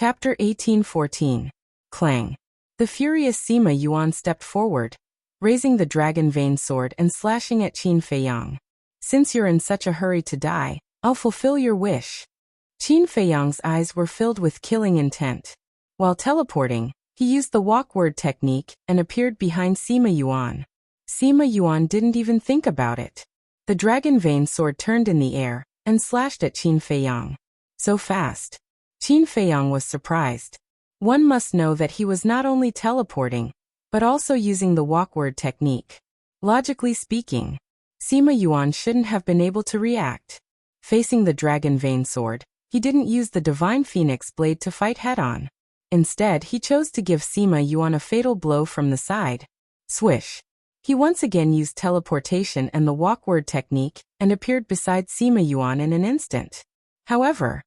Chapter 1814. Clang. The furious Sima Yuan stepped forward, raising the dragon vein sword and slashing at Qin Feiyang. Since you're in such a hurry to die, I'll fulfill your wish. Qin Feiyang's eyes were filled with killing intent. While teleporting, he used the walk word technique and appeared behind Sima Yuan. Sima Yuan didn't even think about it. The dragon vein sword turned in the air and slashed at Qin Feiyang. So fast. Qin Feiyang was surprised. One must know that he was not only teleporting, but also using the walk word technique. Logically speaking, Sima Yuan shouldn't have been able to react. Facing the dragon vein sword, he didn't use the divine phoenix blade to fight head-on. Instead, he chose to give Sima Yuan a fatal blow from the side. Swish. He once again used teleportation and the walk word technique and appeared beside Sima Yuan in an instant. However,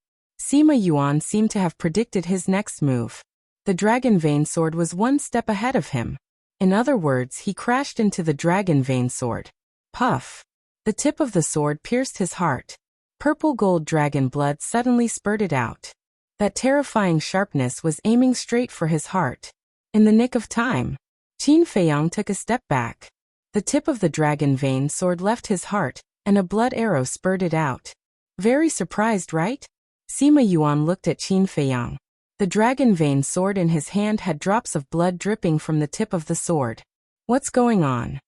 Sima Yuan seemed to have predicted his next move. The dragon vein sword was one step ahead of him. In other words, he crashed into the dragon vein sword. Puff! The tip of the sword pierced his heart. Purple gold dragon blood suddenly spurted out. That terrifying sharpness was aiming straight for his heart. In the nick of time, Qin Feiyang took a step back. The tip of the dragon vein sword left his heart, and a blood arrow spurted out. Very surprised, right? Sima Yuan looked at Qin Feiyang. The dragon vein sword in his hand had drops of blood dripping from the tip of the sword. What's going on?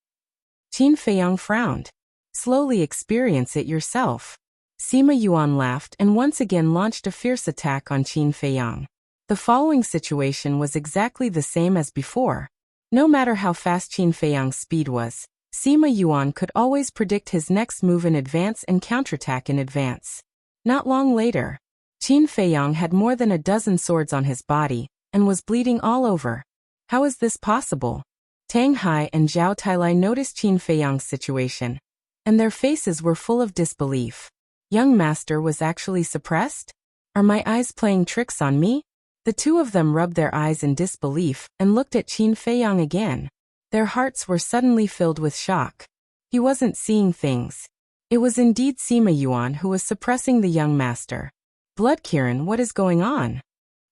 Qin Feiyang frowned. Slowly experience it yourself. Sima Yuan laughed and once again launched a fierce attack on Qin Feiyang. The following situation was exactly the same as before. No matter how fast Qin Feiyang's speed was, Sima Yuan could always predict his next move in advance and counterattack in advance. Not long later, Qin Feiyang had more than a dozen swords on his body, and was bleeding all over. How is this possible? Tang Hai and Zhao Tailai noticed Qin Feiyang's situation, and their faces were full of disbelief. Young master was actually suppressed? Are my eyes playing tricks on me? The two of them rubbed their eyes in disbelief and looked at Qin Feiyang again. Their hearts were suddenly filled with shock. He wasn't seeing things. It was indeed Sima Yuan who was suppressing the young master. Blood Kirin, what is going on?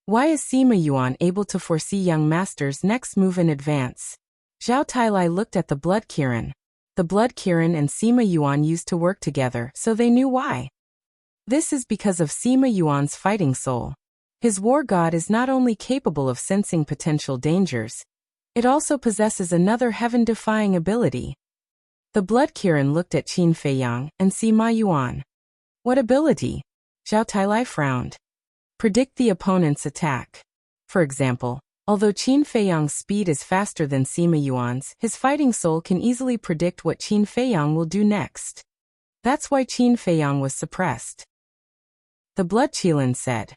Why is Sima Yuan able to foresee young master's next move in advance? Zhao Tailai looked at the Blood Kirin. The Blood Kirin and Sima Yuan used to work together, so they knew why. This is because of Sima Yuan's fighting soul. His war god is not only capable of sensing potential dangers, it also possesses another heaven-defying ability. The Blood Kirin looked at Qin Feiyang and Sima Yuan. What ability? Zhao Tailai frowned. Predict the opponent's attack. For example, although Qin Feiyang's speed is faster than Sima Yuan's, his fighting soul can easily predict what Qin Feiyang will do next. That's why Qin Feiyang was suppressed. The Blood Qilin said.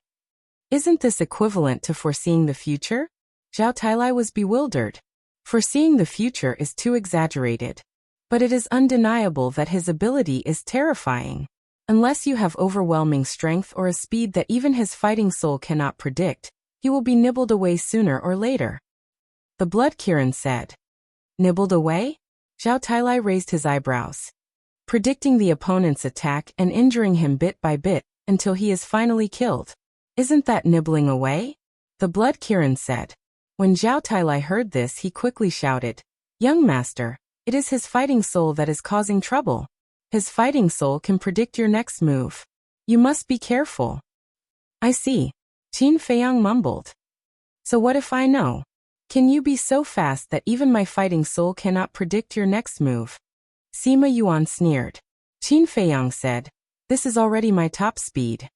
Isn't this equivalent to foreseeing the future? Zhao Tailai was bewildered. Foreseeing the future is too exaggerated. But it is undeniable that his ability is terrifying. Unless you have overwhelming strength or a speed that even his fighting soul cannot predict, he will be nibbled away sooner or later. The Blood Kirin said. Nibbled away? Zhao Tailai raised his eyebrows. Predicting the opponent's attack and injuring him bit by bit until he is finally killed. Isn't that nibbling away? The Blood Kirin said. When Zhao Tailai heard this, he quickly shouted, Young master, it is his fighting soul that is causing trouble. His fighting soul can predict your next move. You must be careful. I see. Qin Feiyang mumbled. So what if I know? Can you be so fast that even my fighting soul cannot predict your next move? Sima Yuan sneered. Qin Feiyang said, This is already my top speed.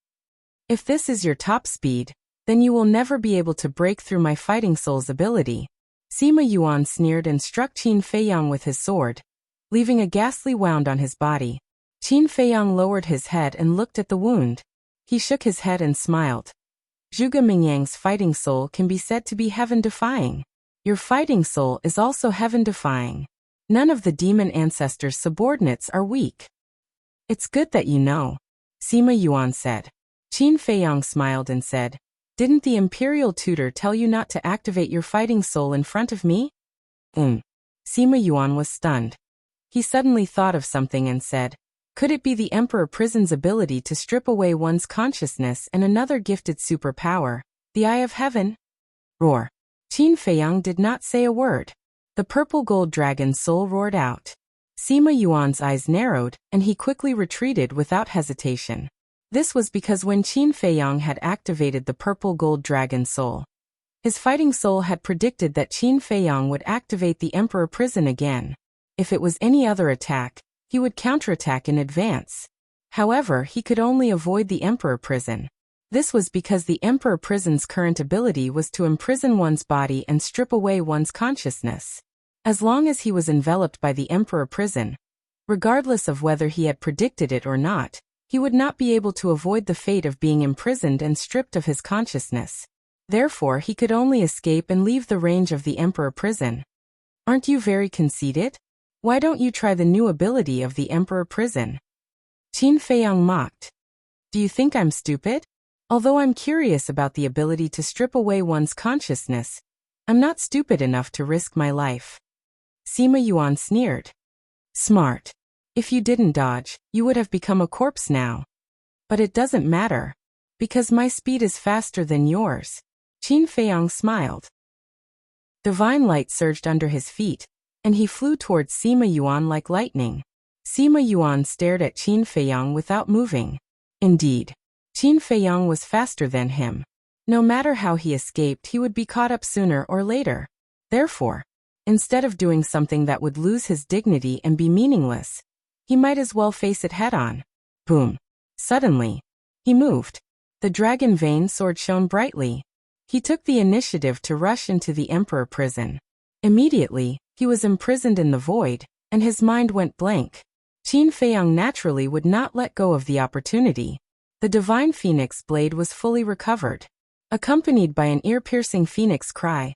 If this is your top speed, then you will never be able to break through my fighting soul's ability. Sima Yuan sneered and struck Qin Feiyang with his sword, leaving a ghastly wound on his body. Qin Feiyang lowered his head and looked at the wound. He shook his head and smiled. Zhuge Mingyang's fighting soul can be said to be heaven-defying. Your fighting soul is also heaven-defying. None of the demon ancestors' subordinates are weak. It's good that you know, Sima Yuan said. Qin Feiyang smiled and said, Didn't the imperial tutor tell you not to activate your fighting soul in front of me? Sima Yuan was stunned. He suddenly thought of something and said, Could it be the Emperor Prison's ability to strip away one's consciousness and another gifted superpower, The eye of heaven? Roar. Qin Feiyang did not say a word. The purple gold dragon's soul roared out. Sima Yuan's eyes narrowed, and he quickly retreated without hesitation. This was because when Qin Feiyang had activated the purple gold dragon soul, his fighting soul had predicted that Qin Feiyang would activate the Emperor Prison again. If it was any other attack, he would counterattack in advance. However, he could only avoid the Emperor Prison. This was because the Emperor Prison's current ability was to imprison one's body and strip away one's consciousness. As long as he was enveloped by the Emperor Prison, regardless of whether he had predicted it or not, he would not be able to avoid the fate of being imprisoned and stripped of his consciousness. Therefore, he could only escape and leave the range of the Emperor Prison. Aren't you very conceited? Why don't you try the new ability of the Emperor Prison? Qin Feiyang mocked. Do you think I'm stupid? Although I'm curious about the ability to strip away one's consciousness, I'm not stupid enough to risk my life. Sima Yuan sneered. Smart. If you didn't dodge, you would have become a corpse now. But it doesn't matter, because my speed is faster than yours. Qin Feiyang smiled. Divine light surged under his feet, and he flew towards Sima Yuan like lightning. Sima Yuan stared at Qin Feiyang without moving. Indeed, Qin Feiyang was faster than him. No matter how he escaped, he would be caught up sooner or later. Therefore, instead of doing something that would lose his dignity and be meaningless, he might as well face it head-on. Boom. Suddenly, he moved. The dragon vein sword shone brightly. He took the initiative to rush into the Emperor Prison. Immediately, he was imprisoned in the void, and his mind went blank. Qin Feiyang naturally would not let go of the opportunity. The divine phoenix blade was fully recovered. Accompanied by an ear-piercing phoenix cry,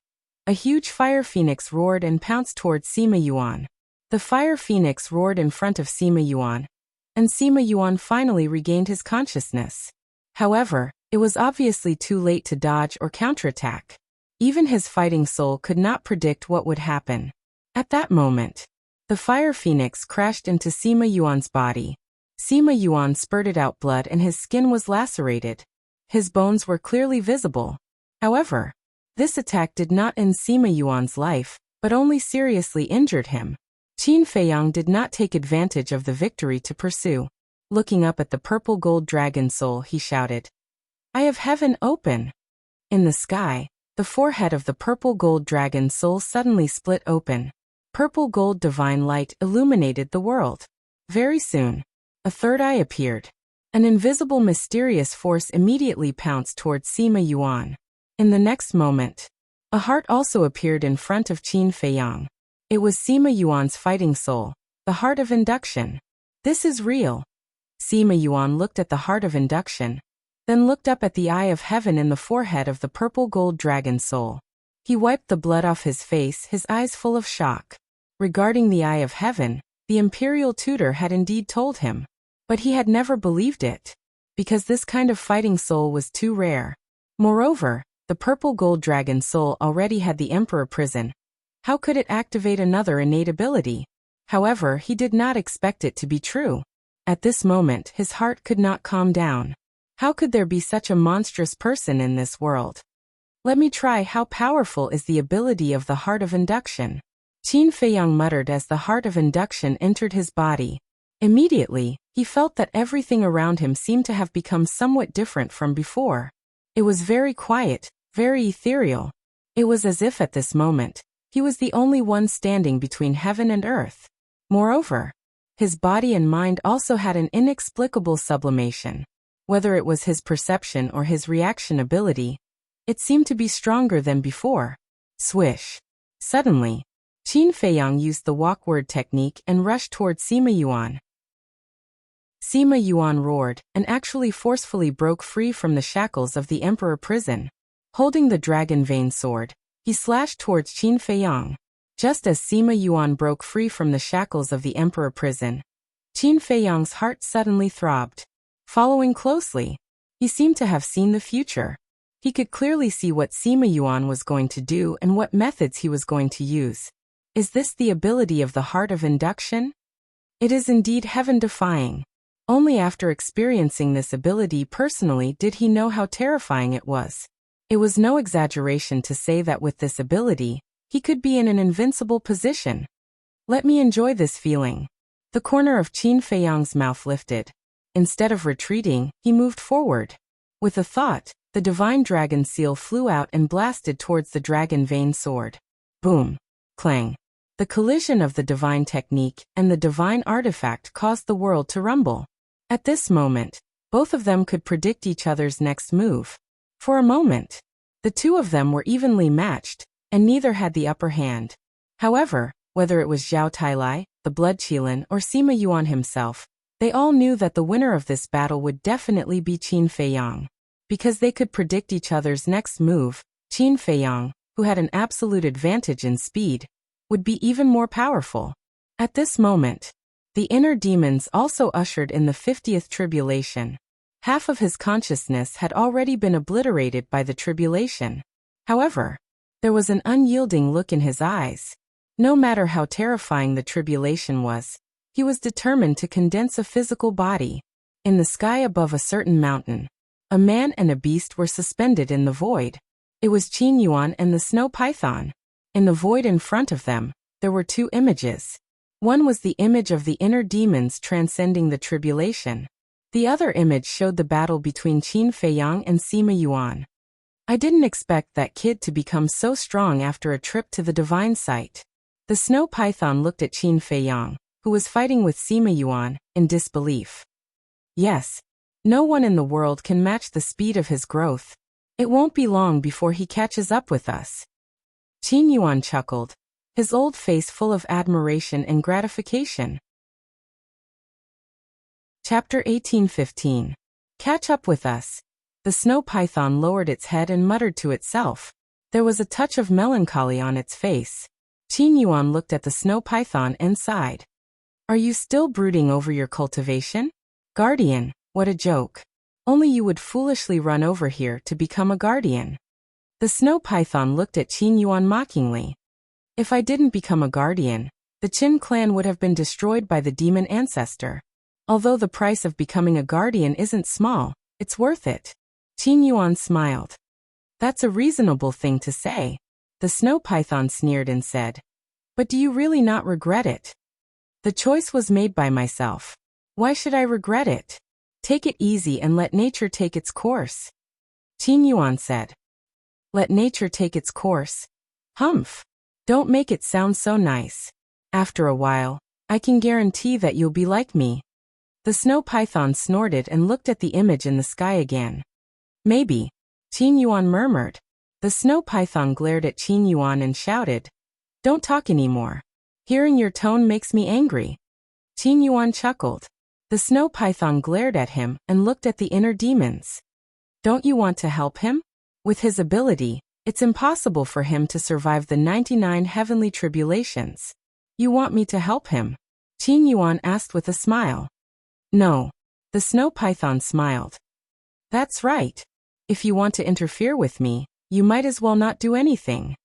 a huge fire phoenix roared and pounced towards Sima Yuan. The fire phoenix roared in front of Sima Yuan, and Sima Yuan finally regained his consciousness. However, it was obviously too late to dodge or counterattack. Even his fighting soul could not predict what would happen. At that moment, the fire phoenix crashed into Sima Yuan's body. Sima Yuan spurted out blood and his skin was lacerated. His bones were clearly visible. However, this attack did not end Sima Yuan's life, but only seriously injured him. Qin Feiyang did not take advantage of the victory to pursue. Looking up at the purple gold dragon soul, he shouted, "Eye of heaven, open!" In the sky, the forehead of the purple gold dragon soul suddenly split open. Purple gold divine light illuminated the world. Very soon, a third eye appeared. An invisible mysterious force immediately pounced towards Sima Yuan. In the next moment, a heart also appeared in front of Qin Feiyang. It was Sima Yuan's fighting soul, the heart of induction. This is real. Sima Yuan looked at the heart of induction, then looked up at the eye of heaven in the forehead of the purple gold dragon soul. He wiped the blood off his face, his eyes full of shock. Regarding the eye of heaven, the imperial tutor had indeed told him, but he had never believed it, because this kind of fighting soul was too rare. Moreover, the purple gold dragon soul already had the Emperor Prison. How could it activate another innate ability? However, he did not expect it to be true. At this moment, his heart could not calm down. How could there be such a monstrous person in this world? Let me try. How powerful is the ability of the heart of induction? Qin Feiyang muttered as the heart of induction entered his body. Immediately, he felt that everything around him seemed to have become somewhat different from before. It was very quiet, very ethereal. It was as if at this moment, he was the only one standing between heaven and earth. Moreover, his body and mind also had an inexplicable sublimation. Whether it was his perception or his reaction ability, it seemed to be stronger than before. Swish. Suddenly, Qin Feiyang used the walk-word technique and rushed towards Sima Yuan. Sima Yuan roared and actually forcefully broke free from the shackles of the Emperor Prison. Holding the dragon vein sword, he slashed towards Qin Feiyang. Just as Sima Yuan broke free from the shackles of the Emperor Prison, Qin Feiyang's heart suddenly throbbed. Following closely, he seemed to have seen the future. He could clearly see what Sima Yuan was going to do and what methods he was going to use. Is this the ability of the heart of induction? It is indeed heaven-defying. Only after experiencing this ability personally did he know how terrifying it was. It was no exaggeration to say that with this ability, he could be in an invincible position. Let me enjoy this feeling. The corner of Qin Feiyang's mouth lifted. Instead of retreating, he moved forward. With a thought, the divine dragon seal flew out and blasted towards the dragon vein sword. Boom! Clang! The collision of the divine technique and the divine artifact caused the world to rumble. At this moment, both of them could predict each other's next move. For a moment, the two of them were evenly matched, and neither had the upper hand. However, whether it was Zhao Tailai, the Blood Qilin, or Sima Yuan himself, they all knew that the winner of this battle would definitely be Qin Feiyang. Because they could predict each other's next move, Qin Feiyang, who had an absolute advantage in speed, would be even more powerful. At this moment, the inner demons also ushered in the 50th tribulation. Half of his consciousness had already been obliterated by the tribulation. However, there was an unyielding look in his eyes. No matter how terrifying the tribulation was, he was determined to condense a physical body. In the sky above a certain mountain, a man and a beast were suspended in the void. It was Qin Yuan and the snow python. In the void in front of them, there were two images. One was the image of the inner demons transcending the tribulation. The other image showed the battle between Qin Feiyang and Sima Yuan. I didn't expect that kid to become so strong after a trip to the divine site. The snow python looked at Qin Feiyang, who was fighting with Sima Yuan, in disbelief. Yes, no one in the world can match the speed of his growth. It won't be long before he catches up with us. Qin Yuan chuckled, his old face full of admiration and gratification. Chapter 18:15. Catch up with us. The snow python lowered its head and muttered to itself. There was a touch of melancholy on its face. Qin Yuan looked at the snow python and sighed. Are you still brooding over your cultivation? Guardian, what a joke. Only you would foolishly run over here to become a guardian. The snow python looked at Qin Yuan mockingly. If I didn't become a guardian, the Qin clan would have been destroyed by the demon ancestor. Although the price of becoming a guardian isn't small, it's worth it. Qin Yuan smiled. That's a reasonable thing to say. The snow python sneered and said. But do you really not regret it? The choice was made by myself. Why should I regret it? Take it easy and let nature take its course. Qin Yuan said. Let nature take its course. Humph. Don't make it sound so nice. After a while, I can guarantee that you'll be like me. The snow python snorted and looked at the image in the sky again. Maybe. Qin Yuan murmured. The snow python glared at Qin Yuan and shouted. Don't talk anymore. Hearing your tone makes me angry. Qin Yuan chuckled. The snow python glared at him and looked at the inner demons. Don't you want to help him? With his ability, it's impossible for him to survive the 99 heavenly tribulations. You want me to help him? Qin Yuan asked with a smile. No. The snow python smiled. That's right. If you want to interfere with me, you might as well not do anything.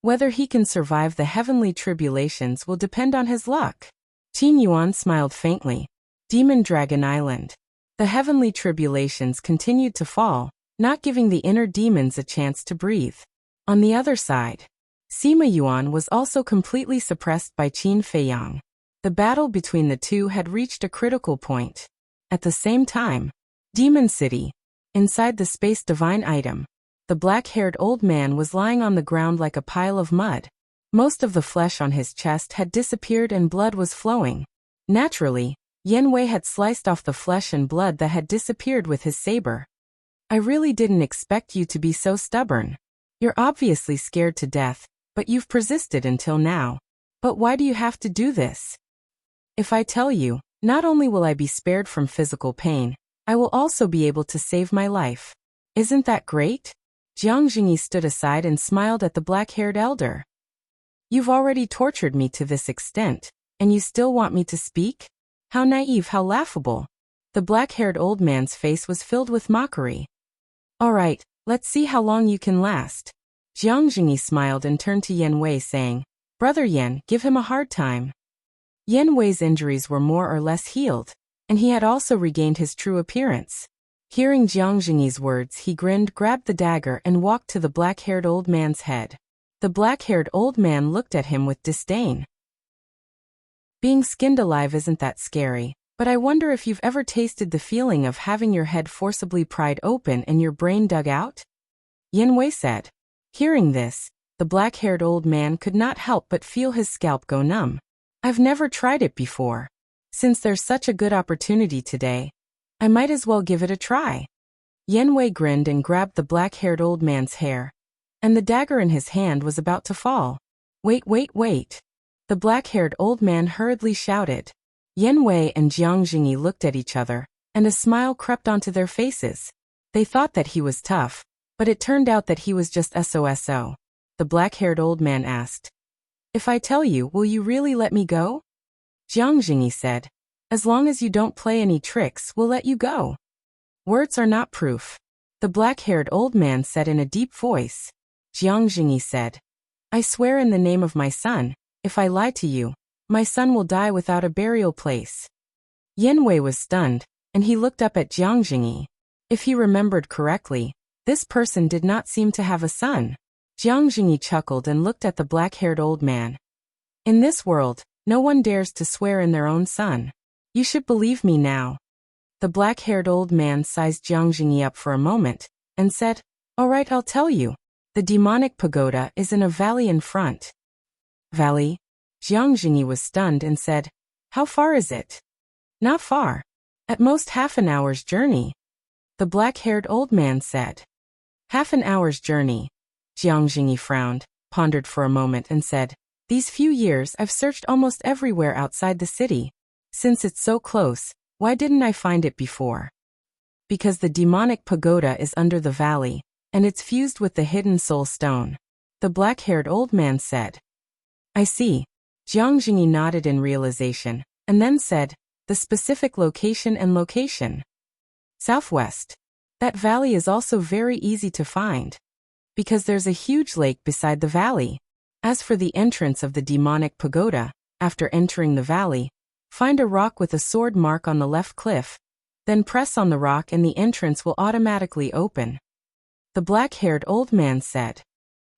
Whether he can survive the heavenly tribulations will depend on his luck. Qin Yuan smiled faintly. Demon Dragon Island. The heavenly tribulations continued to fall, not giving the inner demons a chance to breathe. On the other side, Sima Yuan was also completely suppressed by Qin Feiyang. The battle between the two had reached a critical point. At the same time, Demon City. Inside the space divine item, the black-haired old man was lying on the ground like a pile of mud. Most of the flesh on his chest had disappeared and blood was flowing. Naturally, Yan Wei had sliced off the flesh and blood that had disappeared with his saber. I really didn't expect you to be so stubborn. You're obviously scared to death, but you've persisted until now. But why do you have to do this? If I tell you, not only will I be spared from physical pain, I will also be able to save my life. Isn't that great? Jiang Jingyi stood aside and smiled at the black-haired elder. You've already tortured me to this extent, and you still want me to speak? How naive, how laughable. The black-haired old man's face was filled with mockery. All right, let's see how long you can last. Jiang Jingyi smiled and turned to Yan Wei saying, Brother Yan, give him a hard time. Yan Wei's injuries were more or less healed, and he had also regained his true appearance. Hearing Jiang Jingyi's words, he grinned, grabbed the dagger, and walked to the black-haired old man's head. The black-haired old man looked at him with disdain. Being skinned alive isn't that scary, but I wonder if you've ever tasted the feeling of having your head forcibly pried open and your brain dug out? Yin Wei said. Hearing this, the black-haired old man could not help but feel his scalp go numb. I've never tried it before. Since there's such a good opportunity today, I might as well give it a try. Yin Wei grinned and grabbed the black-haired old man's hair, and the dagger in his hand was about to fall. Wait, wait, wait! The black-haired old man hurriedly shouted. Yin Wei and Jiang Jingyi looked at each other, and a smile crept onto their faces. They thought that he was tough, but it turned out that he was just SOSO. The black-haired old man asked, "If I tell you, will you really let me go?" Jiang Jingyi said, "As long as you don't play any tricks, we'll let you go." "Words are not proof," the black-haired old man said in a deep voice. Jiang Jingyi said, "I swear in the name of my son, if I lie to you, my son will die without a burial place." Yin Wei was stunned, and he looked up at Jiang Jingyi. If he remembered correctly, this person did not seem to have a son. Jiang Jingyi chuckled and looked at the black-haired old man. "In this world, no one dares to swear in their own son. You should believe me now." The black-haired old man sized Jiang Jingyi up for a moment, and said, "All right, I'll tell you. The demonic pagoda is in a valley in front." "Valley?" Jiang Jingyi was stunned and said, "How far is it?" "Not far. At most half an hour's journey." The black-haired old man said. "Half an hour's journey." Jiang Jingyi frowned, pondered for a moment and said, "These few years I've searched almost everywhere outside the city. Since it's so close, why didn't I find it before?" "Because the demonic pagoda is under the valley, and it's fused with the hidden soul stone," the black-haired old man said. "I see." Jiang Jingyi nodded in realization, and then said, "The specific location and location." "Southwest. That valley is also very easy to find, because there's a huge lake beside the valley. As for the entrance of the demonic pagoda, after entering the valley, find a rock with a sword mark on the left cliff, then press on the rock and the entrance will automatically open." The black-haired old man said.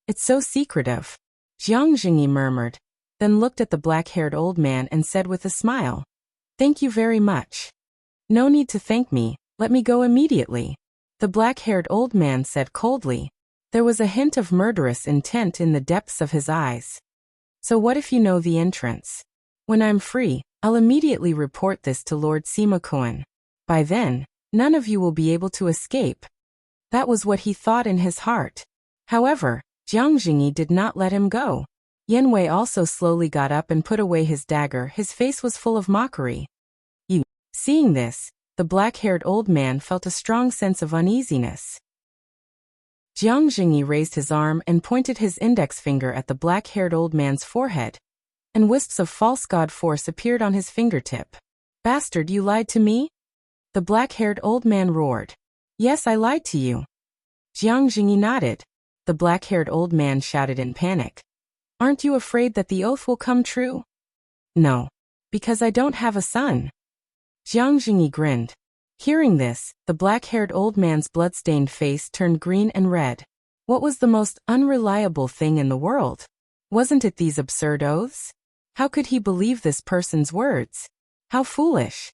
"It's so secretive." Jiang Jingyi murmured, then looked at the black-haired old man and said with a smile, "Thank you very much." "No need to thank me, let me go immediately," the black-haired old man said coldly. There was a hint of murderous intent in the depths of his eyes. "So what if you know the entrance? When I'm free, I'll immediately report this to Lord Sima Koan. By then, none of you will be able to escape." That was what he thought in his heart. However, Jiang Jingyi did not let him go. Yin Wei also slowly got up and put away his dagger. His face was full of mockery. "You." Seeing this, the black-haired old man felt a strong sense of uneasiness. Jiang Jingyi raised his arm and pointed his index finger at the black-haired old man's forehead, and wisps of false god force appeared on his fingertip. "Bastard, you lied to me?" the black-haired old man roared. "Yes, I lied to you." Jiang Jingyi nodded. The black-haired old man shouted in panic. "Aren't you afraid that the oath will come true?" "No. Because I don't have a son." Jiang Jingyi grinned. Hearing this, the black-haired old man's blood-stained face turned green and red. What was the most unreliable thing in the world? Wasn't it these absurd oaths? How could he believe this person's words? How foolish.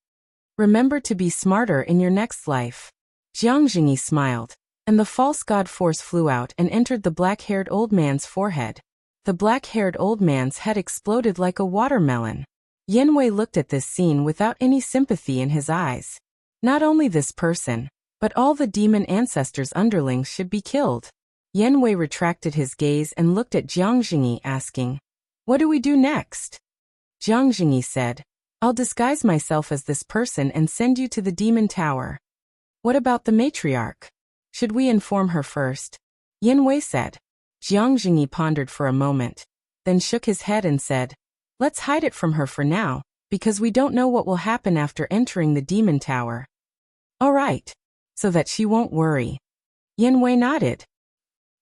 Remember to be smarter in your next life. Jiang Jingyi smiled, and the false god force flew out and entered the black-haired old man's forehead. The black-haired old man's head exploded like a watermelon. Yin Wei looked at this scene without any sympathy in his eyes. Not only this person, but all the demon ancestors' underlings should be killed. Yin Wei retracted his gaze and looked at Jiang Jingyi, asking, "What do we do next?" Jiang Jingyi said, "I'll disguise myself as this person and send you to the demon tower." "What about the matriarch? Should we inform her first?" Yin Wei said. Jiang Jingyi pondered for a moment, then shook his head and said, "Let's hide it from her for now, because we don't know what will happen after entering the demon tower." "All right. So that she won't worry." Yin Wei nodded.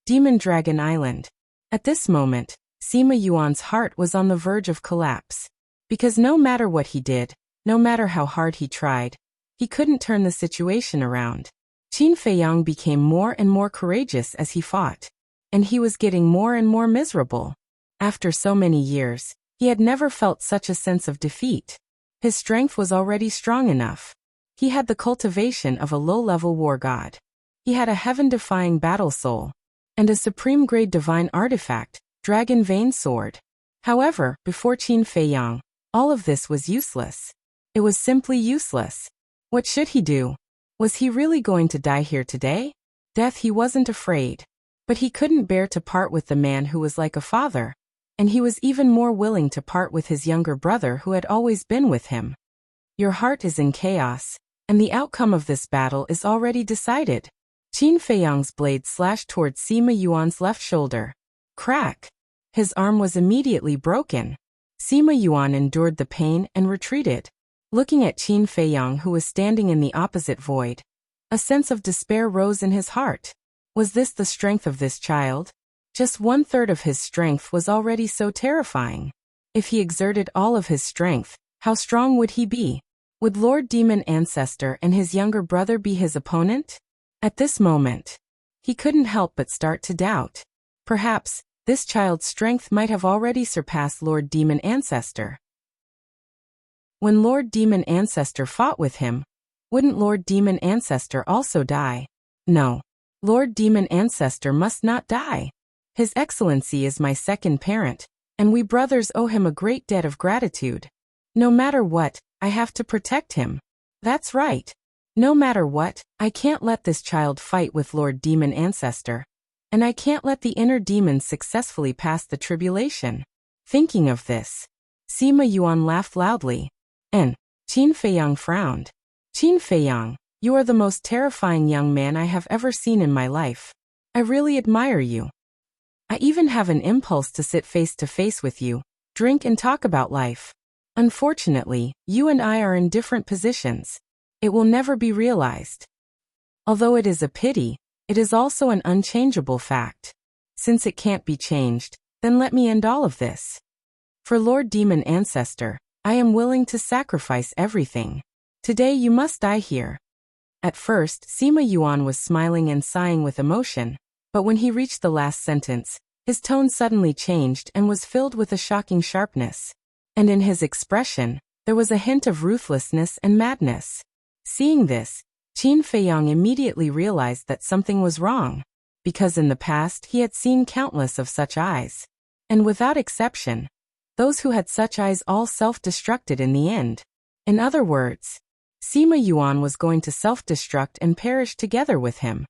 Demon Dragon Island. At this moment, Sima Yuan's heart was on the verge of collapse. Because no matter what he did, no matter how hard he tried, he couldn't turn the situation around. Qin Feiyang became more and more courageous as he fought. And he was getting more and more miserable. After so many years, he had never felt such a sense of defeat. His strength was already strong enough. He had the cultivation of a low-level war god. He had a heaven-defying battle soul. And a supreme-grade divine artifact, Dragon Vein Sword. However, before Qin Feiyang, all of this was useless. It was simply useless. What should he do? Was he really going to die here today? Death he wasn't afraid. But he couldn't bear to part with the man who was like a father. And he was even more willing to part with his younger brother who had always been with him. Your heart is in chaos, and the outcome of this battle is already decided. Qin Feiyang's blade slashed towards Sima Yuan's left shoulder. Crack! His arm was immediately broken. Sima Yuan endured the pain and retreated. Looking at Qin Feiyang who was standing in the opposite void, a sense of despair rose in his heart. Was this the strength of this child? Just 1/3 of his strength was already so terrifying. If he exerted all of his strength, how strong would he be? Would Lord Demon Ancestor and his younger brother be his opponent? At this moment, he couldn't help but start to doubt. Perhaps, this child's strength might have already surpassed Lord Demon Ancestor. When Lord Demon Ancestor fought with him, wouldn't Lord Demon Ancestor also die? No. Lord Demon Ancestor must not die. His Excellency is my second parent, and we brothers owe him a great debt of gratitude. No matter what, I have to protect him. That's right. No matter what, I can't let this child fight with Lord Demon Ancestor. And I can't let the inner demons successfully pass the tribulation. Thinking of this, Sima Yuan laughed loudly. And Qin Feiyang frowned. Qin Feiyang, you are the most terrifying young man I have ever seen in my life. I really admire you. I even have an impulse to sit face to face with you, drink and talk about life. Unfortunately, you and I are in different positions. It will never be realized. Although it is a pity, it is also an unchangeable fact. Since it can't be changed, then let me end all of this. For Lord Demon Ancestor, I am willing to sacrifice everything. Today you must die here. At first, Sima Yuan was smiling and sighing with emotion, but when he reached the last sentence, his tone suddenly changed and was filled with a shocking sharpness. And in his expression, there was a hint of ruthlessness and madness. Seeing this, Qin Feiyang immediately realized that something was wrong, because in the past he had seen countless of such eyes. And without exception, those who had such eyes all self-destructed in the end. In other words, Sima Yuan was going to self-destruct and perish together with him.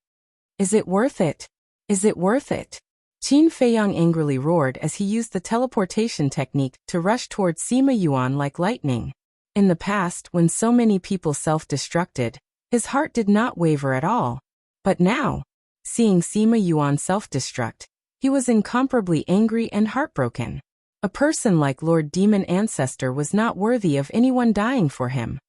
Is it worth it? Is it worth it? Qin Feiyang angrily roared as he used the teleportation technique to rush towards Sima Yuan like lightning. In the past, when so many people self-destructed, his heart did not waver at all. But now, seeing Sima Yuan self-destruct, he was incomparably angry and heartbroken. A person like Lord Demon Ancestor was not worthy of anyone dying for him.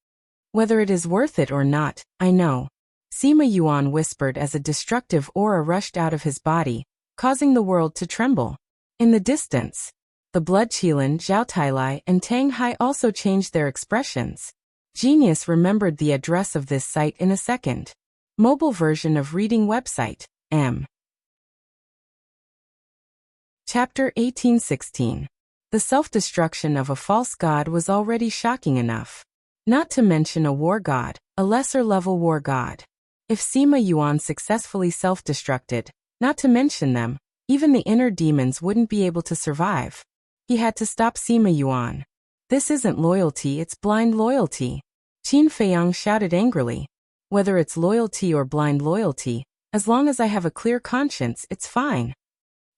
Whether it is worth it or not, I know. Sima Yuan whispered as a destructive aura rushed out of his body, causing the world to tremble. In the distance, the Blood Qilin, Zhao Tailai, and Tang Hai also changed their expressions. Genius remembered the address of this site in a second. Mobile version of reading website, M. Chapter 1816. The self-destruction of a false god was already shocking enough. Not to mention a war god, a lesser-level war god. If Sima Yuan successfully self-destructed, not to mention them, even the inner demons wouldn't be able to survive. He had to stop Sima Yuan. This isn't loyalty, it's blind loyalty. Qin Feiyang shouted angrily. Whether it's loyalty or blind loyalty, as long as I have a clear conscience, it's fine.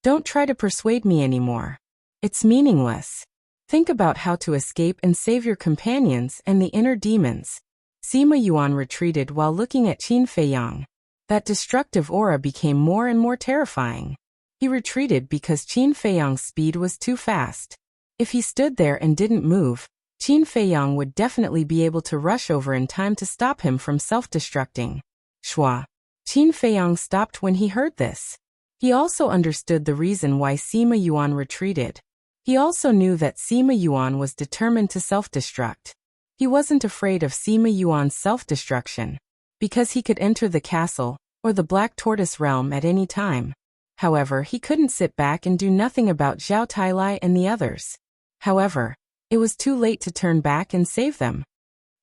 Don't try to persuade me anymore. It's meaningless. Think about how to escape and save your companions and the inner demons. Sima Yuan retreated while looking at Qin Feiyang. That destructive aura became more and more terrifying. He retreated because Qin Feiyang's speed was too fast. If he stood there and didn't move, Qin Feiyang would definitely be able to rush over in time to stop him from self-destructing. Shua. Qin Feiyang stopped when he heard this. He also understood the reason why Sima Yuan retreated. He also knew that Sima Yuan was determined to self-destruct. He wasn't afraid of Sima Yuan's self-destruction. because he could enter the castle, or the Black Tortoise realm at any time. However, he couldn't sit back and do nothing about Zhao Tailai and the others. However, it was too late to turn back and save them.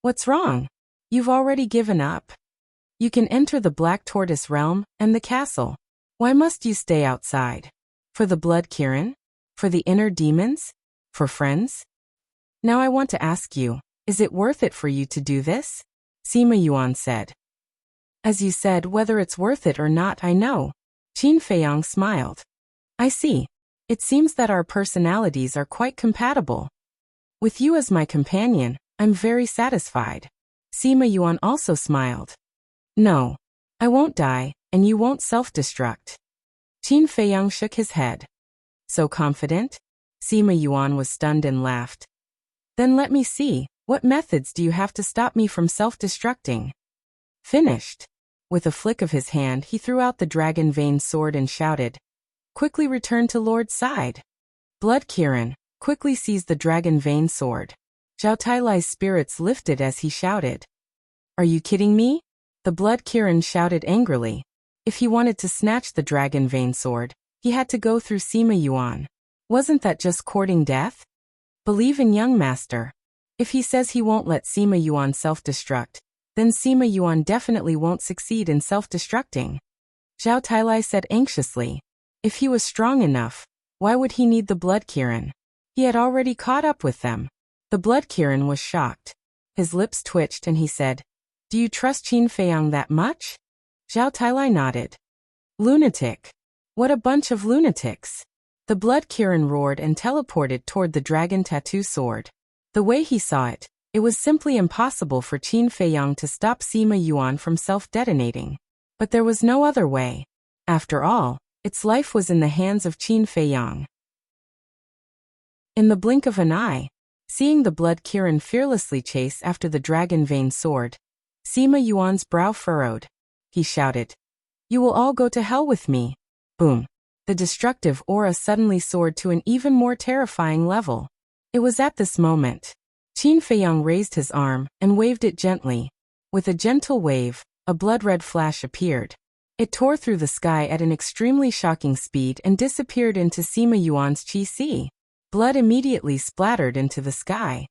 What's wrong? You've already given up. You can enter the Black Tortoise realm and the castle. Why must you stay outside? For the blood Kirin? For the inner demons? For friends? Now I want to ask you, is it worth it for you to do this? Sima Yuan said. As you said, whether it's worth it or not, I know. Qin Feiyang smiled. I see. It seems that our personalities are quite compatible. With you as my companion, I'm very satisfied. Sima Yuan also smiled. No. I won't die, and you won't self-destruct. Qin Feiyang shook his head. So confident? Sima Yuan was stunned and laughed. Then let me see, what methods do you have to stop me from self-destructing? Finished. With a flick of his hand, he threw out the dragon vein sword and shouted, quickly return to Lord's side. Blood Kirin, quickly seized the dragon vein sword. Zhao Tailai's spirits lifted as he shouted. Are you kidding me? The Blood Kirin shouted angrily. If he wanted to snatch the dragon vein sword, he had to go through Sima Yuan. Wasn't that just courting death? Believe in young master. If he says he won't let Sima Yuan self-destruct, then Sima Yuan definitely won't succeed in self-destructing. Zhao Tailai said anxiously. If he was strong enough, why would he need the Blood Kirin? He had already caught up with them. The Blood Kirin was shocked. His lips twitched and he said, do you trust Qin Feiyang that much? Zhao Tailai nodded. Lunatic. What a bunch of lunatics. The Blood Kirin roared and teleported toward the dragon tattoo sword. The way he saw it, it was simply impossible for Qin Feiyang to stop Sima Yuan from self-detonating. But there was no other way. After all, its life was in the hands of Qin Feiyang. In the blink of an eye, seeing the Blood Kirin fearlessly chase after the dragon vein sword, Sima Yuan's brow furrowed. He shouted, you will all go to hell with me. Boom. The destructive aura suddenly soared to an even more terrifying level. It was at this moment. Qin Feiyang raised his arm and waved it gently. With a gentle wave, a blood-red flash appeared. It tore through the sky at an extremely shocking speed and disappeared into Sima Yuan's chi-si. Blood immediately splattered into the sky.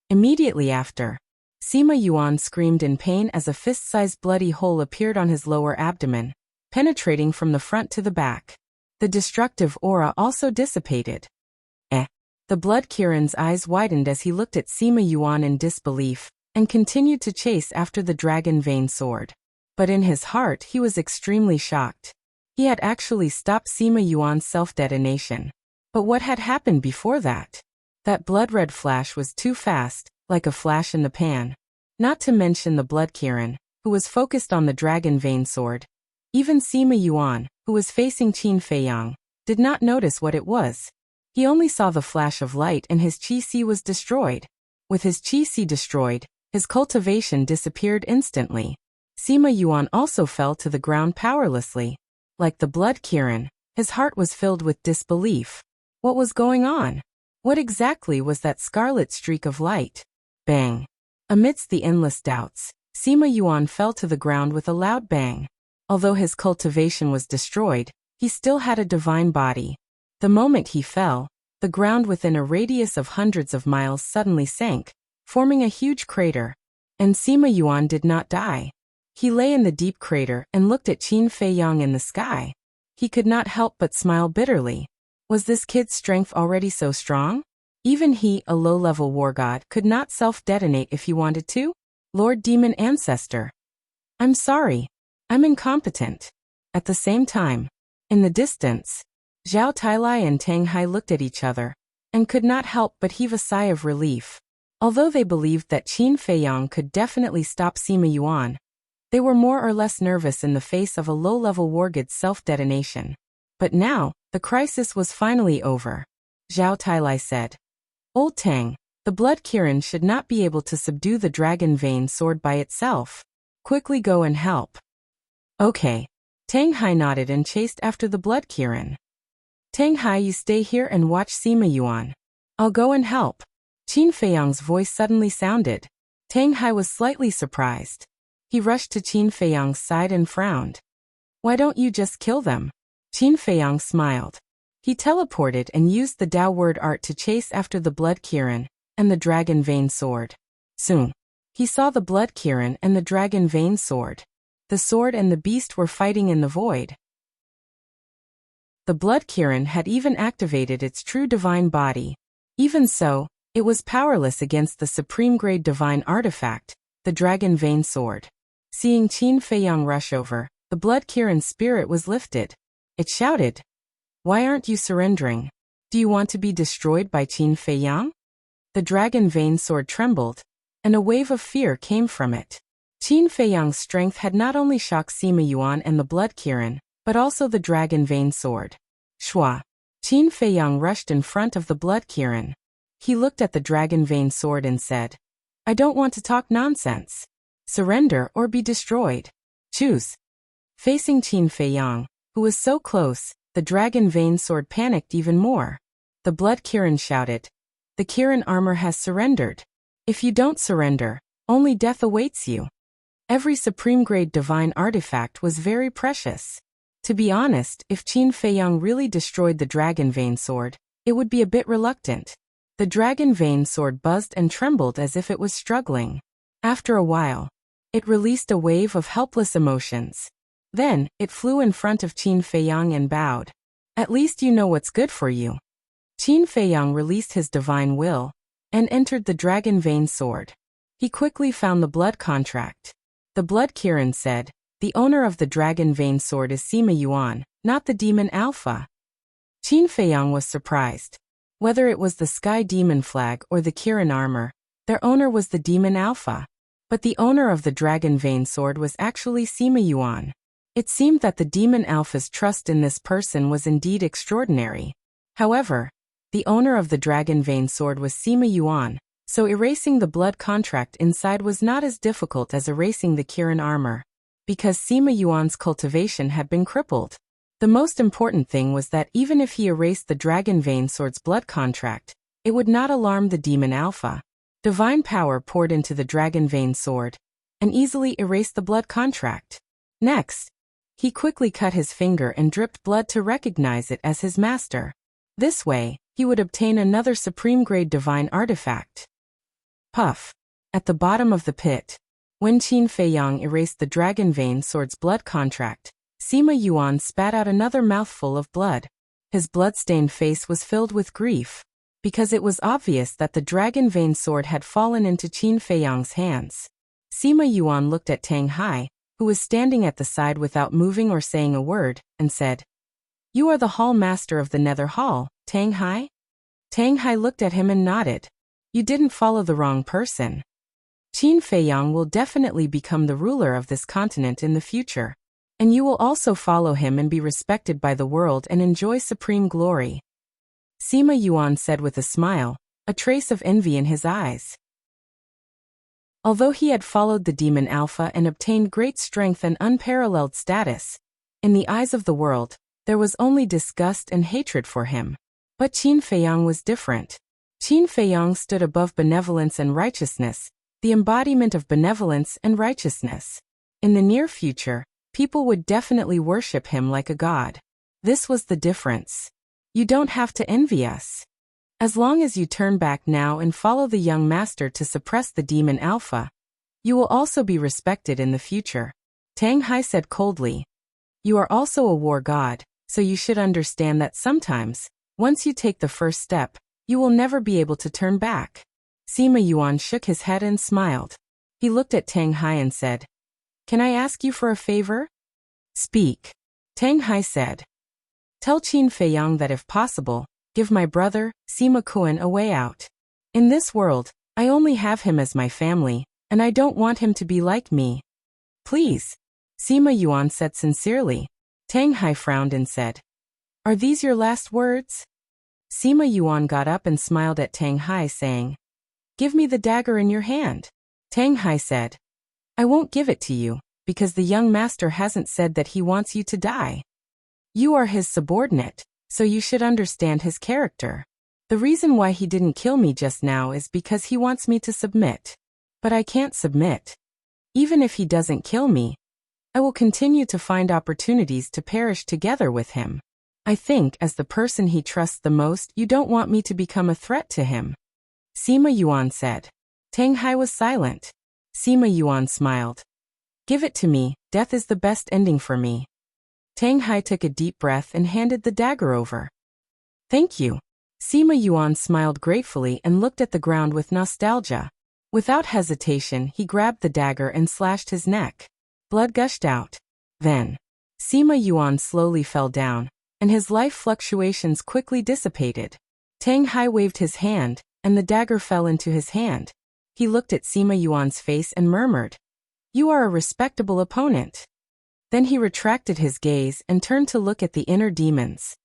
Immediately after, Sima Yuan screamed in pain as a fist-sized bloody hole appeared on his lower abdomen, penetrating from the front to the back. The destructive aura also dissipated. The Blood Kirin's eyes widened as he looked at Sima Yuan in disbelief, and continued to chase after the dragon vein sword. But in his heart he was extremely shocked. He had actually stopped Sima Yuan's self-detonation. But what had happened before that? That blood-red flash was too fast, like a flash in the pan. Not to mention the Blood Kirin, who was focused on the dragon vein sword. Even Sima Yuan, who was facing Qin Feiyang, did not notice what it was. He only saw the flash of light and his chi-si was destroyed. With his chi-si destroyed, his cultivation disappeared instantly. Sima Yuan also fell to the ground powerlessly. Like the Blood Kirin, his heart was filled with disbelief. What was going on? What exactly was that scarlet streak of light? Bang! Amidst the endless doubts, Sima Yuan fell to the ground with a loud bang. Although his cultivation was destroyed, he still had a divine body. The moment he fell, the ground within a radius of hundreds of miles suddenly sank, forming a huge crater. And Sima Yuan did not die. He lay in the deep crater and looked at Qin Feiyang in the sky. He could not help but smile bitterly. Was this kid's strength already so strong? Even he, a low-level war god, could not self-detonate if he wanted to? Lord Demon Ancestor. I'm sorry. I'm incompetent. At the same time, in the distance, Zhao Tailai and Tang Hai looked at each other, and could not help but heave a sigh of relief. Although they believed that Qin Feiyang could definitely stop Sima Yuan, they were more or less nervous in the face of a low-level wargod's self-detonation. But now, the crisis was finally over. Zhao Tailai said, Old Tang, the Blood Kirin should not be able to subdue the dragon vein sword by itself. Quickly go and help. Okay. Tang Hai nodded and chased after the Blood Kirin. Tang Hai, you stay here and watch Sima Yuan. I'll go and help. Qin Feiyang's voice suddenly sounded. Tang Hai was slightly surprised. He rushed to Qin Feiyang's side and frowned. Why don't you just kill them? Qin Feiyang smiled. He teleported and used the Dao word art to chase after the blood Kirin and the dragon vein sword. Soon, he saw the blood Kirin and the dragon vein sword. The sword and the beast were fighting in the void. The blood Kirin had even activated its true divine body. Even so, it was powerless against the supreme-grade divine artifact, the dragon vein sword. Seeing Qin Feiyang rush over, the blood Kirin's spirit was lifted. It shouted, "Why aren't you surrendering? Do you want to be destroyed by Qin Feiyang?" The dragon vein sword trembled, and a wave of fear came from it. Qin Feiyang's strength had not only shocked Sima Yuan and the blood Kirin, but also the dragon vein sword. Shua. Qin Feiyang rushed in front of the blood Kirin. He looked at the dragon vein sword and said, "I don't want to talk nonsense. Surrender or be destroyed. Choose." Facing Qin Feiyang, who was so close, the dragon vein sword panicked even more. The blood Kirin shouted, "The Kirin armor has surrendered. If you don't surrender, only death awaits you." Every supreme-grade divine artifact was very precious. To be honest, if Qin Feiyang really destroyed the dragon vein sword, it would be a bit reluctant. The dragon vein sword buzzed and trembled as if it was struggling. After a while, it released a wave of helpless emotions. Then, it flew in front of Qin Feiyang and bowed. "At least you know what's good for you." Qin Feiyang released his divine will and entered the dragon vein sword. He quickly found the blood contract. The blood Kirin said, "The owner of the dragon vein sword is Sima Yuan, not the demon Alpha." Qin Feiyang was surprised. Whether it was the sky demon flag or the Kirin armor, their owner was the demon Alpha. But the owner of the dragon vein sword was actually Sima Yuan. It seemed that the demon Alpha's trust in this person was indeed extraordinary. However, the owner of the dragon vein sword was Sima Yuan, so erasing the blood contract inside was not as difficult as erasing the Kirin armor. Because Sima Yuan's cultivation had been crippled. The most important thing was that even if he erased the dragon vein sword's blood contract, it would not alarm the demon Alpha. Divine power poured into the dragon vein sword and easily erased the blood contract. Next, he quickly cut his finger and dripped blood to recognize it as his master. This way, he would obtain another supreme-grade divine artifact. Puff. At the bottom of the pit, when Qin Feiyang erased the dragon vein sword's blood contract, Sima Yuan spat out another mouthful of blood. His blood-stained face was filled with grief, because it was obvious that the dragon vein sword had fallen into Qin Feiyang's hands. Sima Yuan looked at Tang Hai, who was standing at the side without moving or saying a word, and said, "You are the hall master of the Nether Hall, Tang Hai?" Tang Hai looked at him and nodded. "You didn't follow the wrong person. Qin Feiyang will definitely become the ruler of this continent in the future. And you will also follow him and be respected by the world and enjoy supreme glory." Sima Yuan said with a smile, a trace of envy in his eyes. Although he had followed the demon Alpha and obtained great strength and unparalleled status, in the eyes of the world, there was only disgust and hatred for him. But Qin Feiyang was different. Qin Feiyang stood above benevolence and righteousness, the embodiment of benevolence and righteousness. In the near future, people would definitely worship him like a god. This was the difference. You don't have to envy us. As long as you turn back now and follow the young master to suppress the demon Alpha, you will also be respected in the future. Tang Hai said coldly. You are also a war god, so you should understand that sometimes, once you take the first step, you will never be able to turn back. Sima Yuan shook his head and smiled. He looked at Tang Hai and said, "Can I ask you for a favor?" "Speak." Tang Hai said. "Tell Qin Feiyang that if possible, give my brother, Sima Kuan, a way out. In this world, I only have him as my family, and I don't want him to be like me. Please." Sima Yuan said sincerely. Tang Hai frowned and said, "Are these your last words?" Sima Yuan got up and smiled at Tang Hai, saying, "Give me the dagger in your hand." Tang Hai said, "I won't give it to you, because the young master hasn't said that he wants you to die. You are his subordinate, so you should understand his character. The reason why he didn't kill me just now is because he wants me to submit. But I can't submit. Even if he doesn't kill me, I will continue to find opportunities to perish together with him. I think, as the person he trusts the most, you don't want me to become a threat to him. Sima Yuan said. Tang Hai was silent. Sima Yuan smiled. Give it to me, death is the best ending for me. Tang Hai took a deep breath and handed the dagger over. Thank you. Sima Yuan smiled gratefully and looked at the ground with nostalgia. Without hesitation, he grabbed the dagger and slashed his neck. Blood gushed out. Then, Sima Yuan slowly fell down, and his life fluctuations quickly dissipated. Tang Hai waved his hand, and the dagger fell into his hand. He looked at Sima Yuan's face and murmured, "You are a respectable opponent." Then he retracted his gaze and turned to look at the inner demons.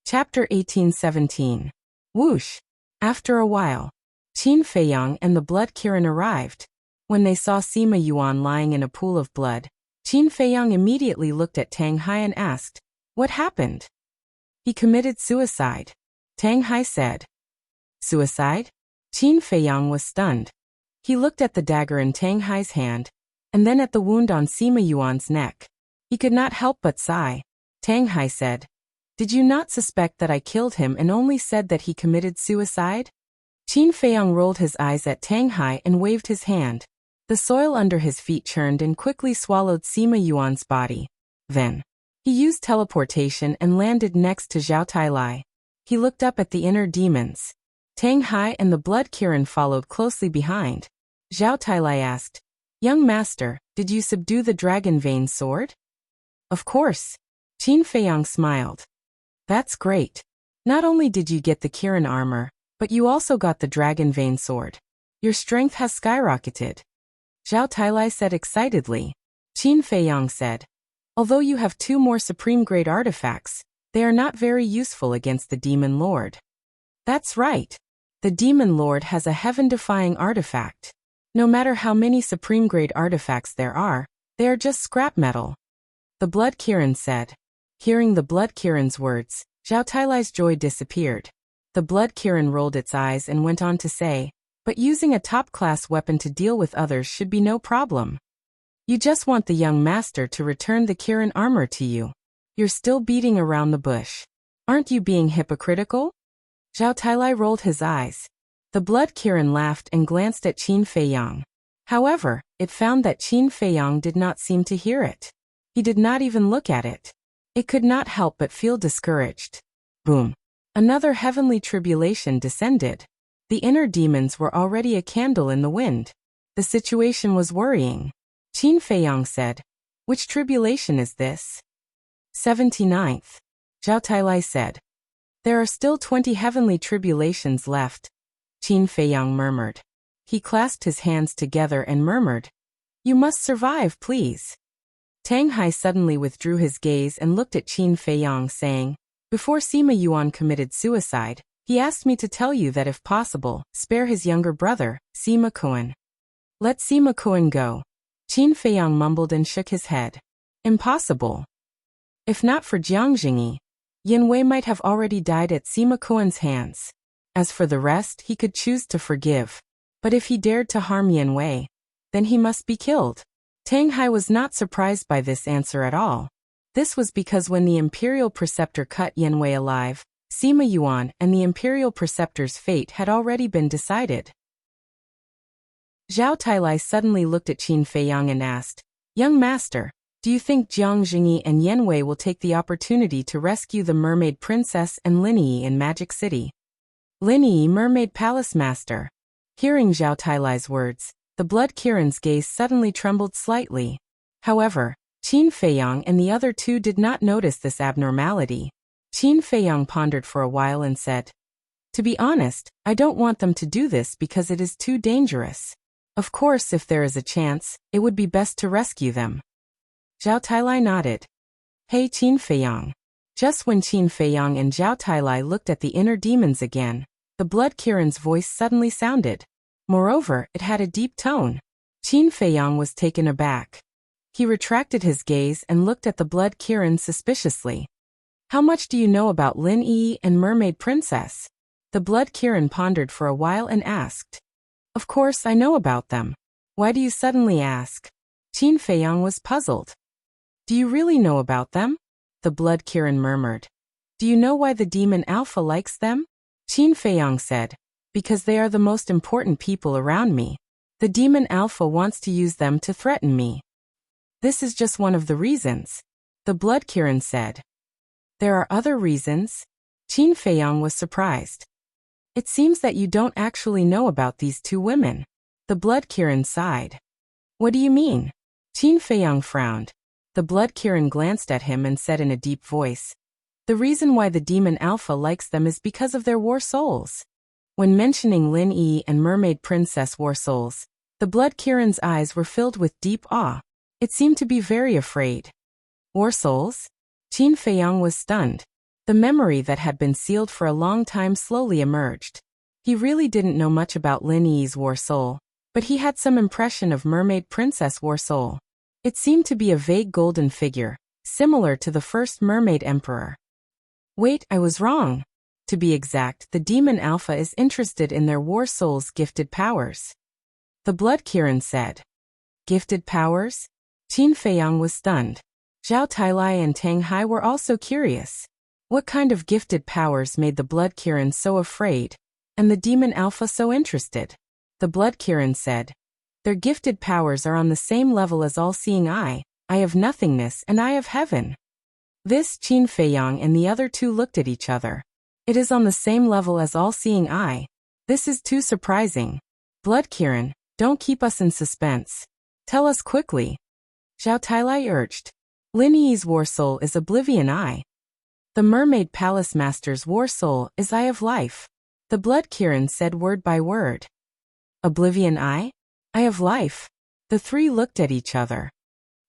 Chapter 18-17. Whoosh! After a while, Qin Feiyang and the Blood Kirin arrived. When they saw Sima Yuan lying in a pool of blood, Qin Feiyang immediately looked at Tang Hai and asked, "What happened?" "He committed suicide," Tang Hai said. "Suicide?" Qin Feiyang was stunned. He looked at the dagger in Tang Hai's hand, and then at the wound on Sima Yuan's neck. He could not help but sigh. Tang Hai said, "Did you not suspect that I killed him and only said that he committed suicide?" Qin Feiyang rolled his eyes at Tang Hai and waved his hand. The soil under his feet churned and quickly swallowed Sima Yuan's body. Then, he used teleportation and landed next to Zhao Tailai. He looked up at the inner demons. Tang Hai and the Blood Kirin followed closely behind. Zhao Tailai asked, "Young master, did you subdue the dragon vein sword?" "Of course." Qin Feiyang smiled. "That's great. Not only did you get the Kirin armor, but you also got the dragon vein sword. Your strength has skyrocketed." Zhao Tailai said excitedly. Qin Feiyang said, "Although you have 2 more supreme-grade artifacts, they are not very useful against the Demon Lord." "That's right. The Demon Lord has a heaven-defying artifact. No matter how many supreme-grade artifacts there are, they are just scrap metal," the Blood Kirin said. Hearing the Blood Kirin's words, Zhao Tailai's joy disappeared. The Blood Kirin rolled its eyes and went on to say, "But using a top-class weapon to deal with others should be no problem. You just want the young master to return the Kirin armor to you. You're still beating around the bush. Aren't you being hypocritical?" Zhao Tailai rolled his eyes. The Blood Kirin laughed and glanced at Qin Feiyang. However, it found that Qin Feiyang did not seem to hear it. He did not even look at it. It could not help but feel discouraged. Boom! Another heavenly tribulation descended. The inner demons were already a candle in the wind. The situation was worrying. Qin Feiyang said, "Which tribulation is this?" 79th. Zhao Tailai said, "There are still 20 heavenly tribulations left," Qin Feiyang murmured. He clasped his hands together and murmured, "You must survive, please." Tang Hai suddenly withdrew his gaze and looked at Qin Feiyang, saying, "Before Sima Yuan committed suicide, he asked me to tell you that if possible, spare his younger brother, Sima Kuan. Let Sima Kuan go." Qin Feiyang mumbled and shook his head. "Impossible. If not for Jiang Jingyi, Yin Wei might have already died at Sima Kuan's hands. As for the rest, he could choose to forgive. But if he dared to harm Yin Wei, then he must be killed." Tang Hai was not surprised by this answer at all. This was because when the Imperial Preceptor cut Yin Wei alive, Sima Yuan and the Imperial Preceptor's fate had already been decided. Zhao Tailai suddenly looked at Qin Feiyang and asked, "Young master, do you think Jiang Jingyi and Yin Wei will take the opportunity to rescue the Mermaid Princess and Lin Yi in Magic City?" "Lin Yi, Mermaid Palace Master." Hearing Zhao Tailai's words, the Blood Kirin's gaze suddenly trembled slightly. However, Qin Feiyang and the other 2 did not notice this abnormality. Qin Feiyang pondered for a while and said, "To be honest, I don't want them to do this because it is too dangerous. Of course, if there is a chance, it would be best to rescue them." Zhao Tailai nodded. "Hey Qin Feiyang." Just when Qin Feiyang and Zhao Tailai looked at the inner demons again, the Blood Kirin's voice suddenly sounded. Moreover, it had a deep tone. Qin Feiyang was taken aback. He retracted his gaze and looked at the Blood Kirin suspiciously. "How much do you know about Lin Yi and Mermaid Princess?" The Blood Kirin pondered for a while and asked. Of course I know about them. Why do you suddenly ask? Qin Feiyang was puzzled. Do you really know about them? The Blood Kirin murmured. Do you know why the demon Alpha likes them? Qin Feiyang said, because they are the most important people around me. The demon Alpha wants to use them to threaten me. This is just one of the reasons. The Blood Kirin said. There are other reasons? Qin Feiyang was surprised. It seems that you don't actually know about these two women. The Blood Kirin sighed. What do you mean? Qin Feiyang frowned. The Blood Kirin glanced at him and said in a deep voice, the reason why the demon Alpha likes them is because of their war souls. When mentioning Lin Yi and Mermaid Princess war souls, the Blood Kirin's eyes were filled with deep awe. It seemed to be very afraid. War souls? Qin Feiyang was stunned. The memory that had been sealed for a long time slowly emerged. He really didn't know much about Lin Yi's war soul, but he had some impression of Mermaid Princess war soul. It seemed to be a vague golden figure, similar to the first Mermaid Emperor. Wait, I was wrong. To be exact, the demon Alpha is interested in their war soul's gifted powers. The Blood Kirin said. Gifted powers? Qin Feiyang was stunned. Zhao Tailai and Tang Hai were also curious. What kind of gifted powers made the Blood Kirin so afraid, and the demon Alpha so interested? The Blood Kirin said. Their gifted powers are on the same level as all-seeing eye of nothingness and eye of heaven. This Qin Feiyang and the other two looked at each other. It is on the same level as all-seeing eye. This is too surprising. Blood Kirin, don't keep us in suspense. Tell us quickly. Zhao Tailai urged. Lin Yi's war soul is Oblivion Eye. The Mermaid Palace Master's war soul is Eye of Life. The Blood Kirin said word by word. Oblivion Eye? Eye of Life. The three looked at each other.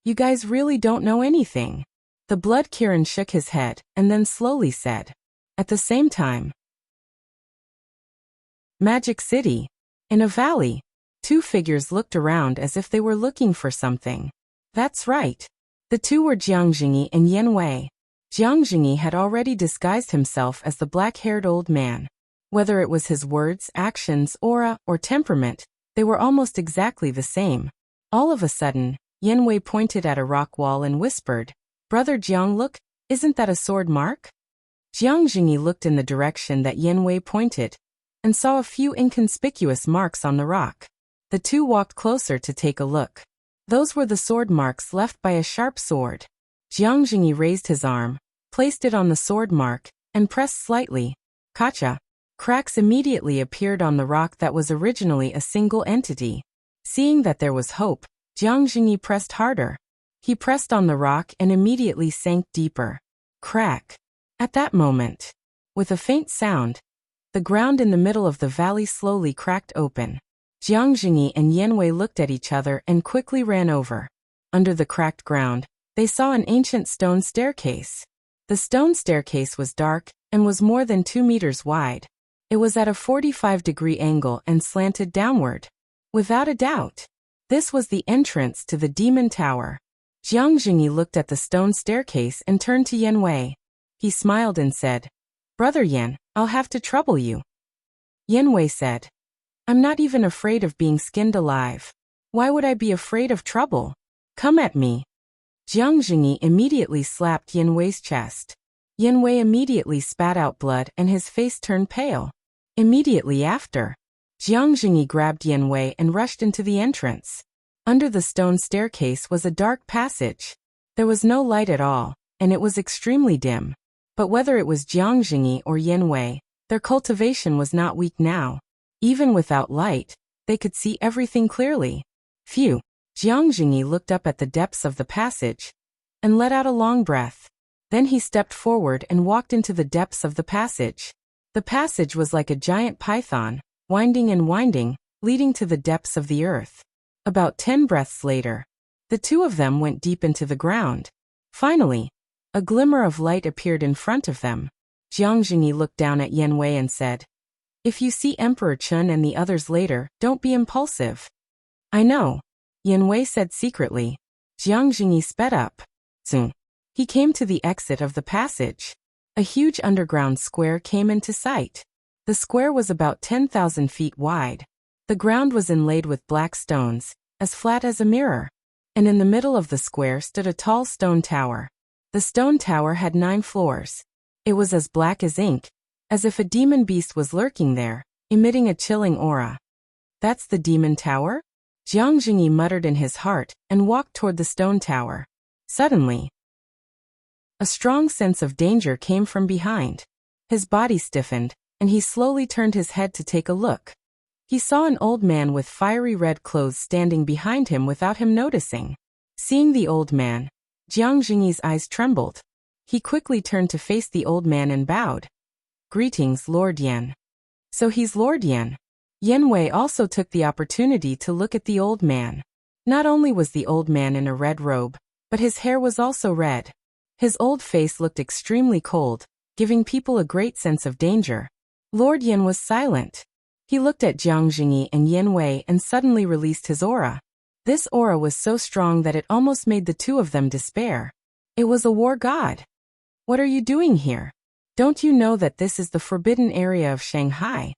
You guys really don't know anything. The Blood Kirin shook his head and then slowly said. At the same time. Magic City. In a valley. Two figures looked around as if they were looking for something. That's right. The two were Jiang Jingyi and Yan Wei. Jiang Jingyi had already disguised himself as the black-haired old man. Whether it was his words, actions, aura, or temperament, they were almost exactly the same. All of a sudden, Yan Wei pointed at a rock wall and whispered, Brother Jiang, look, isn't that a sword mark? Jiang Jingyi looked in the direction that Yan Wei pointed, and saw a few inconspicuous marks on the rock. The two walked closer to take a look. Those were the sword marks left by a sharp sword. Jiang Jingyi raised his arm, placed it on the sword mark, and pressed slightly. Kacha. Cracks immediately appeared on the rock that was originally a single entity. Seeing that there was hope, Jiang Jingyi pressed harder. He pressed on the rock and immediately sank deeper. Crack. At that moment, with a faint sound, the ground in the middle of the valley slowly cracked open. Jiang Jingyi and Yan Wei looked at each other and quickly ran over. Under the cracked ground, they saw an ancient stone staircase. The stone staircase was dark and was more than 2 meters wide. It was at a 45-degree angle and slanted downward. Without a doubt, this was the entrance to the Demon Tower. Jiang Jingyi looked at the stone staircase and turned to Yan Wei. He smiled and said, Brother Yan, I'll have to trouble you. Yan Wei said, I'm not even afraid of being skinned alive. Why would I be afraid of trouble? Come at me. Jiang Jingyi immediately slapped Yan Wei's chest. Yan Wei immediately spat out blood and his face turned pale. Immediately after, Jiang Jingyi grabbed Yan Wei and rushed into the entrance. Under the stone staircase was a dark passage. There was no light at all, and it was extremely dim. But whether it was Jiang Jingyi or Yan Wei, their cultivation was not weak now. Even without light, they could see everything clearly. Phew! Jiang Jingyi looked up at the depths of the passage and let out a long breath. Then he stepped forward and walked into the depths of the passage. The passage was like a giant python, winding and winding, leading to the depths of the earth. About 10 breaths later, the two of them went deep into the ground. Finally, a glimmer of light appeared in front of them. Jiang Jingyi looked down at Yan Wei and said, If you see Emperor Chun and the others later, don't be impulsive. I know. Yan Wei said secretly. Jiang Jingyi sped up. Soon, he came to the exit of the passage. A huge underground square came into sight. The square was about 10,000 feet wide. The ground was inlaid with black stones, as flat as a mirror. And in the middle of the square stood a tall stone tower. The stone tower had 9 floors. It was as black as ink, as if a demon beast was lurking there, emitting a chilling aura. That's the demon tower? Jiang Jingyi muttered in his heart and walked toward the stone tower. Suddenly, a strong sense of danger came from behind. His body stiffened, and he slowly turned his head to take a look. He saw an old man with fiery red clothes standing behind him without him noticing. Seeing the old man, Jiang Jingyi's eyes trembled. He quickly turned to face the old man and bowed. "Greetings, Lord Yan." "So he's Lord Yan." Yan Wei also took the opportunity to look at the old man. Not only was the old man in a red robe, but his hair was also red. His old face looked extremely cold, giving people a great sense of danger. Lord Yan was silent. He looked at Jiang Jingyi and Yan Wei and suddenly released his aura. This aura was so strong that it almost made the two of them despair. It was a war god. "What are you doing here? Don't you know that this is the forbidden area of Shanghai?"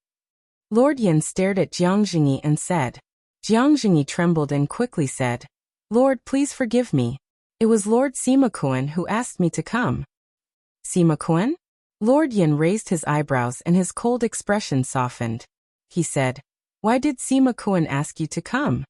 Lord Yan stared at Jiang Jingyi and said. Jiang Jingyi trembled and quickly said, "Lord, please forgive me. It was Lord Sima Kuan who asked me to come." "Sima Kuan?" Lord Yan raised his eyebrows and his cold expression softened. He said, "Why did Sima Kuan ask you to come?"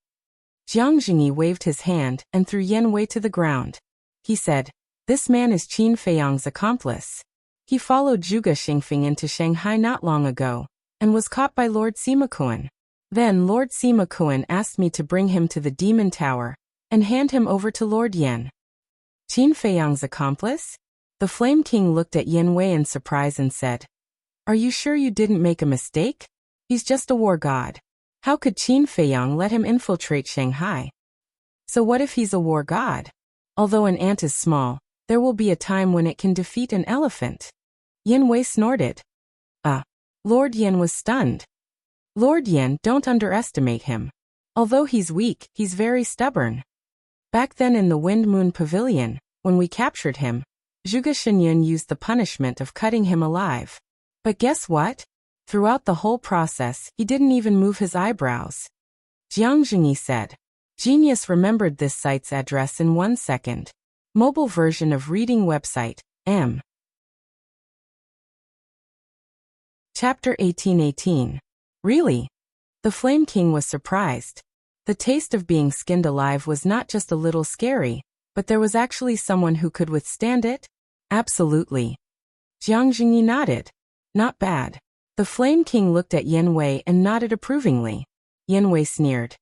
Jiang Jingyi waved his hand and threw Yan Wei to the ground. He said, "This man is Qin Feiyang's accomplice. He followed Zhuge Xingfeng into Shanghai not long ago, and was caught by Lord Sima Kuan. Then Lord Sima Kuan asked me to bring him to the Demon Tower, and hand him over to Lord Yan." "Qin Feiyang's accomplice?" The Flame King looked at Yan Wei in surprise and said, "Are you sure you didn't make a mistake? He's just a war god. How could Qin Feiyang let him infiltrate Shanghai?" "So what if he's a war god? Although an ant is small, there will be a time when it can defeat an elephant." Yan Wei snorted. Lord Yan was stunned. "Lord Yan, don't underestimate him. Although he's weak, he's very stubborn. Back then in the Wind Moon Pavilion, when we captured him, Zhuge Xinyan used the punishment of cutting him alive. But guess what? Throughout the whole process, he didn't even move his eyebrows." Jiang Jingyi said. Genius remembered this site's address in 1 second. Mobile version of reading website, M. Chapter 1818. Really? The Flame King was surprised. The taste of being skinned alive was not just a little scary, but there was actually someone who could withstand it? Absolutely. Jiang Jingyi nodded. Not bad. The Flame King looked at Yan Wei and nodded approvingly. Yan Wei sneered.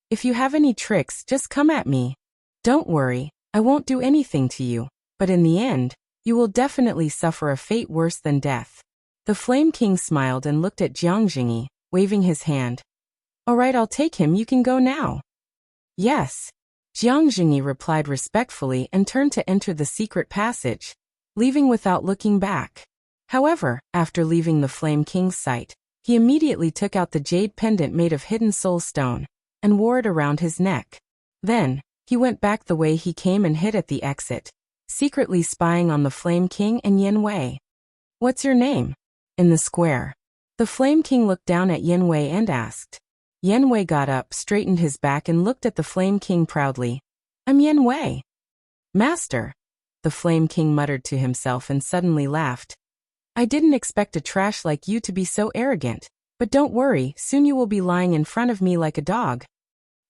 "If you have any tricks, just come at me. Don't worry, I won't do anything to you, but in the end, you will definitely suffer a fate worse than death." The Flame King smiled and looked at Jiang Jingyi, waving his hand. "All right, I'll take him, you can go now." "Yes." Jiang Jingyi replied respectfully and turned to enter the secret passage, leaving without looking back. However, after leaving the Flame King's sight, he immediately took out the jade pendant made of hidden soul stone, and wore it around his neck. Then, he went back the way he came and hid at the exit, secretly spying on the Flame King and Yan Wei. "What's your name?" "In the square." The Flame King looked down at Yan Wei and asked. Yan Wei got up, straightened his back and looked at the Flame King proudly. "I'm Yan Wei." "Master," the Flame King muttered to himself and suddenly laughed. "I didn't expect a trash like you to be so arrogant, but don't worry, soon you will be lying in front of me like a dog."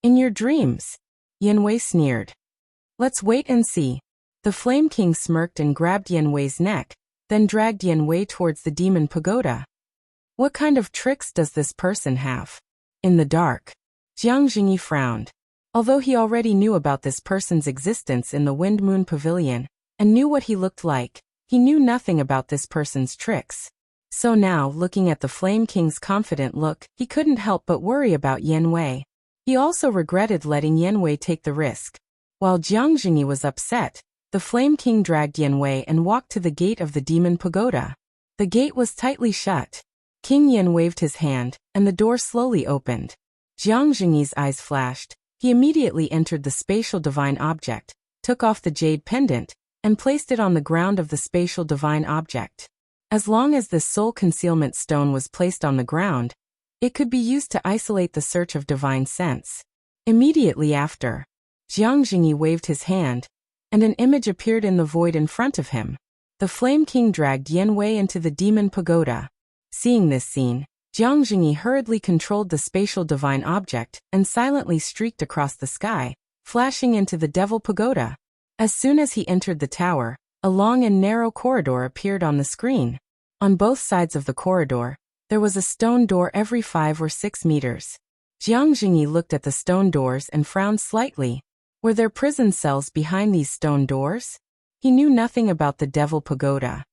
"In your dreams," Yan Wei sneered. "Let's wait and see." The Flame King smirked and grabbed Yan Wei's neck, then dragged Yan Wei towards the Demon Pagoda. What kind of tricks does this person have? In the dark. Jiang Jingyi frowned. Although he already knew about this person's existence in the Wind Moon Pavilion, and knew what he looked like, he knew nothing about this person's tricks. So now, looking at the Flame King's confident look, he couldn't help but worry about Yan Wei. He also regretted letting Yan Wei take the risk. While Jiang Jingyi was upset, the Flame King dragged Yan Wei and walked to the gate of the Demon Pagoda. The gate was tightly shut. King Yan waved his hand, and the door slowly opened. Jiang Jingyi's eyes flashed. He immediately entered the spatial divine object, took off the jade pendant, and placed it on the ground of the spatial divine object. As long as this soul concealment stone was placed on the ground, It could be used to isolate the search of divine sense. Immediately after, Jiang Jingyi waved his hand, and an image appeared in the void in front of him. The Flame King dragged Yan Wei into the demon pagoda. Seeing this scene, Jiang Jingyi hurriedly controlled the spatial divine object and silently streaked across the sky, flashing into the devil pagoda. As soon as he entered the tower, a long and narrow corridor appeared on the screen. On both sides of the corridor, there was a stone door every 5 or 6 meters. Jiang Jingyi looked at the stone doors and frowned slightly. Were there prison cells behind these stone doors? He knew nothing about the devil pagoda.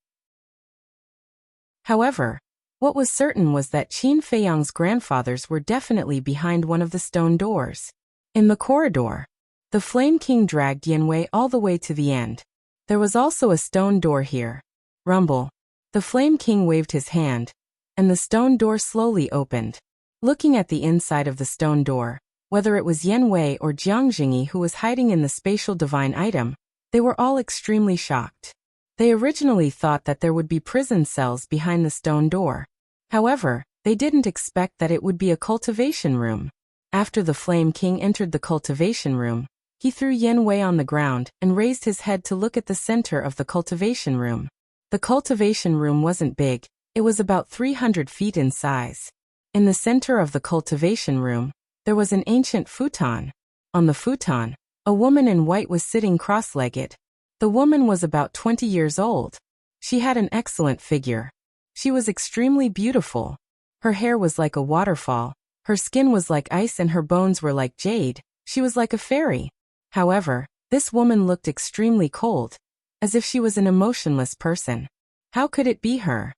However, what was certain was that Qin Feiyang's grandfathers were definitely behind one of the stone doors. In the corridor, the Flame King dragged Yan Wei all the way to the end. There was also a stone door here. Rumble. The Flame King waved his hand, and the stone door slowly opened. Looking at the inside of the stone door, whether it was Yan Wei or Jiang Jingyi who was hiding in the spatial divine item, they were all extremely shocked. They originally thought that there would be prison cells behind the stone door. However, they didn't expect that it would be a cultivation room. After the Flame King entered the cultivation room, he threw Yan Wei on the ground and raised his head to look at the center of the cultivation room. The cultivation room wasn't big, it was about 300 feet in size. In the center of the cultivation room, there was an ancient futon. On the futon, a woman in white was sitting cross-legged. The woman was about 20 years old. She had an excellent figure. She was extremely beautiful. Her hair was like a waterfall, her skin was like ice and her bones were like jade. She was like a fairy. However, this woman looked extremely cold, as if she was an emotionless person. How could it be her?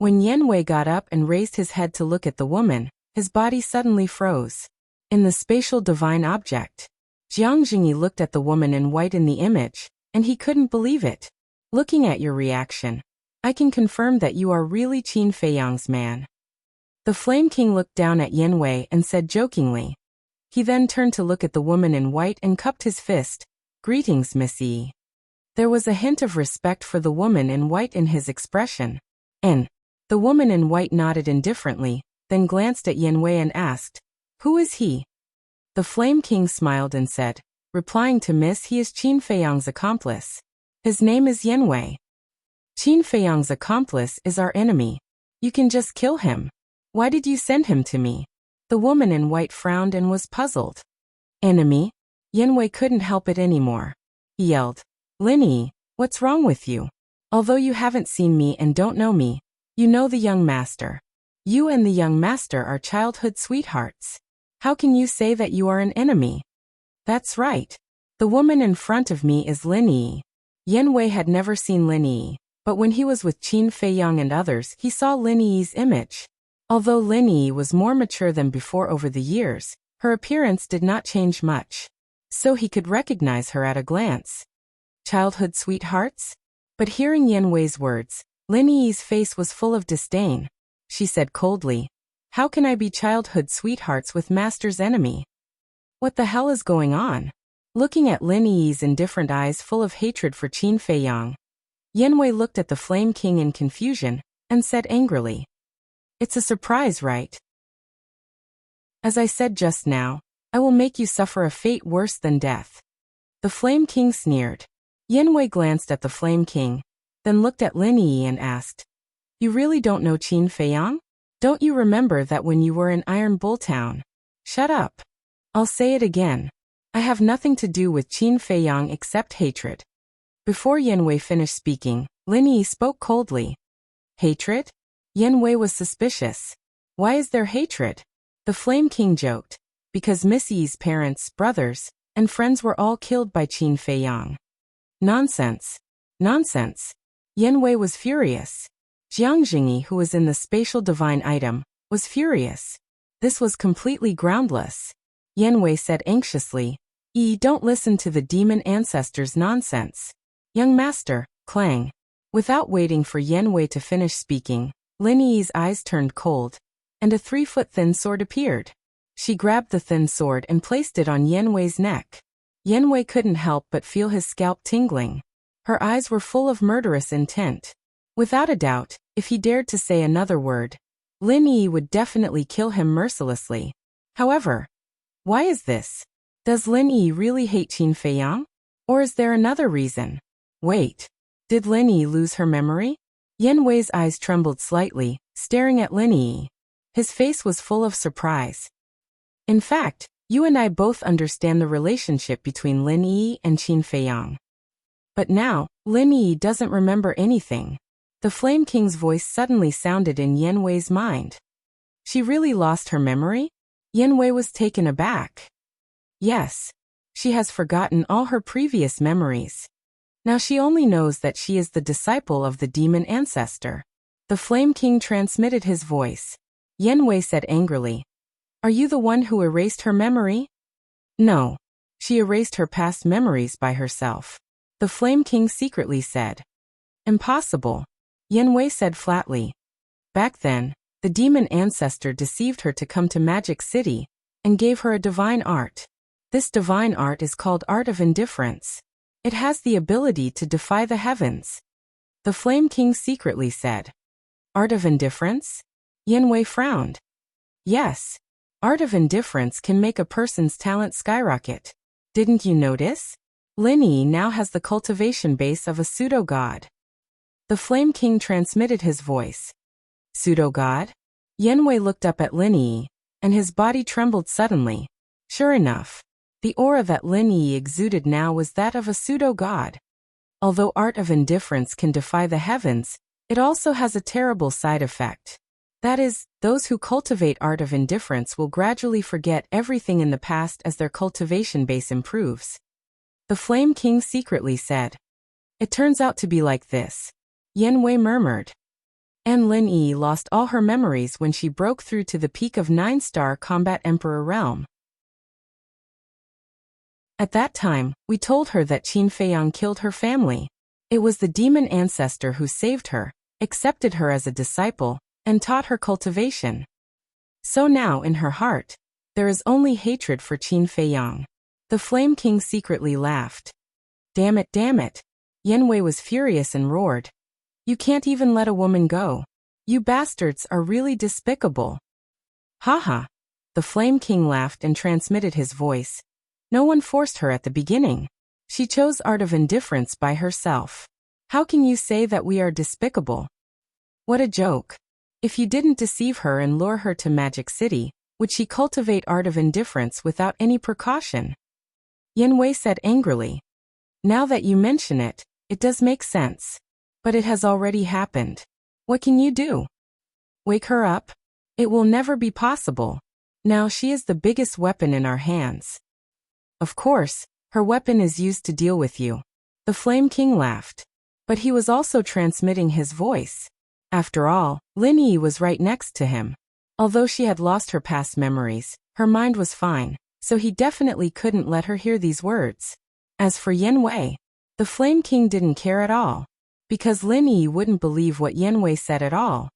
When Yan Wei got up and raised his head to look at the woman, his body suddenly froze. In the spatial divine object, Jiang Jingyi looked at the woman in white in the image, and he couldn't believe it. Looking at your reaction, I can confirm that you are really Qin Feiyang's man. The Flame King looked down at Yan Wei and said jokingly. He then turned to look at the woman in white and cupped his fist. Greetings, Miss Yi. There was a hint of respect for the woman in white in his expression. And the woman in white nodded indifferently, then glanced at Yan Wei and asked, Who is he? The Flame King smiled and said, replying to Miss, he is Qin Feiyang's accomplice. His name is Yan Wei. Qin Feiyang's accomplice is our enemy. You can just kill him. Why did you send him to me? The woman in white frowned and was puzzled. Enemy? Yan Wei couldn't help it anymore. He yelled, Lin Yi, what's wrong with you? Although you haven't seen me and don't know me, you know the young master. You and the young master are childhood sweethearts. How can you say that you are an enemy? That's right. The woman in front of me is Lin Yi. Yan Wei had never seen Lin Yi, but when he was with Qin Feiyang and others, he saw Lin Yi's image. Although Lin Yi was more mature than before over the years, her appearance did not change much. So he could recognize her at a glance. Childhood sweethearts? But hearing Yan Wei's words, Lin Yi's face was full of disdain. She said coldly, How can I be childhood sweethearts with Master's enemy? What the hell is going on? Looking at Lin Yi's indifferent eyes full of hatred for Qin Feiyang, Yan Wei looked at the Flame King in confusion, and said angrily, It's a surprise, right? As I said just now, I will make you suffer a fate worse than death. The Flame King sneered. Yan Wei glanced at the Flame King, then looked at Lin Yi and asked, You really don't know Qin Feiyang? Don't you remember that when you were in Iron Bull Town? Shut up. I'll say it again. I have nothing to do with Qin Feiyang except hatred. Before Yan Wei finished speaking, Lin Yi spoke coldly. Hatred? Yan Wei was suspicious. Why is there hatred? The Flame King joked. Because Miss Yi's parents, brothers, and friends were all killed by Qin Feiyang. Nonsense. Nonsense. Yan Wei was furious. Jiang Jingyi, who was in the spatial divine item, was furious. This was completely groundless. Yan Wei said anxiously, don't listen to the demon ancestors' nonsense. Young master, Clang. Without waiting for Yan Wei to finish speaking, Lin Yi's eyes turned cold, and a 3-foot-thin sword appeared. She grabbed the thin sword and placed it on Yan Wei's neck. Yan Wei couldn't help but feel his scalp tingling. Her eyes were full of murderous intent. Without a doubt, if he dared to say another word, Lin Yi would definitely kill him mercilessly. However, why is this? Does Lin Yi really hate Qin Feiyang? Or is there another reason? Wait, did Lin Yi lose her memory? Yan Wei's eyes trembled slightly, staring at Lin Yi. His face was full of surprise. In fact, you and I both understand the relationship between Lin Yi and Qin Feiyang. But now, Lin Yi doesn't remember anything. The Flame King's voice suddenly sounded in Yan Wei's mind. She really lost her memory? Yan Wei was taken aback. Yes. She has forgotten all her previous memories. Now she only knows that she is the disciple of the demon ancestor. The Flame King transmitted his voice. Yan Wei said angrily, "Are you the one who erased her memory?" "No. She erased her past memories by herself," the Flame King secretly said. "Impossible," Yan Wei said flatly. "Back then, the demon ancestor deceived her to come to Magic City and gave her a divine art. This divine art is called Art of Indifference. It has the ability to defy the heavens," the Flame King secretly said. "Art of Indifference?" Yan Wei frowned. "Yes. Art of Indifference can make a person's talent skyrocket. Didn't you notice? Lin Yi now has the cultivation base of a pseudo-god." The Flame King transmitted his voice. "Pseudo-god?" Yan Wei looked up at Lin Yi, and his body trembled suddenly. Sure enough, the aura that Lin Yi exuded now was that of a pseudo-god. Although Art of Indifference can defy the heavens, it also has a terrible side effect. That is, those who cultivate Art of Indifference will gradually forget everything in the past as their cultivation base improves. The Flame King secretly said. "It turns out to be like this," Yan Wei murmured. And Lin Yi lost all her memories when she broke through to the peak of 9-star Combat Emperor realm. At that time, we told her that Qin Feiyang killed her family. It was the demon ancestor who saved her, accepted her as a disciple, and taught her cultivation. So now in her heart, there is only hatred for Qin Feiyang. The Flame King secretly laughed. Damn it, damn it. Yan Wei was furious and roared. "You can't even let a woman go. You bastards are really despicable." "Haha." The Flame King laughed and transmitted his voice. "No one forced her at the beginning. She chose Art of Indifference by herself. How can you say that we are despicable? What a joke. If you didn't deceive her and lure her to Magic City, would she cultivate Art of Indifference without any precaution?" Yan Wei said angrily. "Now that you mention it, it does make sense. But it has already happened. What can you do? Wake her up? It will never be possible. Now she is the biggest weapon in our hands." "Of course, her weapon is used to deal with you." The Flame King laughed. But he was also transmitting his voice. After all, Lin Yi was right next to him. Although she had lost her past memories, her mind was fine, so he definitely couldn't let her hear these words. As for Yan Wei, the Flame King didn't care at all. Because Lin Yi wouldn't believe what Yan Wei said at all.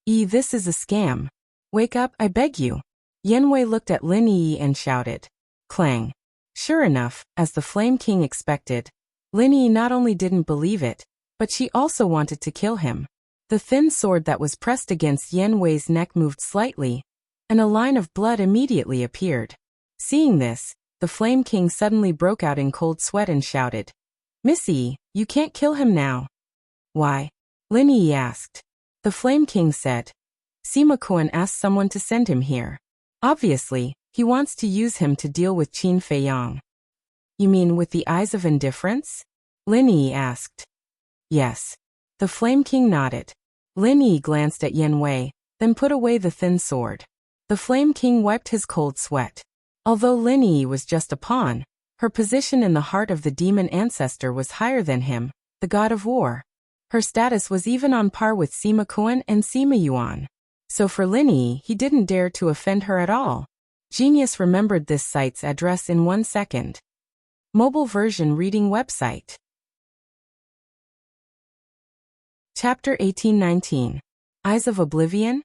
This is a scam. Wake up, I beg you." Yan Wei looked at Lin Yi and shouted. Clang. Sure enough, as the Flame King expected, Lin Yi not only didn't believe it, but she also wanted to kill him. The thin sword that was pressed against Yan Wei's neck moved slightly, and a line of blood immediately appeared. Seeing this, the Flame King suddenly broke out in cold sweat and shouted, "Missy, you can't kill him now." "Why?" Lin Yi asked. The Flame King said, "Sima Kuan asked someone to send him here. Obviously, he wants to use him to deal with Qin Feiyang." "You mean with the Eyes of Indifference?" Lin Yi asked. "Yes." The Flame King nodded. Lin Yi glanced at Yan Wei, then put away the thin sword. The Flame King wiped his cold sweat. Although Lin Yi was just a pawn, her position in the heart of the demon ancestor was higher than him, the god of war. Her status was even on par with Sima Kuan and Sima Yuan. So for Lin Yi, he didn't dare to offend her at all. Genius remembered this site's address in 1 second. Mobile version reading website. Chapter 18-19. Eyes of Oblivion?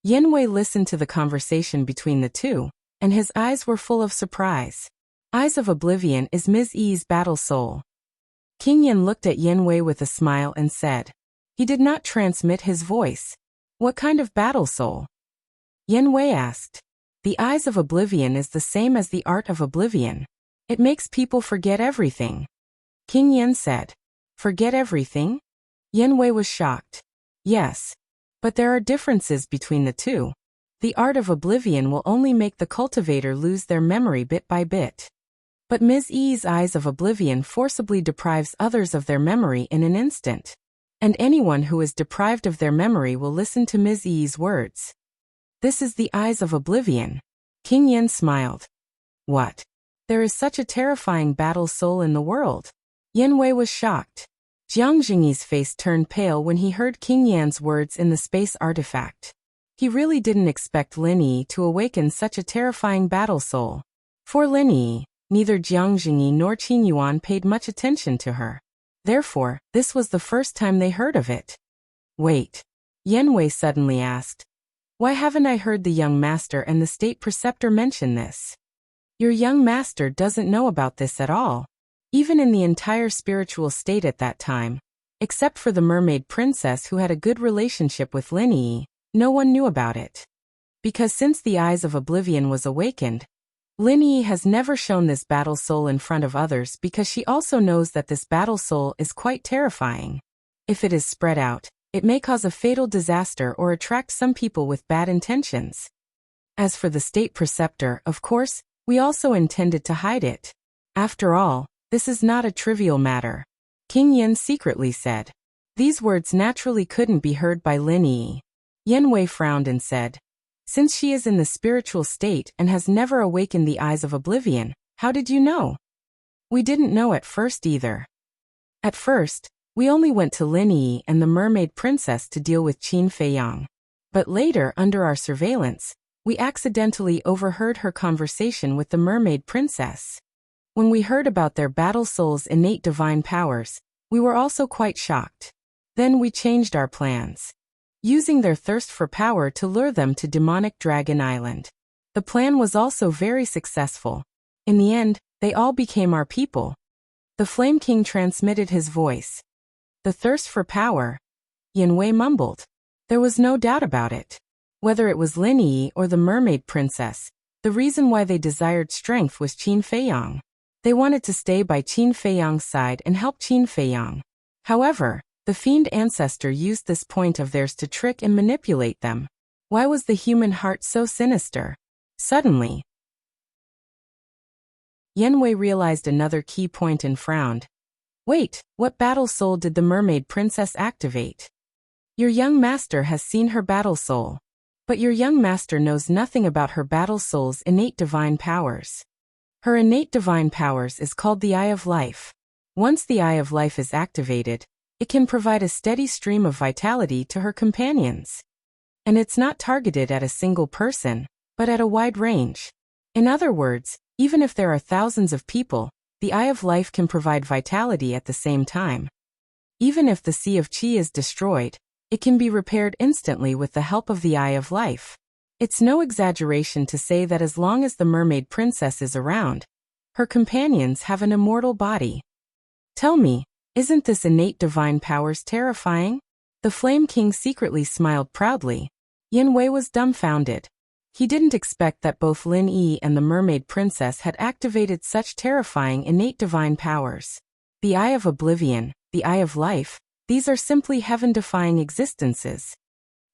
Yan Wei listened to the conversation between the two, and his eyes were full of surprise. Eyes of Oblivion is Ms. Yi's battle soul. King Yan looked at Yan Wei with a smile and said. He did not transmit his voice. What kind of battle soul? Yen Wei asked. The eyes of oblivion is the same as the art of oblivion. It makes people forget everything. King Yen said. Forget everything? Yen Wei was shocked. Yes. But there are differences between the two. The art of oblivion will only make the cultivator lose their memory bit by bit. But Ms. Yi's eyes of oblivion forcibly deprives others of their memory in an instant. And anyone who is deprived of their memory will listen to Ms. Yi's words. This is the eyes of oblivion. King Yen smiled. What? There is such a terrifying battle soul in the world. Yen Wei was shocked. Jiang Jingyi's face turned pale when he heard King Yan's words in the space artifact. He really didn't expect Lin Yi to awaken such a terrifying battle soul. For Lin Yi, neither Jiang Jingyi nor Qin Yuan paid much attention to her. Therefore, this was the first time they heard of it. Wait. Yen Wei suddenly asked. Why haven't I heard the young master and the state preceptor mention this? Your young master doesn't know about this at all. Even in the entire spiritual state at that time, except for the mermaid princess who had a good relationship with Lin Yi, no one knew about it. Because since the eyes of oblivion was awakened, Lin Yi has never shown this battle soul in front of others because she also knows that this battle soul is quite terrifying. If it is spread out, it may cause a fatal disaster or attract some people with bad intentions. As for the state preceptor, of course, we also intended to hide it. After all, this is not a trivial matter. King Yen secretly said. These words naturally couldn't be heard by Lin Yi. Yen Wei frowned and said, since she is in the spiritual state and has never awakened the eyes of oblivion, how did you know? We didn't know at first either. At first, we only went to Lin Yi and the mermaid princess to deal with Qin Feiyang. But later, under our surveillance, we accidentally overheard her conversation with the mermaid princess. When we heard about their battle soul's innate divine powers, we were also quite shocked. Then we changed our plans, using their thirst for power to lure them to demonic Dragon Island. The plan was also very successful. In the end, they all became our people. The Flame King transmitted his voice. The thirst for power? Yen Wei mumbled. There was no doubt about it. Whether it was Lin Yi or the mermaid princess, the reason why they desired strength was Qin Feiyang. They wanted to stay by Qin Feiyang's side and help Qin Feiyang. However, the fiend ancestor used this point of theirs to trick and manipulate them. Why was the human heart so sinister? Suddenly, Yen Wei realized another key point and frowned. Wait, what battle soul did the mermaid princess activate? Your young master has seen her battle soul. But your young master knows nothing about her battle soul's innate divine powers. Her innate divine powers is called the Eye of Life. Once the Eye of Life is activated, it can provide a steady stream of vitality to her companions. And it's not targeted at a single person, but at a wide range. In other words, even if there are thousands of people, the Eye of Life can provide vitality at the same time. Even if the Sea of Qi is destroyed, it can be repaired instantly with the help of the Eye of Life. It's no exaggeration to say that as long as the mermaid princess is around, her companions have an immortal body. Tell me, isn't this innate divine powers terrifying? The Flame King secretly smiled proudly. Yen Wei was dumbfounded. He didn't expect that both Lin Yi and the mermaid princess had activated such terrifying innate divine powers. The Eye of Oblivion, the Eye of Life, these are simply heaven-defying existences.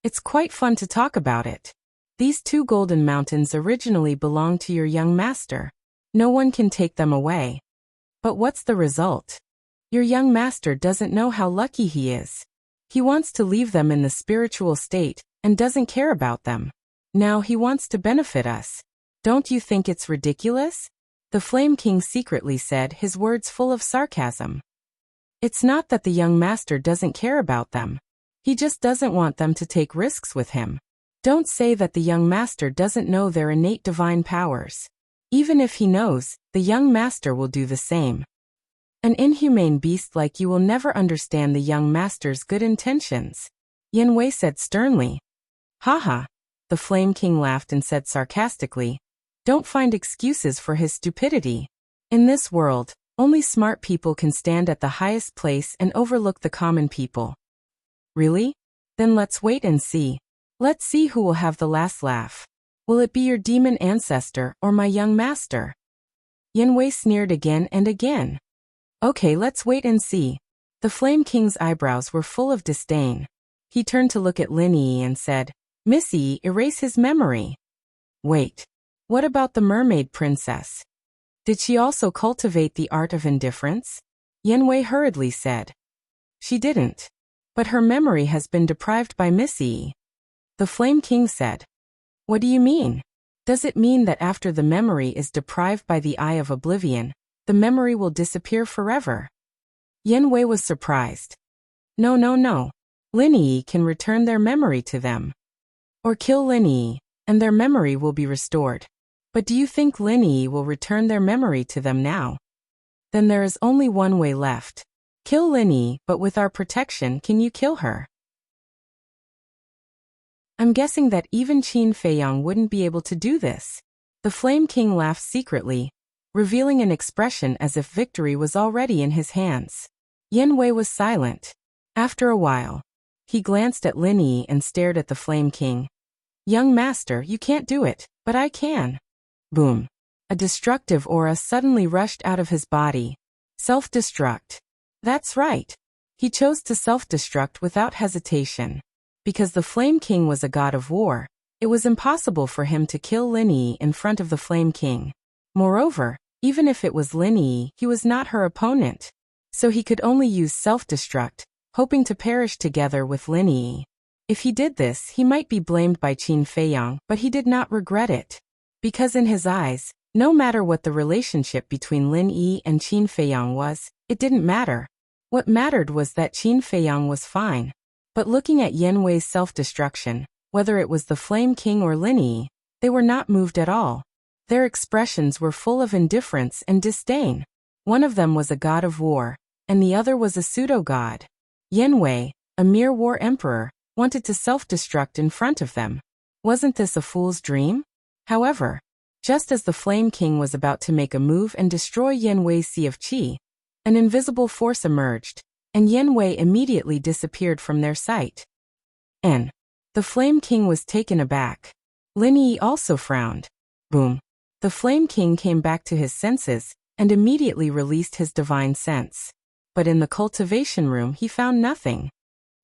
It's quite fun to talk about it. These two golden mountains originally belonged to your young master. No one can take them away. But what's the result? Your young master doesn't know how lucky he is. He wants to leave them in the spiritual state and doesn't care about them. Now he wants to benefit us. Don't you think it's ridiculous? The Flame King secretly said, his words full of sarcasm. It's not that the young master doesn't care about them. He just doesn't want them to take risks with him. Don't say that the young master doesn't know their innate divine powers. Even if he knows, the young master will do the same. An inhumane beast like you will never understand the young master's good intentions. Yen Wei said sternly. Haha. The Flame King laughed and said sarcastically, don't find excuses for his stupidity. In this world, only smart people can stand at the highest place and overlook the common people. Really? Then let's wait and see. Let's see who will have the last laugh. Will it be your demon ancestor or my young master? Yan Wei sneered again and again. Okay, let's wait and see. The Flame King's eyebrows were full of disdain. He turned to look at Lin Yi and said, Miss Yi, erase his memory. Wait. What about the mermaid princess? Did she also cultivate the art of indifference? Yan Wei hurriedly said. She didn't. But her memory has been deprived by Miss Yi. The Flame King said. What do you mean? Does it mean that after the memory is deprived by the Eye of Oblivion, the memory will disappear forever? Yan Wei was surprised. No. Lin Yi can return their memory to them. Or kill Lin Yi, and their memory will be restored. But do you think Lin Yi will return their memory to them now? Then there is only one way left. Kill Lin Yi, but with our protection can you kill her? I'm guessing that even Qin Feiyang wouldn't be able to do this. The Flame King laughed secretly, revealing an expression as if victory was already in his hands. Yan Wei was silent. After a while, he glanced at Lin Yi and stared at the Flame King. Young master, you can't do it, but I can. Boom. A destructive aura suddenly rushed out of his body. Self-destruct. That's right. He chose to self-destruct without hesitation. Because the Flame King was a god of war, it was impossible for him to kill Lin Yi in front of the Flame King. Moreover, even if it was Lin Yi, he was not her opponent. So he could only use self-destruct, hoping to perish together with Lin Yi. If he did this, he might be blamed by Qin Feiyang, but he did not regret it. Because in his eyes, no matter what the relationship between Lin Yi and Qin Feiyang was, it didn't matter. What mattered was that Qin Feiyang was fine. But looking at Yan Wei's self-destruction, whether it was the Flame King or Lin Yi, they were not moved at all. Their expressions were full of indifference and disdain. One of them was a god of war, and the other was a pseudo-god. Yan Wei, a mere war emperor, wanted to self-destruct in front of them. Wasn't this a fool's dream? However, just as the Flame King was about to make a move and destroy Yan Wei's Sea of Qi, an invisible force emerged, and Yan Wei immediately disappeared from their sight. The Flame King was taken aback. Lin Yi also frowned. Boom. The Flame King came back to his senses, and immediately released his divine sense. But in the cultivation room he found nothing.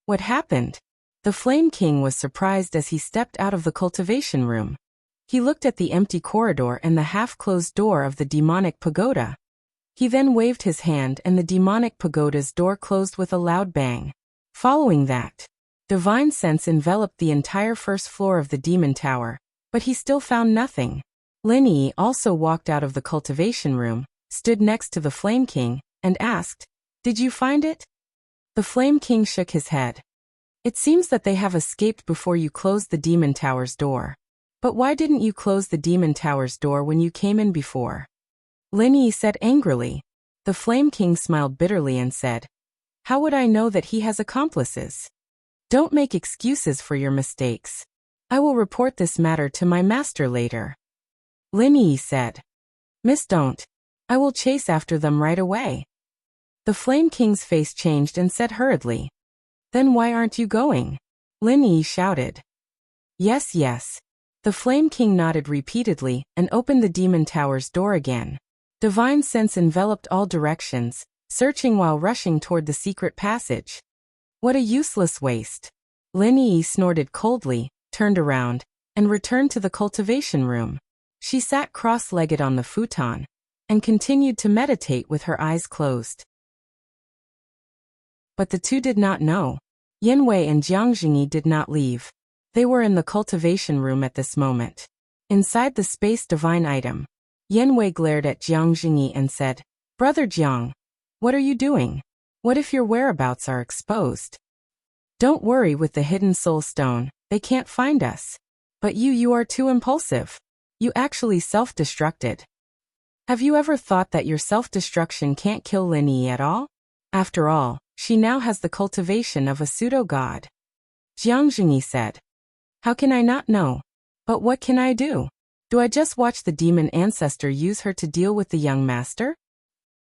What happened? The Flame King was surprised as he stepped out of the cultivation room. He looked at the empty corridor and the half-closed door of the demonic pagoda. He then waved his hand and the demonic pagoda's door closed with a loud bang. Following that, divine sense enveloped the entire first floor of the demon tower, but he still found nothing. Lin Yi also walked out of the cultivation room, stood next to the Flame King, and asked, Did you find it? The Flame King shook his head. It seems that they have escaped before you closed the demon tower's door. But why didn't you close the demon tower's door when you came in before? Lin Yi said angrily. The Flame King smiled bitterly and said, How would I know that he has accomplices? Don't make excuses for your mistakes. I will report this matter to my master later. Lin Yi said, Miss, don't. I will chase after them right away. The Flame King's face changed and said hurriedly, Then why aren't you going? Lin Yi shouted. Yes. The Flame King nodded repeatedly and opened the demon tower's door again. Divine sense enveloped all directions, searching while rushing toward the secret passage. What a useless waste. Lin Yi snorted coldly, turned around, and returned to the cultivation room. She sat cross-legged on the futon, and continued to meditate with her eyes closed. But the two did not know. Yan Wei and Jiang Jingyi did not leave. They were in the cultivation room at this moment. Inside the space divine item, Yan Wei glared at Jiang Jingyi and said, Brother Jiang, what are you doing? What if your whereabouts are exposed? Don't worry with the hidden soul stone, they can't find us. But you are too impulsive. You actually self-destructed. Have you ever thought that your self-destruction can't kill Lin Yi at all? After all, she now has the cultivation of a pseudo-god. Jiang Jingyi said, How can I not know? But what can I do? Do I just watch the demon ancestor use her to deal with the young master?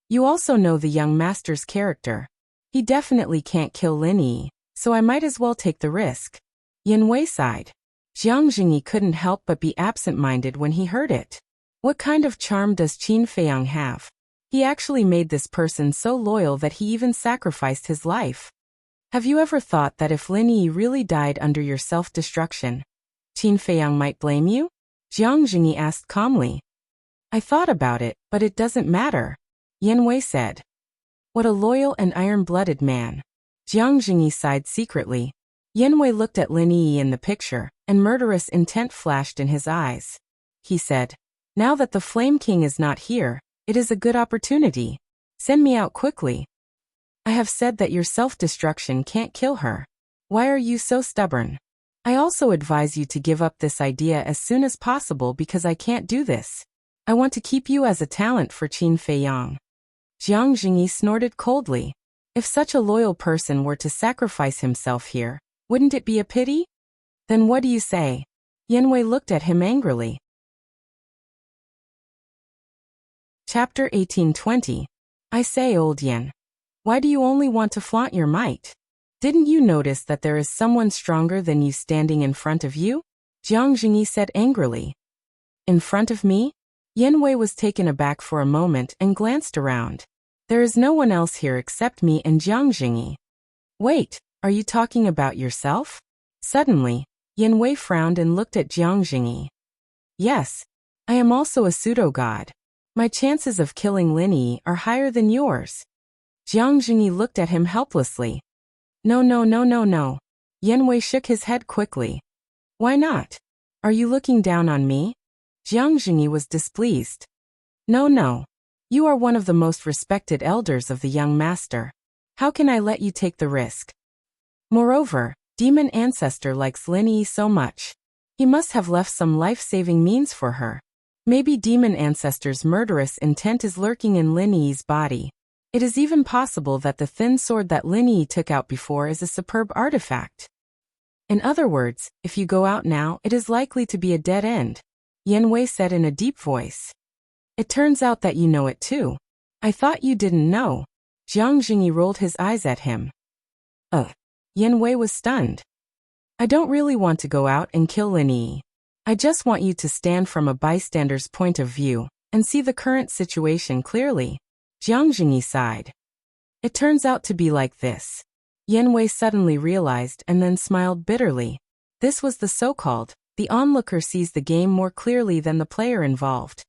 You also know the young master's character. He definitely can't kill Lin Yi, so I might as well take the risk. Yan Wei sighed. Jiang Jingyi couldn't help but be absent-minded when he heard it. What kind of charm does Qin Feiyang have? He actually made this person so loyal that he even sacrificed his life. Have you ever thought that if Lin Yi really died under your self-destruction, Qin Feiyang might blame you? Jiang Jingyi asked calmly. I thought about it, but it doesn't matter, Yan Wei said. What a loyal and iron-blooded man. Jiang Jingyi sighed secretly. Yan Wei looked at Lin Yi in the picture, and murderous intent flashed in his eyes. He said, now that the Flame King is not here, it is a good opportunity. Send me out quickly. I have said that your self-destruction can't kill her. Why are you so stubborn? I also advise you to give up this idea as soon as possible because I can't do this. I want to keep you as a talent for Qin Feiyang. Jiang Jingyi snorted coldly. If such a loyal person were to sacrifice himself here, wouldn't it be a pity? Then what do you say? Yan Wei looked at him angrily. Chapter 1820. I say, old Yan. Why do you only want to flaunt your might? Didn't you notice that there is someone stronger than you standing in front of you? Jiang Jingyi said angrily. In front of me? Yan Wei was taken aback for a moment and glanced around. There is no one else here except me and Jiang Jingyi. Wait, are you talking about yourself? Suddenly, Yan Wei frowned and looked at Jiang Jingyi. Yes, I am also a pseudo-god. My chances of killing Lin Yi are higher than yours. Jiang Jingyi looked at him helplessly. No. Yan Wei shook his head quickly. Why not? Are you looking down on me? Jiang Jingyi was displeased. No. You are one of the most respected elders of the young master. How can I let you take the risk? Moreover, Demon Ancestor likes Lin Yi so much. He must have left some life-saving means for her. Maybe Demon Ancestor's murderous intent is lurking in Lin Yi's body. It is even possible that the thin sword that Lin Yi took out before is a superb artifact. In other words, if you go out now, it is likely to be a dead end, Yan Wei said in a deep voice. It turns out that you know it too. I thought you didn't know. Jiang Jingyi rolled his eyes at him. Yan Wei was stunned. I don't really want to go out and kill Lin Yi. I just want you to stand from a bystander's point of view and see the current situation clearly. Jiang Jingyi sighed. It turns out to be like this. Yan Wei suddenly realized and then smiled bitterly. This was the so-called, the onlooker sees the game more clearly than the player involved.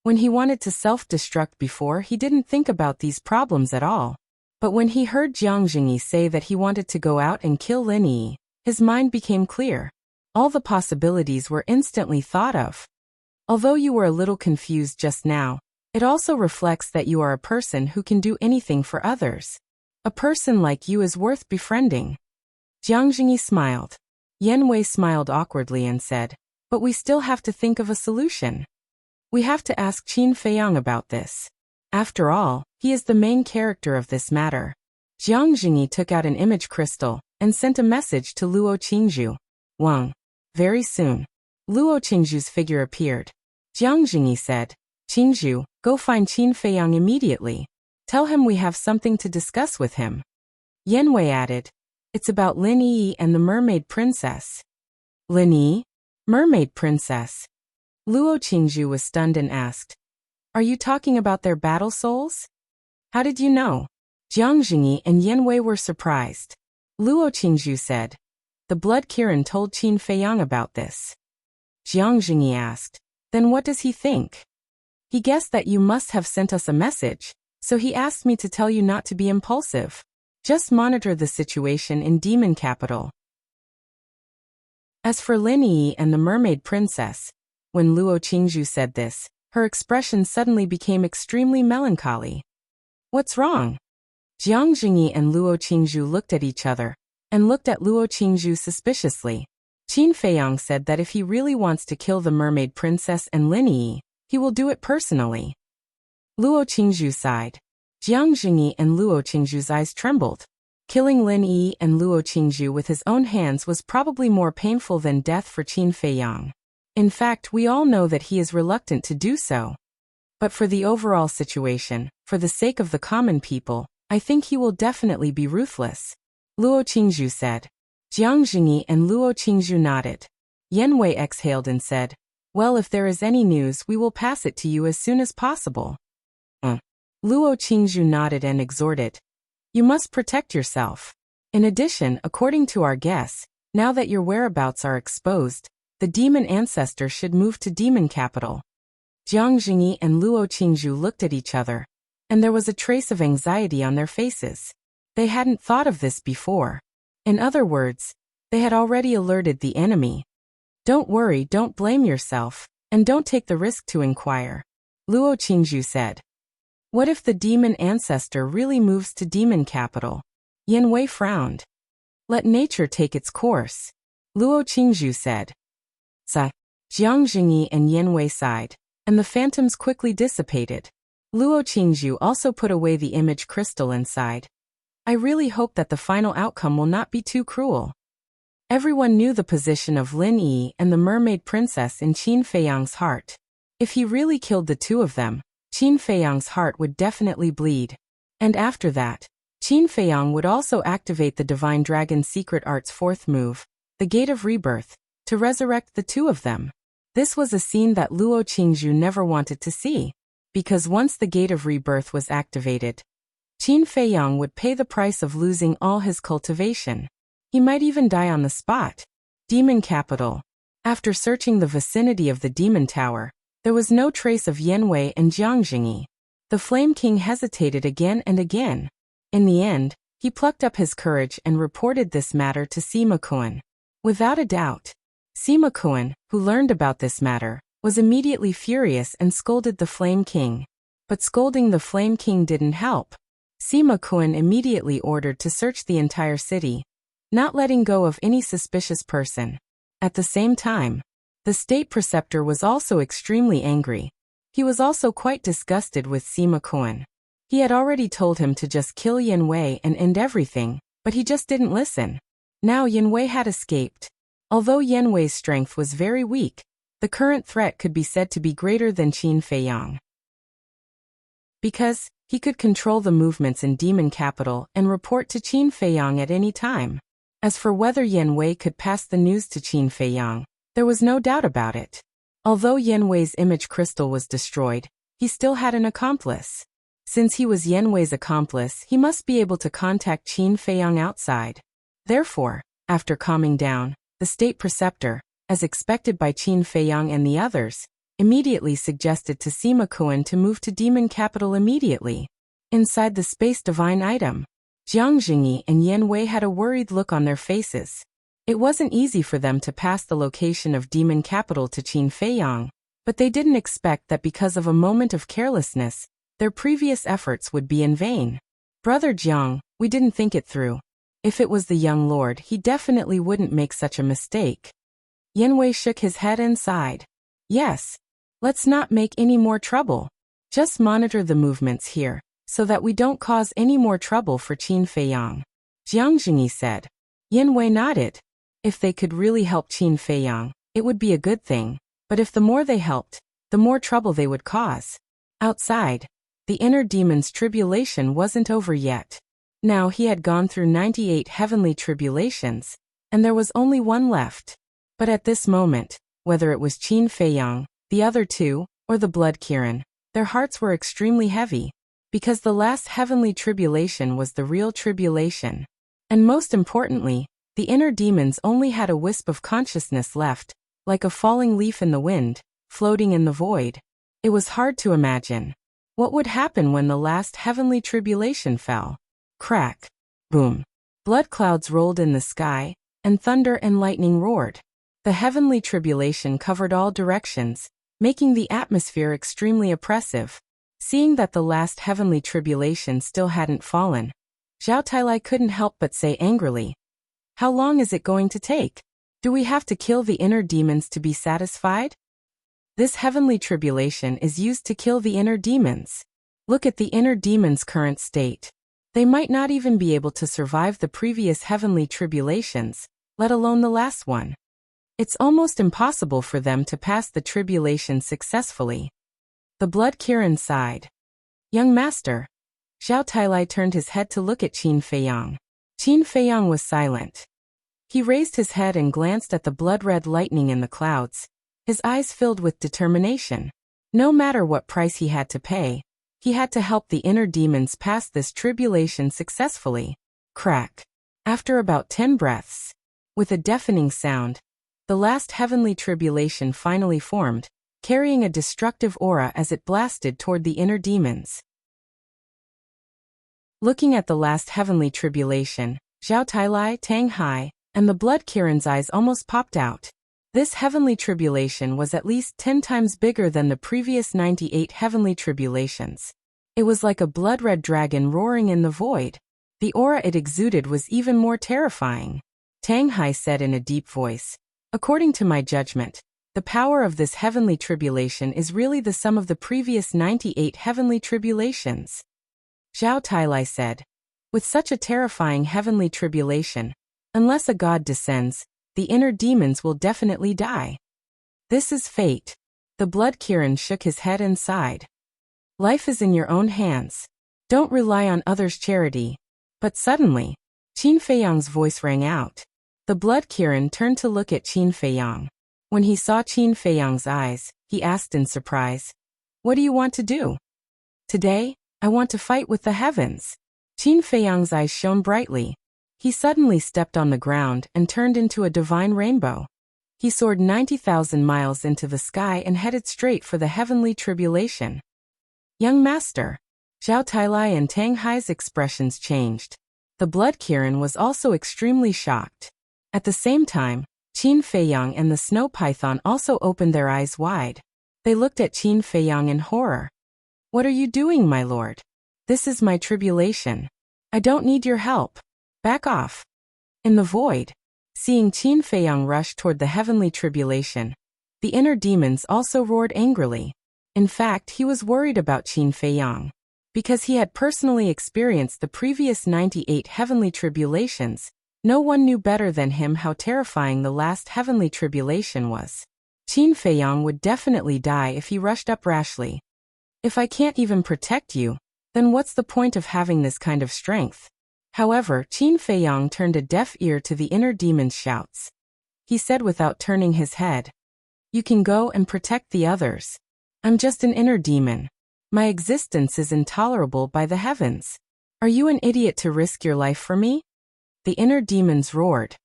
When he wanted to self-destruct before, he didn't think about these problems at all. But when he heard Jiang Jingyi say that he wanted to go out and kill Lin Yi, his mind became clear. All the possibilities were instantly thought of. Although you were a little confused just now, it also reflects that you are a person who can do anything for others. A person like you is worth befriending. Jiang Jingyi smiled. Yan Wei smiled awkwardly and said, but we still have to think of a solution. We have to ask Qin Feiyang about this. After all, he is the main character of this matter. Jiang Jingyi took out an image crystal and sent a message to Luo Qingzhu. Wang. Very soon, Luo Qingzhu's figure appeared. Jiang Jingyi said, Qingzhu, go find Qin Feiyang immediately. Tell him we have something to discuss with him. Yan Wei added, it's about Lin Yi and the Mermaid Princess. Lin Yi? Mermaid Princess? Luo Qingzhu was stunned and asked, are you talking about their battle souls? How did you know? Jiang Jingyi and Yan Wei were surprised. Luo Qingzhu said, the Blood Kirin told Qin Feiyang about this. Jiang Jingyi asked, then what does he think? He guessed that you must have sent us a message, so he asked me to tell you not to be impulsive. Just monitor the situation in Demon Capital. As for Lin Yi and the Mermaid Princess, when Luo Qingzhu said this, her expression suddenly became extremely melancholy. What's wrong? Jiang Jingyi and Luo Qingzhu looked at each other, and looked at Luo Qingzhu suspiciously. Qin Feiyang said that if he really wants to kill the Mermaid Princess and Lin Yi, he will do it personally. Luo Qingzhu sighed. Jiang Jingyi and Luo Qingzhu's eyes trembled. Killing Lin Yi and Luo Qingzhu with his own hands was probably more painful than death for Qin Feiyang. In fact, we all know that he is reluctant to do so. But for the overall situation, for the sake of the common people, I think he will definitely be ruthless. Luo Qingzhu said. Jiang Jingyi and Luo Qingzhu nodded. Yan Wei exhaled and said, "Well, if there is any news, we will pass it to you as soon as possible." Luo Qingzhu nodded and exhorted, "You must protect yourself. In addition, according to our guess, now that your whereabouts are exposed, the demon ancestor should move to demon capital." Jiang Jingyi and Luo Qingzhu looked at each other, and there was a trace of anxiety on their faces. They hadn't thought of this before. In other words, they had already alerted the enemy. "Don't worry, don't blame yourself, and don't take the risk to inquire," Luo Qingzhu said. "What if the demon ancestor really moves to demon capital?" Yan Wei frowned. "Let nature take its course," Luo Qingzhu said. Jiang Jingyi and Yan Wei sighed, and the phantoms quickly dissipated. Luo Qingzhu also put away the image crystal and sighed. "I really hope that the final outcome will not be too cruel." Everyone knew the position of Lin Yi and the mermaid princess in Qin Feiyang's heart. If he really killed the two of them, Qin Feiyang's heart would definitely bleed. And after that, Qin Feiyang would also activate the Divine Dragon's secret art's fourth move, the Gate of Rebirth, to resurrect the two of them. This was a scene that Luo Qingzhu never wanted to see, because once the Gate of Rebirth was activated, Qin Feiyang would pay the price of losing all his cultivation. He might even die on the spot. Demon capital. After searching the vicinity of the demon tower, there was no trace of Yan Wei and Jiang Jingyi. The Flame King hesitated again and again. In the end, he plucked up his courage and reported this matter to Sima Kuan. Without a doubt, Sima Kuan, who learned about this matter, was immediately furious and scolded the Flame King. But scolding the Flame King didn't help. Sima Kuan immediately ordered to search the entire city, not letting go of any suspicious person. At the same time, the state preceptor was also extremely angry. He was also quite disgusted with Sima Kuan. He had already told him to just kill Yan Wei and end everything, but he just didn't listen. Now Yan Wei had escaped. Although Yan Wei's strength was very weak, the current threat could be said to be greater than Qin Feiyang. Because he could control the movements in Demon Capital and report to Qin Feiyang at any time. As for whether Yan Wei could pass the news to Qin Feiyang, there was no doubt about it. Although Yan Wei's image crystal was destroyed, he still had an accomplice. Since he was Yan Wei's accomplice, he must be able to contact Qin Feiyang outside. Therefore, after calming down, the state preceptor, as expected by Qin Feiyang and the others, immediately suggested to Sima Kuan to move to Demon Capital immediately. Inside the Space Divine item, Jiang Jingyi and Yan Wei had a worried look on their faces. It wasn't easy for them to pass the location of Demon Capital to Qin Feiyang, but they didn't expect that because of a moment of carelessness, their previous efforts would be in vain. "Brother Jiang, we didn't think it through. If it was the young lord, he definitely wouldn't make such a mistake." Yan Wei shook his head and sighed. "Yes. Let's not make any more trouble. Just monitor the movements here, so that we don't cause any more trouble for Qin Feiyang," Jiang Jingyi said. Yan Wei nodded. If they could really help Qin Feiyang, it would be a good thing, but if the more they helped, the more trouble they would cause. Outside, the inner demon's tribulation wasn't over yet. Now he had gone through 98 heavenly tribulations, and there was only one left. But at this moment, whether it was Qin Feiyang, the other two, or the Blood Kirin, their hearts were extremely heavy, because the last heavenly tribulation was the real tribulation. And most importantly, the inner demons only had a wisp of consciousness left, like a falling leaf in the wind, floating in the void. It was hard to imagine. What would happen when the last heavenly tribulation fell? Crack. Boom. Blood clouds rolled in the sky, and thunder and lightning roared. The heavenly tribulation covered all directions, making the atmosphere extremely oppressive. Seeing that the last heavenly tribulation still hadn't fallen, Zhao Tailai couldn't help but say angrily, "How long is it going to take? Do we have to kill the inner demons to be satisfied?" This heavenly tribulation is used to kill the inner demons. Look at the inner demons' current state. They might not even be able to survive the previous heavenly tribulations, let alone the last one. It's almost impossible for them to pass the tribulation successfully. The Blood Kirin sighed. "Young master." Zhao Tailai turned his head to look at Qin Feiyang. Qin Feiyang was silent. He raised his head and glanced at the blood-red lightning in the clouds, his eyes filled with determination. No matter what price he had to pay, he had to help the inner demons pass this tribulation successfully. Crack. After about 10 breaths, with a deafening sound, the last heavenly tribulation finally formed, carrying a destructive aura as it blasted toward the inner demons. Looking at the last heavenly tribulation, Zhao Tailai, Tang Hai, and the blood Kirin's eyes almost popped out. This heavenly tribulation was at least 10 times bigger than the previous 98 heavenly tribulations. It was like a blood-red dragon roaring in the void. The aura it exuded was even more terrifying. Tang Hai said in a deep voice, "According to my judgment, the power of this heavenly tribulation is really the sum of the previous 98 heavenly tribulations." Zhao Tailai said, "With such a terrifying heavenly tribulation, unless a god descends, the inner demons will definitely die. This is fate." The blood Kirin shook his head and sighed. "Life is in your own hands. Don't rely on others' charity." But suddenly, Qin Feiyang's voice rang out. The blood Kirin turned to look at Qin Feiyang. When he saw Qin Feiyang's eyes, he asked in surprise, "What do you want to do?" "Today, I want to fight with the heavens." Qin Feiyang's eyes shone brightly. He suddenly stepped on the ground and turned into a divine rainbow. He soared 90,000 miles into the sky and headed straight for the heavenly tribulation. "Young master." Zhao Tailai and Tang Hai's expressions changed. The blood Kirin was also extremely shocked. At the same time, Qin Feiyang and the snow python also opened their eyes wide. They looked at Qin Feiyang in horror. "What are you doing, my lord? This is my tribulation. I don't need your help. Back off." In the void, seeing Qin Feiyang rush toward the heavenly tribulation, the inner demons also roared angrily. In fact, he was worried about Qin Feiyang. Because he had personally experienced the previous 98 heavenly tribulations, no one knew better than him how terrifying the last heavenly tribulation was. Qin Feiyang would definitely die if he rushed up rashly. "If I can't even protect you, then what's the point of having this kind of strength?" However, Qin Feiyang turned a deaf ear to the inner demon's shouts. He said without turning his head, "You can go and protect the others. I'm just an inner demon. My existence is intolerable by the heavens. Are you an idiot to risk your life for me?" The inner demons roared.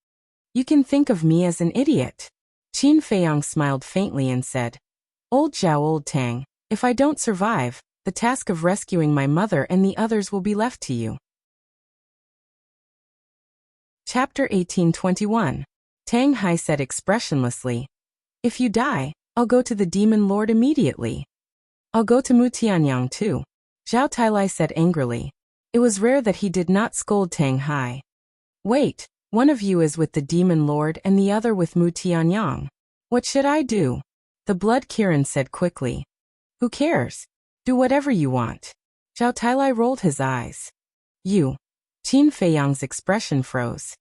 "You can think of me as an idiot." Qin Feiyang smiled faintly and said, "Old Zhao, old Tang, if I don't survive, the task of rescuing my mother and the others will be left to you." Chapter 1821. Tang Hai said expressionlessly, "If you die, I'll go to the demon lord immediately. I'll go to Mu Tianyang too." Zhao Tailai said angrily. It was rare that he did not scold Tang Hai. "Wait, one of you is with the demon lord and the other with Mu Tianyang. What should I do?" The blood Kirin said quickly. "Who cares? Do whatever you want." Zhao Tailai rolled his eyes. "You." Qin Feiyang's expression froze.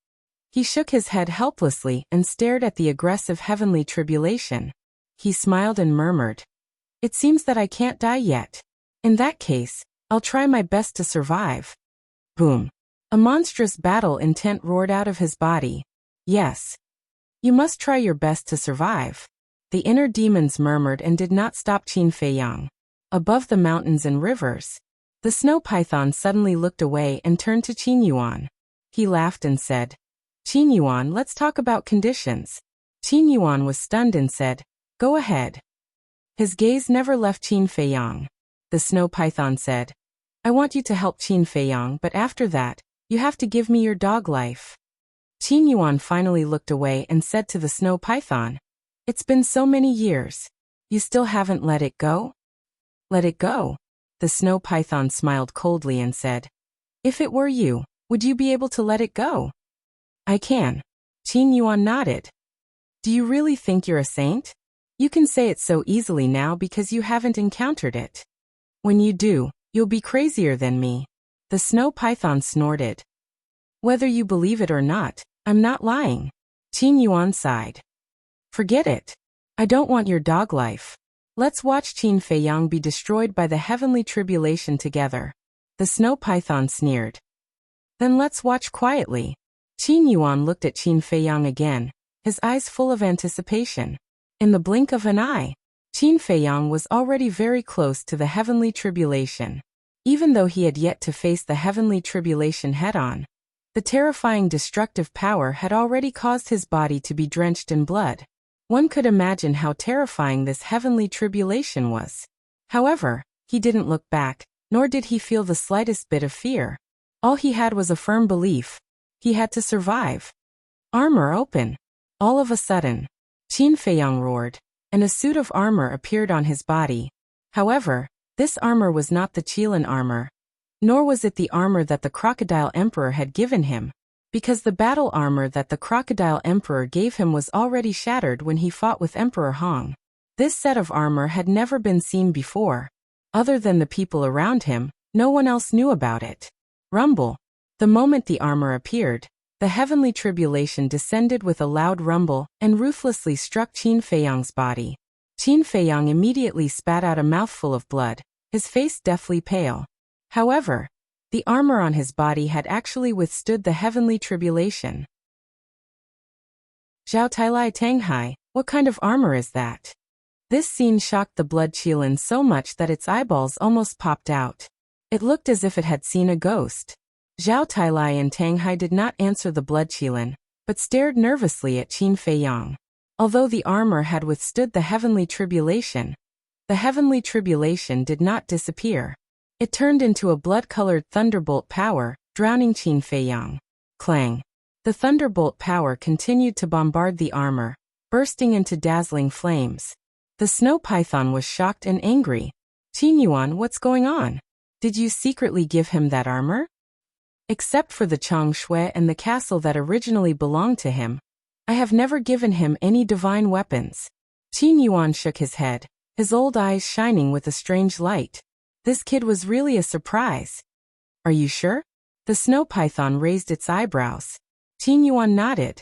He shook his head helplessly and stared at the aggressive heavenly tribulation. He smiled and murmured, "It seems that I can't die yet. In that case, I'll try my best to survive." Boom. A monstrous battle intent roared out of his body. "Yes. You must try your best to survive." The inner demons murmured and did not stop Qin Feiyang. Above the mountains and rivers, the snow python suddenly looked away and turned to Qin Yuan. He laughed and said, "Qin Yuan, let's talk about conditions." Qin Yuan was stunned and said, "Go ahead." His gaze never left Qin Feiyang. The snow python said, "I want you to help Qin Feiyang, but after that, you have to give me your dog life." Qin Yuan finally looked away and said to the snow python, "It's been so many years. You still haven't let it go?" "Let it go?" The snow python smiled coldly and said, "If it were you, would you be able to let it go?" "I can." Qin Yuan nodded. "Do you really think you're a saint? You can say it so easily now because you haven't encountered it. When you do, you'll be crazier than me." The snow python snorted. "Whether you believe it or not, I'm not lying." Qin Yuan sighed. "Forget it. I don't want your dog life. Let's watch Qin Feiyang be destroyed by the heavenly tribulation together." The snow python sneered. "Then let's watch quietly." Qin Yuan looked at Qin Feiyang again, his eyes full of anticipation. In the blink of an eye, Qin Feiyang was already very close to the heavenly tribulation. Even though he had yet to face the heavenly tribulation head-on, the terrifying destructive power had already caused his body to be drenched in blood. One could imagine how terrifying this heavenly tribulation was. However, he didn't look back, nor did he feel the slightest bit of fear. All he had was a firm belief. He had to survive. Armor open. All of a sudden, Qin Feiyang roared, and a suit of armor appeared on his body. However, this armor was not the Qilin armor, nor was it the armor that the Crocodile Emperor had given him, because the battle armor that the Crocodile Emperor gave him was already shattered when he fought with Emperor Hong. This set of armor had never been seen before. Other than the people around him, no one else knew about it. Rumble. The moment the armor appeared, the heavenly tribulation descended with a loud rumble and ruthlessly struck Qin Feiyang's body. Qin Feiyang immediately spat out a mouthful of blood, his face deathly pale. However, the armor on his body had actually withstood the heavenly tribulation. Zhao Tailai Tanghai, what kind of armor is that? This scene shocked the blood Qilin so much that its eyeballs almost popped out. It looked as if it had seen a ghost. Zhao Tailai and Tanghai did not answer the blood Qilin, but stared nervously at Qin Feiyang. Although the armor had withstood the heavenly tribulation did not disappear. It turned into a blood-colored thunderbolt power, drowning Qin Feiyang. Clang. The thunderbolt power continued to bombard the armor, bursting into dazzling flames. The snow python was shocked and angry. Qin Yuan, what's going on? Did you secretly give him that armor? Except for the Chang Shui and the castle that originally belonged to him, I have never given him any divine weapons. Qin Yuan shook his head, his old eyes shining with a strange light. This kid was really a surprise. Are you sure? The snow python raised its eyebrows. Qin Yuan nodded.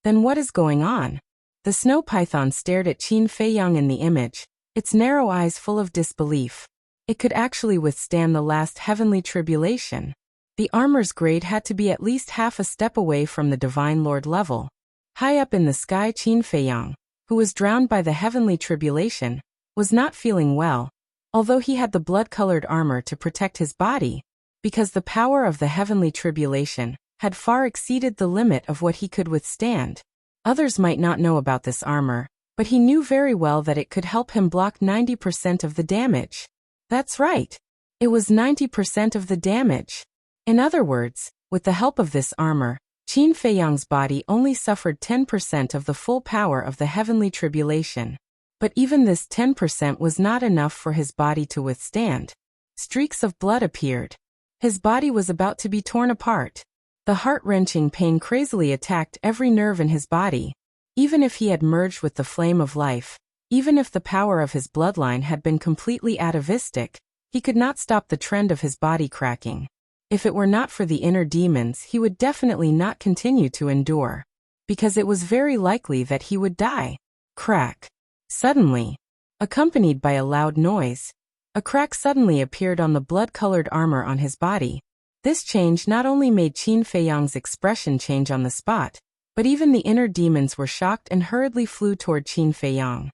Then what is going on? The snow python stared at Qin Feiyang in the image, its narrow eyes full of disbelief. It could actually withstand the last heavenly tribulation. The armor's grade had to be at least half a step away from the Divine Lord level. High up in the sky, Qin Feiyang, who was drowned by the heavenly tribulation, was not feeling well, although he had the blood-colored armor to protect his body, because the power of the heavenly tribulation had far exceeded the limit of what he could withstand. Others might not know about this armor, but he knew very well that it could help him block 90% of the damage. That's right. It was 90% of the damage. In other words, with the help of this armor, Qin Feiyang's body only suffered 10% of the full power of the heavenly tribulation. But even this 10% was not enough for his body to withstand. Streaks of blood appeared. His body was about to be torn apart. The heart-wrenching pain crazily attacked every nerve in his body. Even if he had merged with the flame of life, even if the power of his bloodline had been completely atavistic, he could not stop the trend of his body cracking. If it were not for the inner demons, he would definitely not continue to endure, because it was very likely that he would die. Crack. Suddenly, accompanied by a loud noise, a crack suddenly appeared on the blood-colored armor on his body. This change not only made Qin Feiyang's expression change on the spot, but even the inner demons were shocked and hurriedly flew toward Qin Feiyang.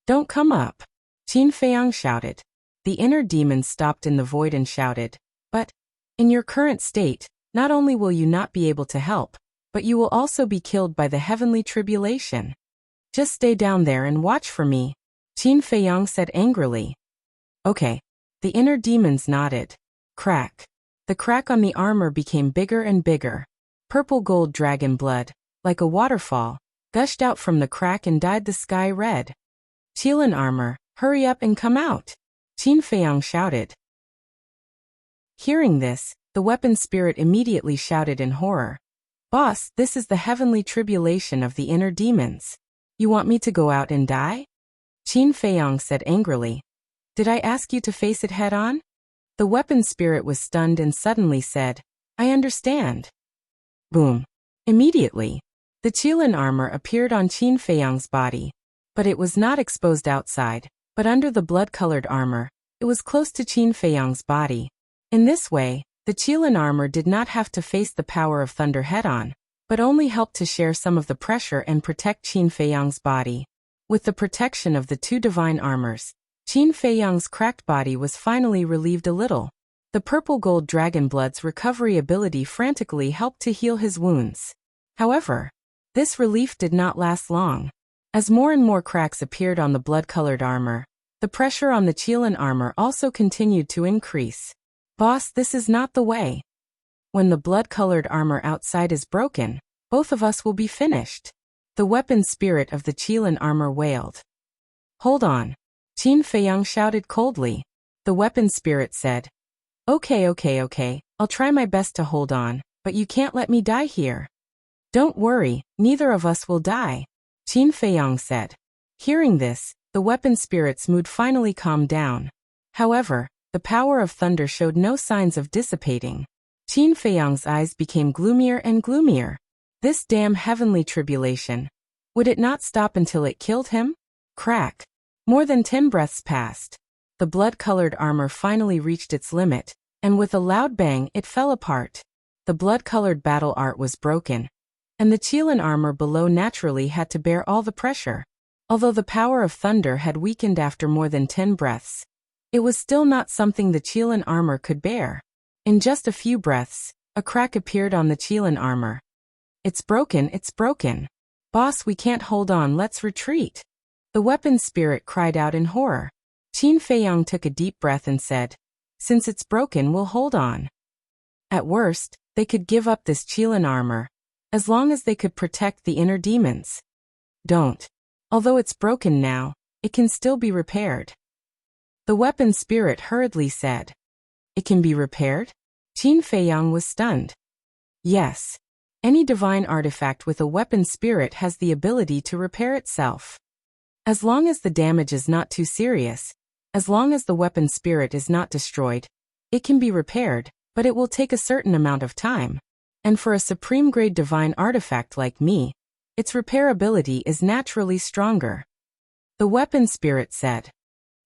Don't come up! Qin Feiyang shouted. The inner demons stopped in the void and shouted, but, in your current state, not only will you not be able to help, but you will also be killed by the heavenly tribulation. Just stay down there and watch for me, Qin Feiyang said angrily. Okay. The inner demons nodded. Crack. The crack on the armor became bigger and bigger. Purple gold dragon blood, like a waterfall, gushed out from the crack and dyed the sky red. Qilin armor, hurry up and come out, Qin Feiyang shouted. Hearing this, the weapon spirit immediately shouted in horror. Boss, this is the heavenly tribulation of the inner demons. You want me to go out and die? Qin Feiyang said angrily. Did I ask you to face it head-on? The weapon spirit was stunned and suddenly said, I understand. Boom. Immediately, the Qilin armor appeared on Qin Feiyang's body, but it was not exposed outside, but under the blood-colored armor, it was close to Qin Feiyang's body. In this way, the Qilin armor did not have to face the power of thunder head-on, but but only helped to share some of the pressure and protect Qin Feiyang's body. With the protection of the two divine armors, Qin Feiyang's cracked body was finally relieved a little. The purple gold dragon blood's recovery ability frantically helped to heal his wounds. However, this relief did not last long. As more and more cracks appeared on the blood-colored armor, the pressure on the Qilin armor also continued to increase. Boss, this is not the way. When the blood-colored armor outside is broken, both of us will be finished. The weapon spirit of the Qilin armor wailed. Hold on. Qin Feiyang shouted coldly. The weapon spirit said, Okay, I'll try my best to hold on, but you can't let me die here. Don't worry, neither of us will die, Qin Feiyang said. Hearing this, the weapon spirit's mood finally calmed down. However, the power of thunder showed no signs of dissipating. Qin Feiyang's eyes became gloomier and gloomier. This damn heavenly tribulation. Would it not stop until it killed him? Crack. More than 10 breaths passed. The blood-colored armor finally reached its limit, and with a loud bang it fell apart. The blood-colored battle art was broken, and the Qilin armor below naturally had to bear all the pressure. Although the power of thunder had weakened after more than 10 breaths, it was still not something the Qilin armor could bear. In just a few breaths, a crack appeared on the Qilin armor. It's broken. Boss, we can't hold on, let's retreat. The weapon spirit cried out in horror. Qin Feiyang took a deep breath and said, Since it's broken, we'll hold on. At worst, they could give up this Qilin armor, as long as they could protect the inner demons. Don't. Although it's broken now, it can still be repaired. The weapon spirit hurriedly said. It can be repaired? Qin Feiyang was stunned. Yes. Any divine artifact with a weapon spirit has the ability to repair itself. As long as the damage is not too serious, as long as the weapon spirit is not destroyed, it can be repaired, but it will take a certain amount of time. And for a supreme-grade divine artifact like me, its repairability is naturally stronger. The weapon spirit said.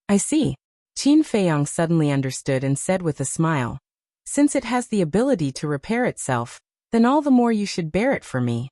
I see. Qin Feiyang suddenly understood and said with a smile, Since it has the ability to repair itself, then all the more you should bear it for me.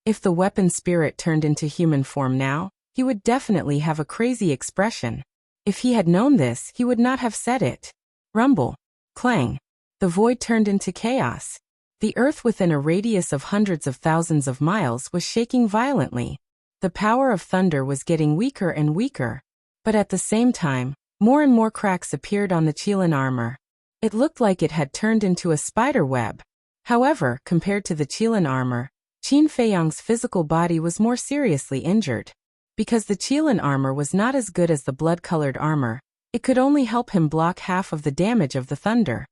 If the weapon spirit turned into human form now, he would definitely have a crazy expression. If he had known this, he would not have said it. Rumble. Clang. The void turned into chaos. The earth within a radius of hundreds of thousands of miles was shaking violently. The power of thunder was getting weaker and weaker. But at the same time, more and more cracks appeared on the Qilin armor. It looked like it had turned into a spider web. However, compared to the Qilin armor, Qin Feiyang's physical body was more seriously injured. Because the Qilin armor was not as good as the blood-colored armor, it could only help him block half of the damage of the thunder.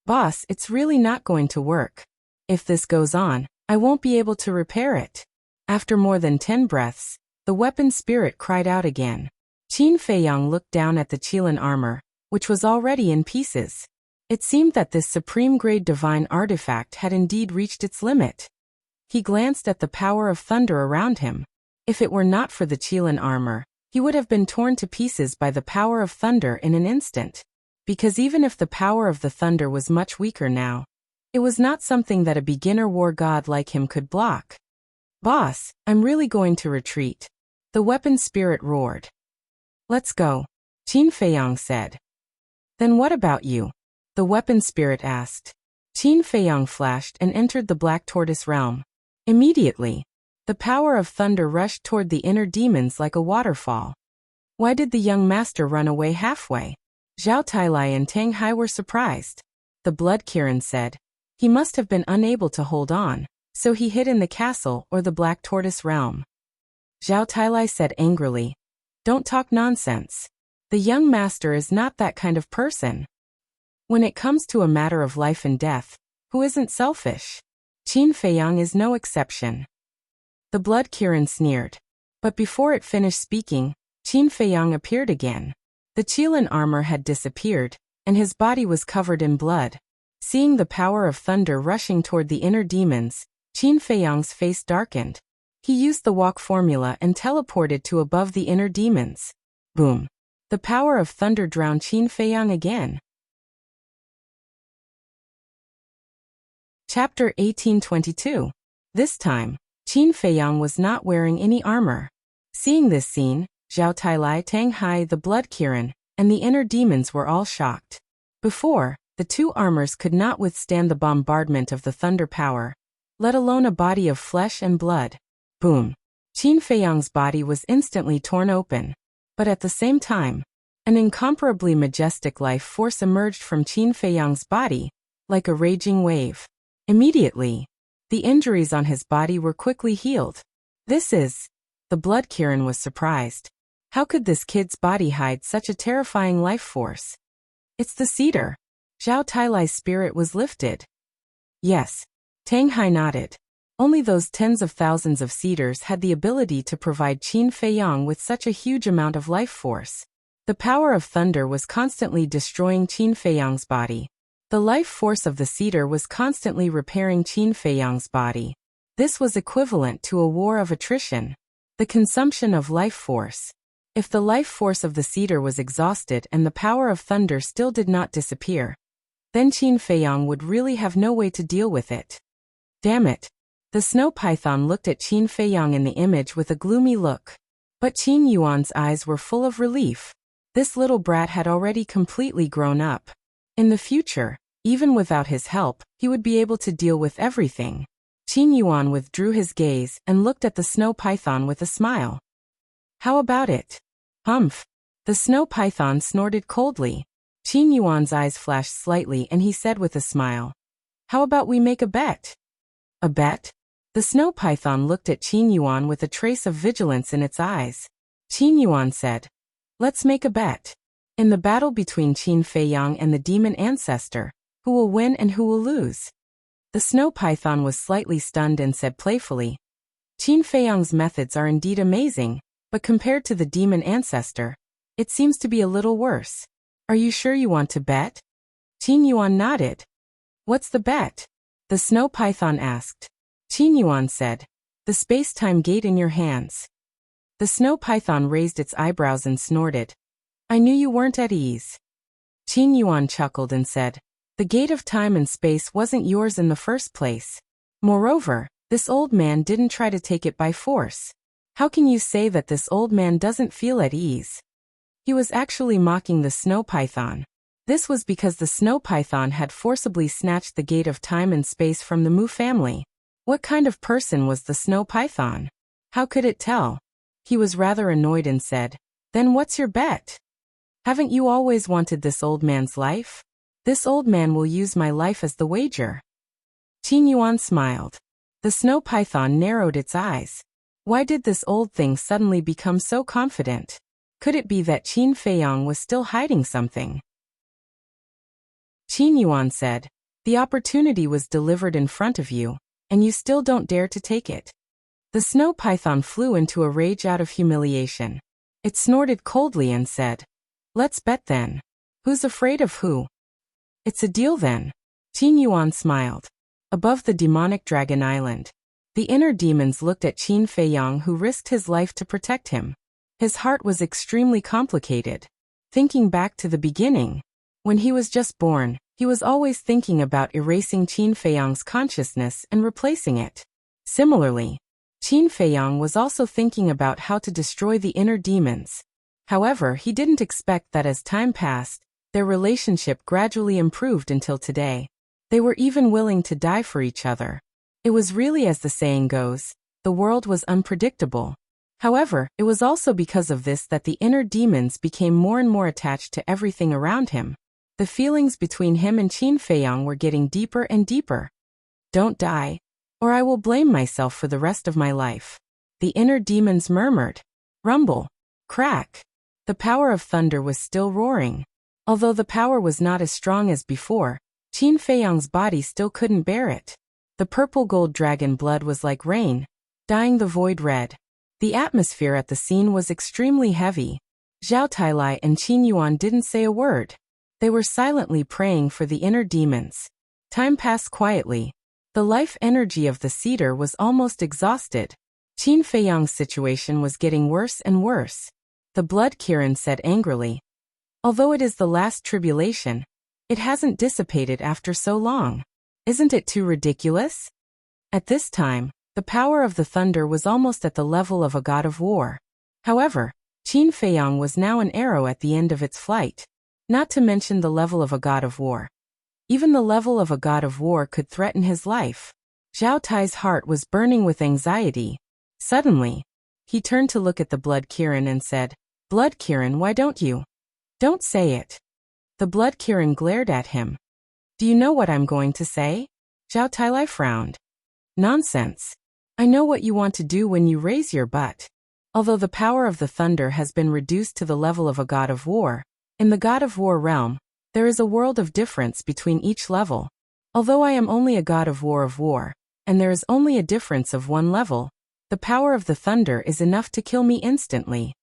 Boss, it's really not going to work. If this goes on, I won't be able to repair it. After more than 10 breaths, the weapon spirit cried out again. Qin Feiyang looked down at the Qilin armor, which was already in pieces. It seemed that this supreme-grade divine artifact had indeed reached its limit. He glanced at the power of thunder around him. If it were not for the Qilin armor, he would have been torn to pieces by the power of thunder in an instant. Because even if the power of the thunder was much weaker now, it was not something that a beginner war god like him could block. Boss, I'm really going to retreat. The weapon spirit roared. Let's go, Qin Feiyang said. Then what about you? The weapon spirit asked. Qin Feiyang flashed and entered the Black Tortoise realm. Immediately, the power of thunder rushed toward the inner demons like a waterfall. Why did the young master run away halfway? Zhao Tailai and Tang Hai were surprised. The Blood Kirin said. He must have been unable to hold on, so he hid in the castle or the Black Tortoise realm. Zhao Tailai said angrily. Don't talk nonsense. The young master is not that kind of person. When it comes to a matter of life and death, who isn't selfish? Qin Feiyang is no exception. The Blood Kirin sneered. But before it finished speaking, Qin Feiyang appeared again. The Qilin armor had disappeared, and his body was covered in blood. Seeing the power of thunder rushing toward the inner demons, Qin Feiyang's face darkened. He used the walk formula and teleported to above the inner demons. Boom. The power of thunder drowned Qin Feiyang again. Chapter 1822. This time, Qin Feiyang was not wearing any armor. Seeing this scene, Zhao Tailai, Tang Hai, the Blood Kirin, and the inner demons were all shocked. Before, the two armors could not withstand the bombardment of the thunder power, let alone a body of flesh and blood. Boom! Qin Feiyang's body was instantly torn open. But at the same time, an incomparably majestic life force emerged from Qin Feiyang's body, like a raging wave. Immediately, the injuries on his body were quickly healed. The Blood Kirin was surprised. How could this kid's body hide such a terrifying life force? It's the cedar. Zhao Tailai's spirit was lifted. Yes. Tang Hai nodded. Only those tens of thousands of cedars had the ability to provide Qin Feiyang with such a huge amount of life force. The power of thunder was constantly destroying Qin Feiyang's body. The life force of the cedar was constantly repairing Qin Feiyang's body. This was equivalent to a war of attrition. The consumption of life force. If the life force of the cedar was exhausted and the power of thunder still did not disappear, then Qin Feiyang would really have no way to deal with it. Damn it. The snow python looked at Qin Feiyang in the image with a gloomy look. But Qin Yuan's eyes were full of relief. This little brat had already completely grown up. In the future, even without his help, he would be able to deal with everything. Qin Yuan withdrew his gaze and looked at the snow python with a smile. How about it? Humph. The snow python snorted coldly. Qin Yuan's eyes flashed slightly and he said with a smile. How about we make a bet? A bet? The snow python looked at Qin Yuan with a trace of vigilance in its eyes. Qin Yuan said, let's make a bet. In the battle between Qin Feiyang and the demon ancestor, who will win and who will lose? The snow python was slightly stunned and said playfully, Qin Feiyang's methods are indeed amazing, but compared to the demon ancestor, it seems to be a little worse. Are you sure you want to bet? Qin Yuan nodded. What's the bet? The snow python asked. Qin Yuan said, the space-time gate in your hands. The snow python raised its eyebrows and snorted. I knew you weren't at ease. Qin Yuan chuckled and said, the gate of time and space wasn't yours in the first place. Moreover, this old man didn't try to take it by force. How can you say that this old man doesn't feel at ease? He was actually mocking the snow python. This was because the snow python had forcibly snatched the gate of time and space from the Mu family. What kind of person was the snow python? How could it tell? He was rather annoyed and said, then what's your bet? Haven't you always wanted this old man's life? This old man will use my life as the wager. Qin Yuan smiled. The snow python narrowed its eyes. Why did this old thing suddenly become so confident? Could it be that Qin Feiyang was still hiding something? Qin Yuan said, the opportunity was delivered in front of you, and you still don't dare to take it. The snow python flew into a rage out of humiliation. It snorted coldly and said, let's bet then. Who's afraid of who? It's a deal then. Qin Yuan smiled. Above the demonic dragon island, the inner demons looked at Qin Feiyang, who risked his life to protect him. His heart was extremely complicated. Thinking back to the beginning, when he was just born, he was always thinking about erasing Qin Feiyang's consciousness and replacing it. Similarly, Qin Feiyang was also thinking about how to destroy the inner demons. However, he didn't expect that as time passed, their relationship gradually improved until today. They were even willing to die for each other. It was really, as the saying goes, the world was unpredictable. However, it was also because of this that the inner demons became more and more attached to everything around him. The feelings between him and Qin Feiyang were getting deeper and deeper. Don't die, or I will blame myself for the rest of my life. The inner demons murmured. Rumble. Crack. The power of thunder was still roaring. Although the power was not as strong as before, Qin Feiyang's body still couldn't bear it. The purple gold dragon blood was like rain, dyeing the void red. The atmosphere at the scene was extremely heavy. Zhao Tailai and Qin Yuan didn't say a word. They were silently praying for the inner demons. Time passed quietly. The life energy of the cedar was almost exhausted. Qin Feiyang's situation was getting worse and worse. The Blood Kirin said angrily, although it is the last tribulation, it hasn't dissipated after so long. Isn't it too ridiculous? At this time, the power of the thunder was almost at the level of a god of war. However, Qin Feiyang was now an arrow at the end of its flight. Not to mention the level of a god of war. Even the level of a god of war could threaten his life. Zhao Tai's heart was burning with anxiety. Suddenly, he turned to look at the Blood Kirin and said, "Blood Kirin, why don't you? Don't say it." The Blood Kirin glared at him. "Do you know what I'm going to say?" Zhao Tai frowned. "Nonsense. I know what you want to do when you raise your butt." Although the power of the thunder has been reduced to the level of a god of war, in the god of war realm, there is a world of difference between each level. Although I am only a god of war, and there is only a difference of one level, the power of the thunder is enough to kill me instantly.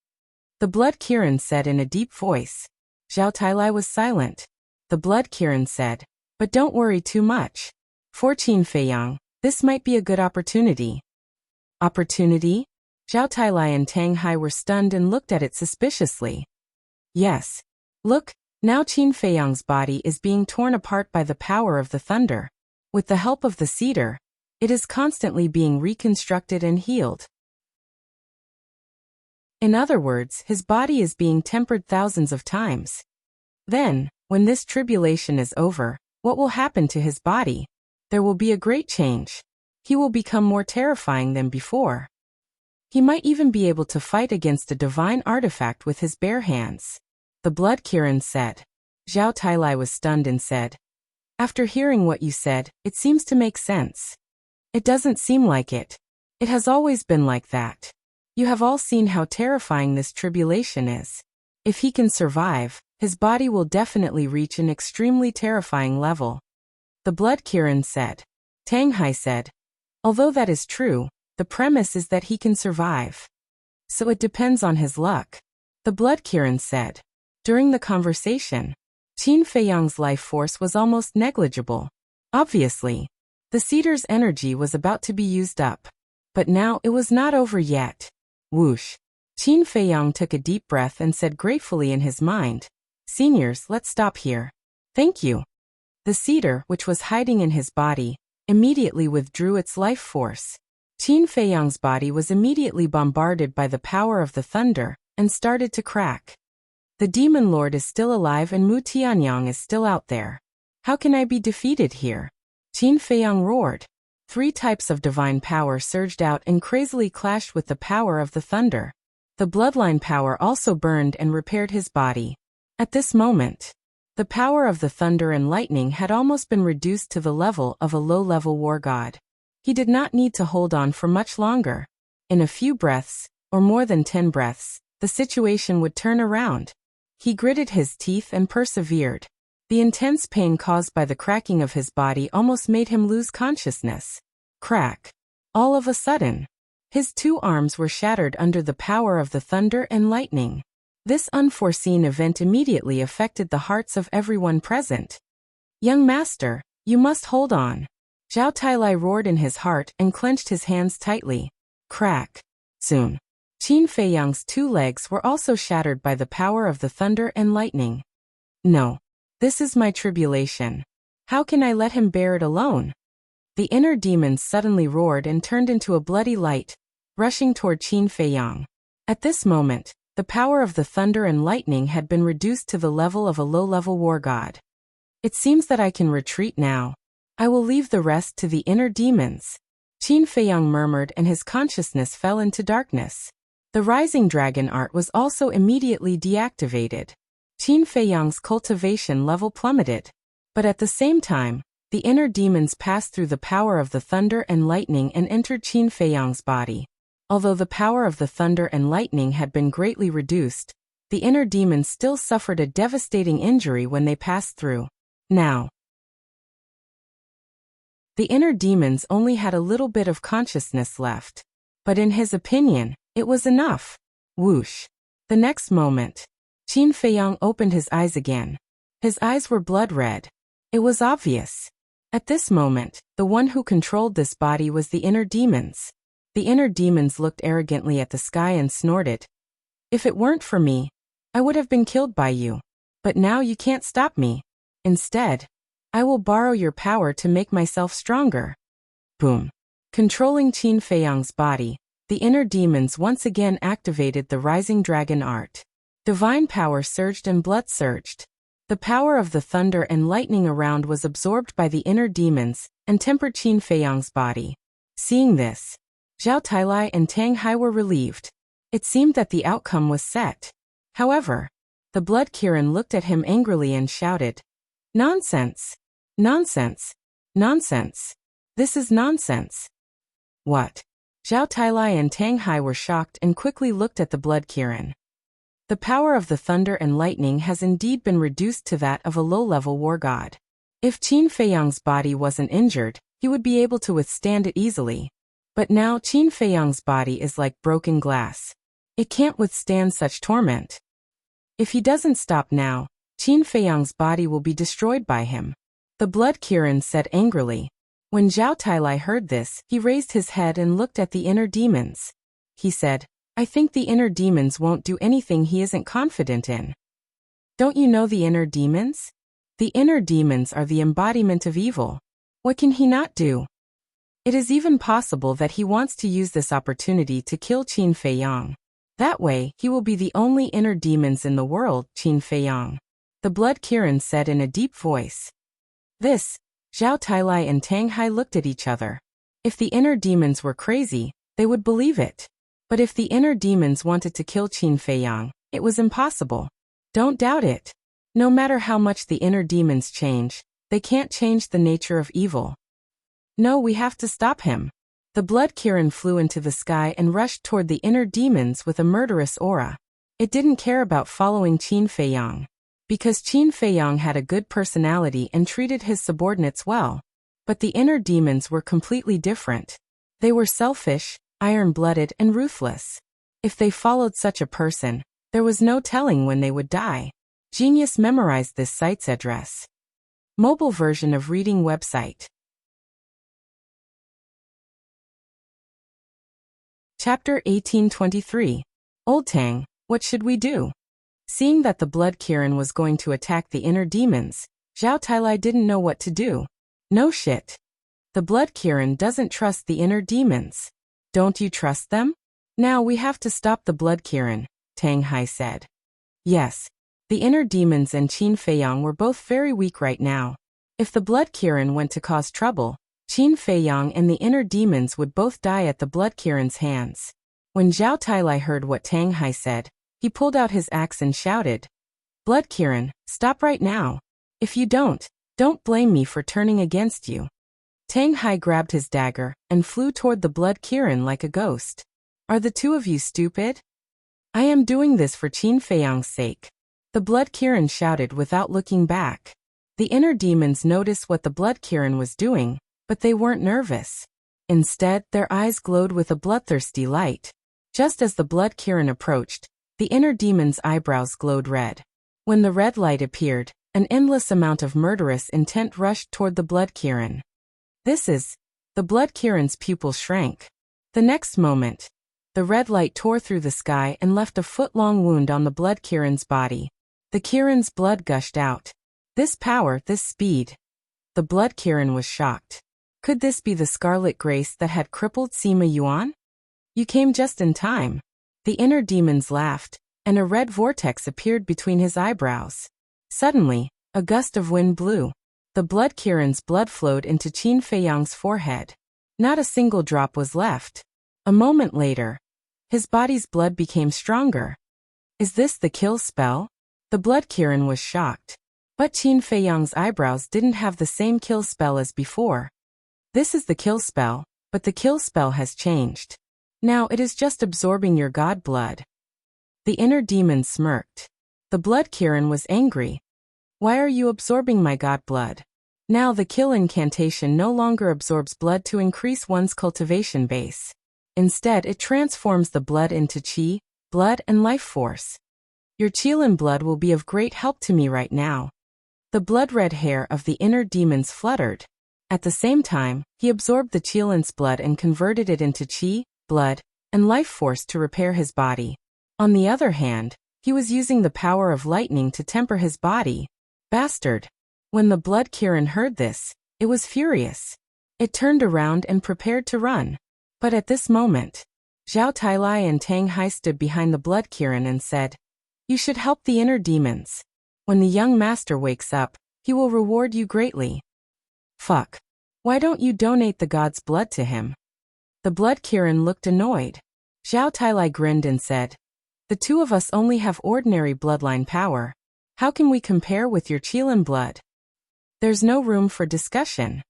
The Blood Kirin said in a deep voice. Zhao Tai was silent. The Blood Kirin said, "But don't worry too much. For Qin Feiyang, this might be a good opportunity." Opportunity? Zhao Tai and Tang Hai were stunned and looked at it suspiciously. Yes. Look, now Qin Feiyang's body is being torn apart by the power of the thunder. With the help of the cedar, it is constantly being reconstructed and healed. In other words, his body is being tempered thousands of times. Then, when this tribulation is over, what will happen to his body? There will be a great change. He will become more terrifying than before. He might even be able to fight against a divine artifact with his bare hands. The Blood Kirin said. Zhao Tai was stunned and said, "After hearing what you said, it seems to make sense." "It doesn't seem like it. It has always been like that. You have all seen how terrifying this tribulation is. If he can survive, his body will definitely reach an extremely terrifying level." The Blood Kirin said. Tang Hai said, "Although that is true, the premise is that he can survive. So it depends on his luck." The Blood Kirin said. During the conversation, Qin Feiyang's life force was almost negligible. Obviously, the cedar's energy was about to be used up. But now it was not over yet. Whoosh. Qin Feiyang took a deep breath and said gratefully in his mind, "Seniors, let's stop here. Thank you." The cedar, which was hiding in his body, immediately withdrew its life force. Qin Feiyang's body was immediately bombarded by the power of the thunder and started to crack. The Demon Lord is still alive and Mu Tianyang is still out there. How can I be defeated here? Qin Feiyang roared. 3 types of divine power surged out and crazily clashed with the power of the thunder. The bloodline power also burned and repaired his body. At this moment, the power of the thunder and lightning had almost been reduced to the level of a low-level war god. He did not need to hold on for much longer. In a few breaths, or more than 10 breaths, the situation would turn around. He gritted his teeth and persevered. The intense pain caused by the cracking of his body almost made him lose consciousness. Crack. All of a sudden, his 2 arms were shattered under the power of the thunder and lightning. This unforeseen event immediately affected the hearts of everyone present. "Young master, you must hold on." Zhao Tai roared in his heart and clenched his hands tightly. Crack. Soon, Qin Feiyang's 2 legs were also shattered by the power of the thunder and lightning. "No. This is my tribulation. How can I let him bear it alone?" The inner demons suddenly roared and turned into a bloody light, rushing toward Qin Feiyang. At this moment, the power of the thunder and lightning had been reduced to the level of a low-level war god. "It seems that I can retreat now. I will leave the rest to the inner demons." Qin Feiyang murmured and his consciousness fell into darkness. The rising dragon art was also immediately deactivated. Qin Feiyang's cultivation level plummeted. But at the same time, the inner demons passed through the power of the thunder and lightning and entered Qin Feiyang's body. Although the power of the thunder and lightning had been greatly reduced, the inner demons still suffered a devastating injury when they passed through. Now, the inner demons only had a little bit of consciousness left. But in his opinion, it was enough. Whoosh. The next moment, Qin Feiyang opened his eyes again. His eyes were blood red. It was obvious. At this moment, the one who controlled this body was the inner demons. The inner demons looked arrogantly at the sky and snorted. "If it weren't for me, I would have been killed by you. But now you can't stop me. Instead, I will borrow your power to make myself stronger. Boom. Controlling Qin Feiyang's body, the inner demons once again activated the rising dragon art. Divine power surged and blood surged. The power of the thunder and lightning around was absorbed by the inner demons and tempered Qin Feiyang's body. Seeing this, Zhao Tailai and Tang Hai were relieved. It seemed that the outcome was set. However, the Blood Kirin looked at him angrily and shouted, "Nonsense! Nonsense! Nonsense! This is nonsense!" What? Zhao Tailai and Tang Hai were shocked and quickly looked at the Blood Kirin. The power of the thunder and lightning has indeed been reduced to that of a low-level war god. If Qin Feiyang's body wasn't injured, he would be able to withstand it easily. But now Qin Feiyang's body is like broken glass. It can't withstand such torment. If he doesn't stop now, Qin Feiyang's body will be destroyed by him. The Blood Kirin said angrily. When Zhao Tailai heard this, he raised his head and looked at the inner demons. He said, I think the inner demons won't do anything he isn't confident in. Don't you know the inner demons? The inner demons are the embodiment of evil. What can he not do? It is even possible that he wants to use this opportunity to kill Qin Feiyang. That way, he will be the only inner demons in the world, Qin Feiyang. The Blood Kirin said in a deep voice. This, Zhao Tailai and Tang Hai looked at each other. If the inner demons were crazy, they would believe it. But if the inner demons wanted to kill Qin Feiyang, it was impossible. Don't doubt it. No matter how much the inner demons change, they can't change the nature of evil. No, we have to stop him. The Blood Kirin flew into the sky and rushed toward the inner demons with a murderous aura. It didn't care about following Qin Feiyang. Because Qin Feiyang had a good personality and treated his subordinates well. But the inner demons were completely different. They were selfish, iron-blooded and ruthless. If they followed such a person, there was no telling when they would die. Genius memorized this site's address. Mobile version of reading website. Chapter 1823. Old Tang, what should we do? Seeing that the Blood Kirin was going to attack the inner demons, Zhao Tailai didn't know what to do. No shit. The Blood Kirin doesn't trust the inner demons. Don't you trust them? Now we have to stop the Blood Kirin, Tang Hai said. Yes. The inner demons and Qin Feiyang were both very weak right now. If the Blood Kirin went to cause trouble, Qin Feiyang and the inner demons would both die at the Blood Kirin's hands. When Zhao Tailai heard what Tang Hai said, he pulled out his axe and shouted, Blood Kirin, stop right now. If you don't blame me for turning against you. Tang Hai grabbed his dagger and flew toward the Blood Kirin like a ghost. Are the two of you stupid? I am doing this for Qin Feiyang's sake. The Blood Kirin shouted without looking back. The inner demons noticed what the Blood Kirin was doing, but they weren't nervous. Instead, their eyes glowed with a bloodthirsty light. Just as the Blood Kirin approached, the inner demon's eyebrows glowed red. When the red light appeared, an endless amount of murderous intent rushed toward the Blood Kirin. The Blood Kirin's pupils shrank. The next moment, the red light tore through the sky and left a foot-long wound on the Blood Kirin's body. The Kirin's blood gushed out. This power, this speed. The Blood Kirin was shocked. Could this be the Scarlet Grace that had crippled Sima Yuan? You came just in time. The inner demons laughed, and a red vortex appeared between his eyebrows. Suddenly, a gust of wind blew. The Blood Kirin's blood flowed into Qin Feiyang's forehead. Not a single drop was left. A moment later, his body's blood became stronger. Is this the kill spell? The Blood Kirin was shocked. But Qin Feiyang's eyebrows didn't have the same kill spell as before. This is the kill spell, but the kill spell has changed. Now it is just absorbing your god blood. The inner demon smirked. The Blood Kirin was angry. Why are you absorbing my god blood? Now the kill incantation no longer absorbs blood to increase one's cultivation base. Instead, it transforms the blood into qi, blood and life force. Your qilin blood will be of great help to me right now. The blood-red hair of the inner demons fluttered. At the same time, he absorbed the qilin's blood and converted it into qi, blood, and life force to repair his body. On the other hand, he was using the power of lightning to temper his body. Bastard! When the blood Kirin heard this, it was furious. It turned around and prepared to run. But at this moment, Zhao Tailai and Tang Hai stood behind the blood Kirin and said, "You should help the inner demons. When the young master wakes up, he will reward you greatly." Fuck. Why don't you donate the god's blood to him? The blood Kirin looked annoyed. Zhao Tailai grinned and said, "The two of us only have ordinary bloodline power. How can we compare with your Qilin blood? There's no room for discussion."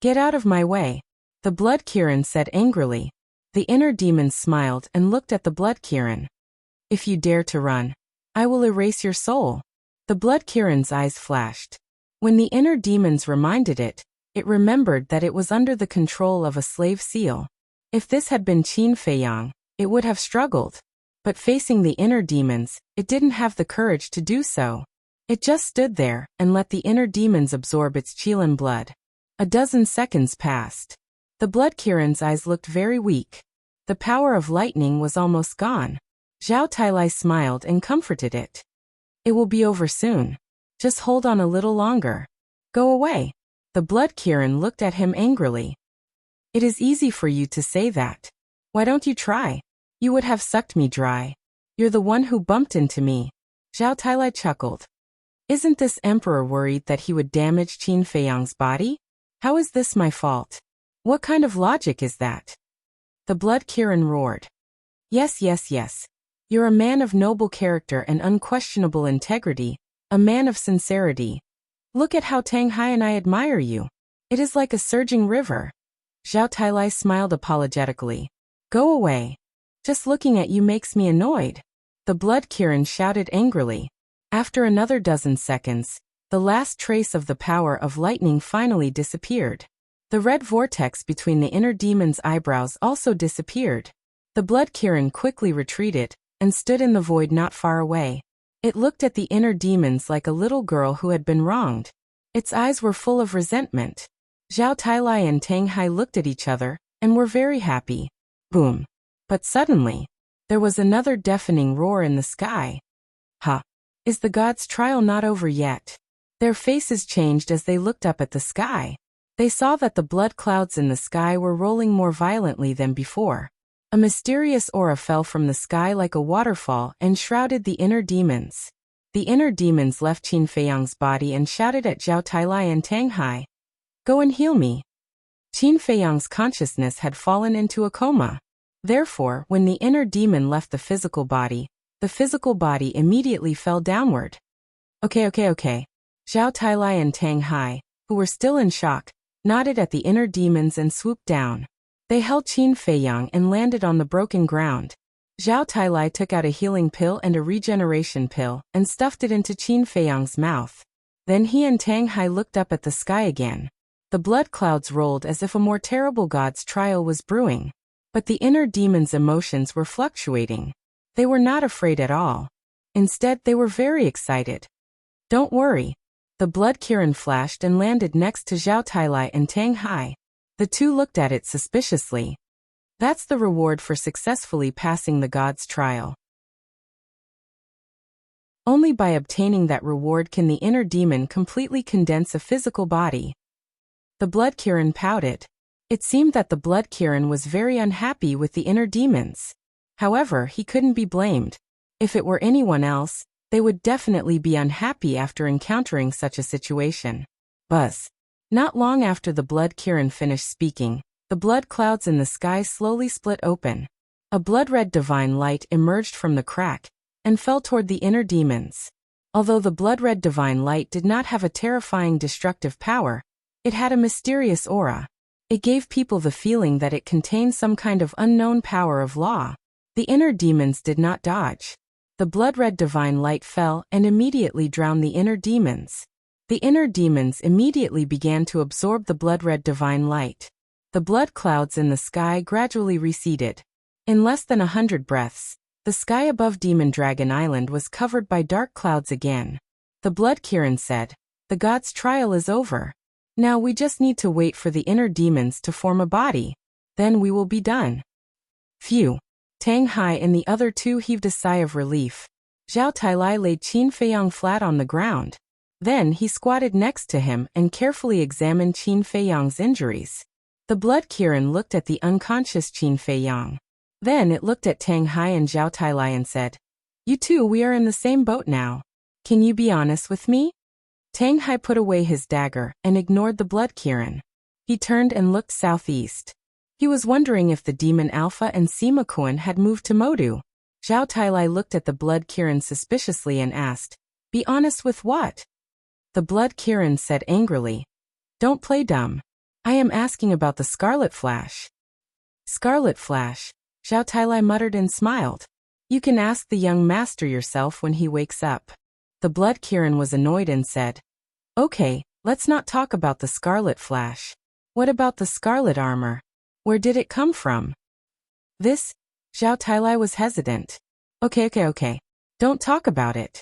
"Get out of my way," the blood Kirin said angrily. The inner demons smiled and looked at the blood Kirin. "If you dare to run, I will erase your soul." The blood Kirin's eyes flashed. When the inner demons reminded it, it remembered that it was under the control of a slave seal. If this had been Qin Feiyang, it would have struggled. But facing the inner demons, it didn't have the courage to do so. It just stood there and let the inner demons absorb its Qilin blood. A dozen seconds passed. The blood Kirin's eyes looked very weak. The power of lightning was almost gone. Zhao Tailai smiled and comforted it. "It will be over soon. Just hold on a little longer. Go away." The blood Kirin looked at him angrily. "It is easy for you to say that. Why don't you try? You would have sucked me dry. You're the one who bumped into me." Zhao Tailai chuckled. "Isn't this emperor worried that he would damage Qin Feiyang's body? How is this my fault? What kind of logic is that?" The blood Kirin roared. Yes. You're a man of noble character and unquestionable integrity, a man of sincerity. Look at how Tang Hai and I admire you. It is like a surging river." Zhao Tailai smiled apologetically. "Go away. Just looking at you makes me annoyed." The blood Kirin shouted angrily. After another dozen seconds, the last trace of the power of lightning finally disappeared. The red vortex between the inner demon's eyebrows also disappeared. The blood Kirin quickly retreated and stood in the void not far away. It looked at the inner demons like a little girl who had been wronged. Its eyes were full of resentment. Zhao Tailai and Tang Hai looked at each other and were very happy. Boom. But suddenly, there was another deafening roar in the sky. "Ha! Is the god's trial not over yet?" Their faces changed as they looked up at the sky. They saw that the blood clouds in the sky were rolling more violently than before. A mysterious aura fell from the sky like a waterfall and shrouded the inner demons. The inner demons left Qin Feiyang's body and shouted at Zhao Tailai and Tang Hai, "Go and heal me." Qin Feiyang's consciousness had fallen into a coma. Therefore, when the inner demon left the physical body immediately fell downward. Okay. Zhao Tailai and Tang Hai, who were still in shock, nodded at the inner demons and swooped down. They held Qin Feiyang and landed on the broken ground. Zhao Tailai took out a healing pill and a regeneration pill and stuffed it into Qin Feiyang's mouth. Then he and Tang Hai looked up at the sky again. The blood clouds rolled as if a more terrible god's trial was brewing. But the inner demons' emotions were fluctuating. They were not afraid at all. Instead, they were very excited. "Don't worry." The blood Kirin flashed and landed next to Zhao Tailai and Tang Hai. The two looked at it suspiciously. That's the reward for successfully passing the god's trial. Only by obtaining that reward can the inner demon completely condense a physical body. The blood Kirin pouted. It seemed that the blood Kirin was very unhappy with the inner demons. However, he couldn't be blamed. If it were anyone else, they would definitely be unhappy after encountering such a situation. Buzz. Not long after the blood Kirin finished speaking, the blood clouds in the sky slowly split open. A blood-red divine light emerged from the crack and fell toward the inner demons. Although the blood-red divine light did not have a terrifying destructive power, it had a mysterious aura. It gave people the feeling that it contained some kind of unknown power of law. The inner demons did not dodge. The blood-red divine light fell and immediately drowned the inner demons. The inner demons immediately began to absorb the blood-red divine light. The blood clouds in the sky gradually receded. In less than 100 breaths, the sky above Demon Dragon Island was covered by dark clouds again. The blood Kirin said, "The god's trial is over. Now we just need to wait for the inner demons to form a body. Then we will be done." Phew. Tang Hai and the other two heaved a sigh of relief. Zhao Tailai laid Qin Feiyang flat on the ground. Then he squatted next to him and carefully examined Qin Feiyang's injuries. The blood Kirin looked at the unconscious Qin Feiyang. Then it looked at Tang Hai and Zhao Tailai and said, "You two, we are in the same boat now. Can you be honest with me?" Tang Hai put away his dagger and ignored the blood Kirin. He turned and looked southeast. He was wondering if the demon Alpha and Sima Kuan had moved to Modu. Zhao Tailai looked at the blood Kirin suspiciously and asked, "Be honest with what?" The blood Kirin said angrily, "Don't play dumb. I am asking about the Scarlet Flash." "Scarlet Flash," Zhao Tailai muttered and smiled. "You can ask the young master yourself when he wakes up." The blood Kirin was annoyed and said, "Okay, let's not talk about the Scarlet Flash. What about the Scarlet Armor? Where did it come from?" This, Zhao Tailai was hesitant. Okay. Don't talk about it.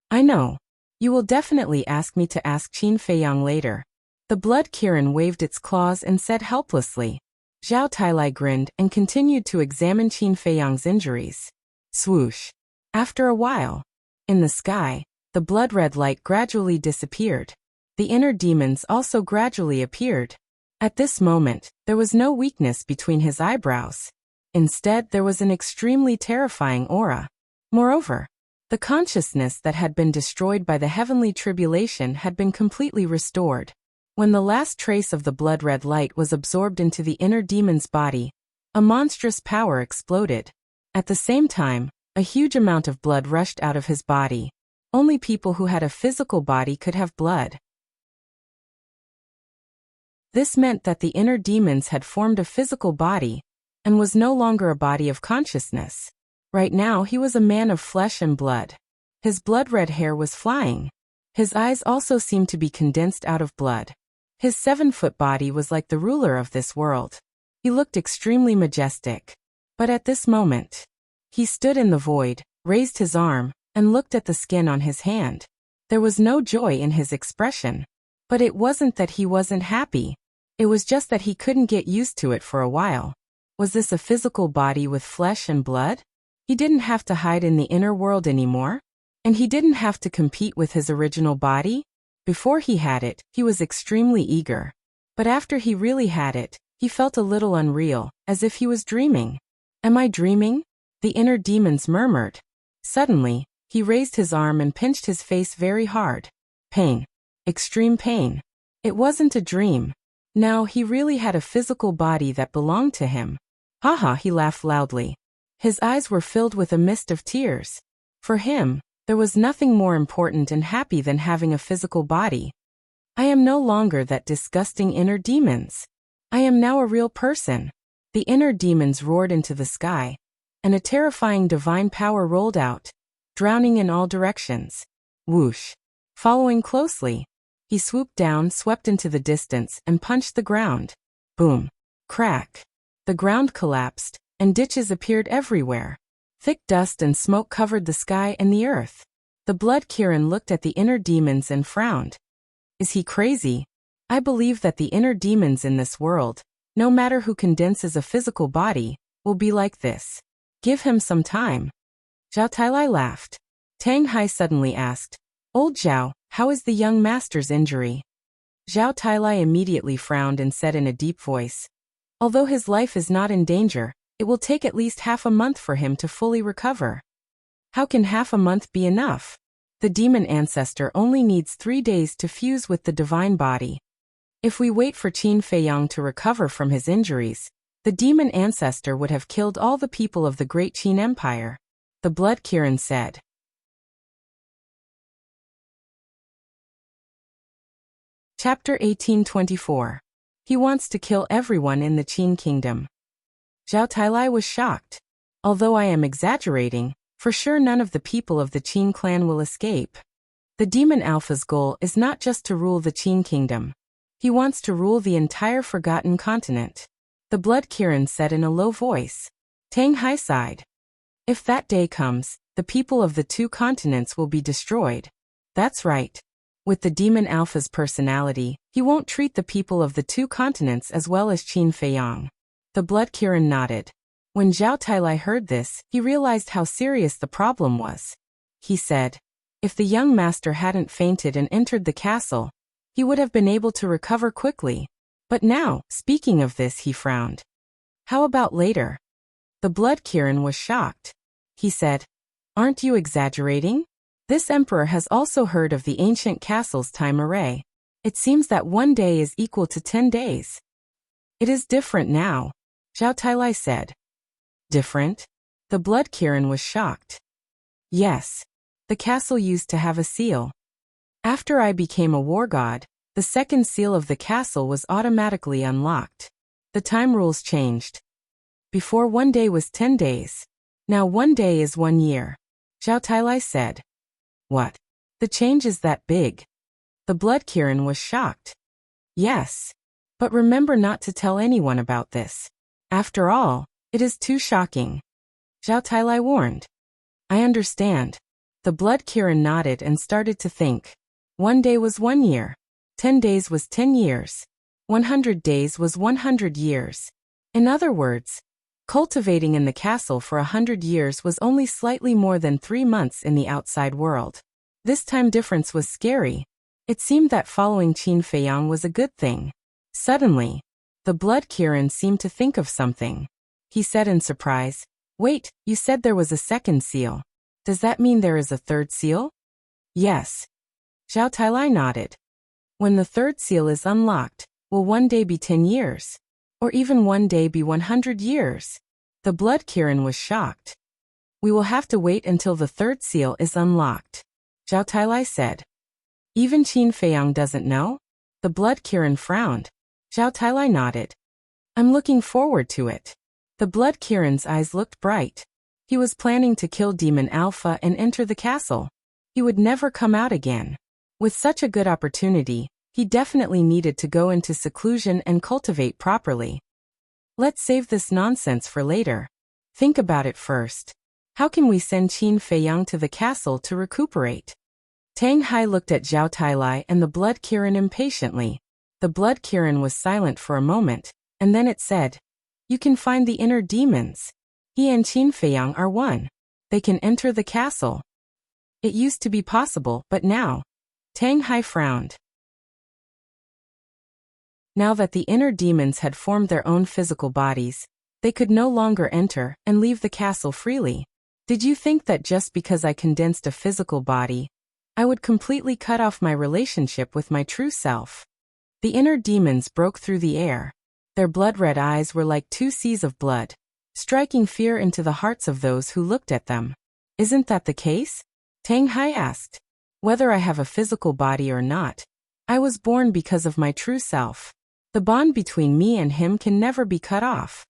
"I know. You will definitely ask me to ask Qin Feiyang later." The blood Kirin waved its claws and said helplessly. Zhao Tailai grinned and continued to examine Qin Feiyang's injuries. Swoosh. After a while, in the sky, the blood-red light gradually disappeared. The inner demons also gradually appeared. At this moment, there was no weakness between his eyebrows. Instead, there was an extremely terrifying aura. Moreover, the consciousness that had been destroyed by the heavenly tribulation had been completely restored. When the last trace of the blood-red light was absorbed into the inner demon's body, a monstrous power exploded. At the same time, a huge amount of blood rushed out of his body. Only people who had a physical body could have blood. This meant that the inner demons had formed a physical body, and was no longer a body of consciousness. Right now he was a man of flesh and blood. His blood-red hair was flying. His eyes also seemed to be condensed out of blood. His 7-foot body was like the ruler of this world. He looked extremely majestic. But at this moment, he stood in the void, raised his arm, and looked at the skin on his hand. There was no joy in his expression. But it wasn't that he wasn't happy. It was just that he couldn't get used to it for a while. Was this a physical body with flesh and blood? He didn't have to hide in the inner world anymore. And he didn't have to compete with his original body. Before he had it, he was extremely eager. But after he really had it, he felt a little unreal, as if he was dreaming. "Am I dreaming?" the inner demons murmured. Suddenly, he raised his arm and pinched his face very hard. Pain. Extreme pain. It wasn't a dream. Now he really had a physical body that belonged to him. Haha, he laughed loudly. His eyes were filled with a mist of tears. For him, there was nothing more important and happy than having a physical body. I am no longer that disgusting inner demons. I am now a real person. The inner demons roared into the sky, and a terrifying divine power rolled out, drowning in all directions. Whoosh. Following closely, he swooped down, swept into the distance, and punched the ground. Boom. Crack. The ground collapsed, and ditches appeared everywhere. Thick dust and smoke covered the sky and the earth. The blood Kirin looked at the inner demons and frowned. Is he crazy? I believe that the inner demons in this world, no matter who condenses a physical body, will be like this. Give him some time. Zhao Tailai laughed. Tang Hai suddenly asked, "Old Zhao, how is the young master's injury?" Zhao Tailai immediately frowned and said in a deep voice, "Although his life is not in danger, it will take at least half a month for him to fully recover." How can half a month be enough? The demon ancestor only needs 3 days to fuse with the divine body. If we wait for Qin Feiyang to recover from his injuries, the demon ancestor would have killed all the people of the great Qin Empire. The blood Kirin said. Chapter 1824. He wants to kill everyone in the Qin kingdom. Zhao Tailai was shocked. Although I am exaggerating, for sure none of the people of the Qin clan will escape. The demon Alpha's goal is not just to rule the Qin kingdom. He wants to rule the entire forgotten continent. The blood Kirin said in a low voice. Tang Hai sighed. If that day comes, the people of the 2 continents will be destroyed. That's right. With the demon Alpha's personality, he won't treat the people of the 2 continents as well as Qin Feiyang. The blood Kirin nodded. When Zhao Tailai heard this, he realized how serious the problem was. he said. If the young master hadn't fainted and entered the castle, he would have been able to recover quickly. But now, speaking of this, he frowned. How about later? The Blood Kirin was shocked. He said, Aren't you exaggerating? This emperor has also heard of the ancient castle's time array. It seems that 1 day is equal to 10 days. It is different now, Zhao Tailai said. Different? The Blood Kirin was shocked. Yes. The castle used to have a seal. After I became a war god, the second seal of the castle was automatically unlocked. The time rules changed. Before 1 day was 10 days. Now 1 day is 1 year. Zhao Tailai said. What? The change is that big? The Blood Kirin was shocked. Yes. But remember not to tell anyone about this. After all, it is too shocking. Zhao Tailai warned. I understand. The Blood Kirin nodded and started to think. 1 day was 1 year. 10 days was 10 years. 100 days was 100 years. In other words, cultivating in the castle for 100 years was only slightly more than 3 months in the outside world. This time difference was scary. It seemed that following Qin Feiyang was a good thing. Suddenly, the Blood Kirin seemed to think of something. He said in surprise, Wait, you said there was a second seal. Does that mean there is a third seal? Yes. Zhao Tailai nodded. When the third seal is unlocked, will 1 day be 10 years? Or even 1 day be 100 years? The Blood Kirin was shocked. We will have to wait until the third seal is unlocked, Zhao Tailai said. Even Qin Feiyang doesn't know? The Blood Kirin frowned. Zhao Tailai nodded. I'm looking forward to it. The Blood Kirin's eyes looked bright. He was planning to kill Demon Alpha and enter the castle. He would never come out again. With such a good opportunity, he definitely needed to go into seclusion and cultivate properly. Let's save this nonsense for later. Think about it first. How can we send Qin Feiyang to the castle to recuperate? Tang Hai looked at Zhao Tailai and the Blood Kirin impatiently. The Blood Kirin was silent for a moment, and then it said, You can find the inner demons. He and Qin Feiyang are one. They can enter the castle. It used to be possible, but now. Tang Hai frowned. Now that the inner demons had formed their own physical bodies, they could no longer enter and leave the castle freely. Did you think that just because I condensed a physical body, I would completely cut off my relationship with my true self? The inner demons broke through the air. Their blood-red eyes were like 2 seas of blood, striking fear into the hearts of those who looked at them. Isn't that the case? Tang Hai asked. Whether I have a physical body or not, I was born because of my true self. The bond between me and him can never be cut off.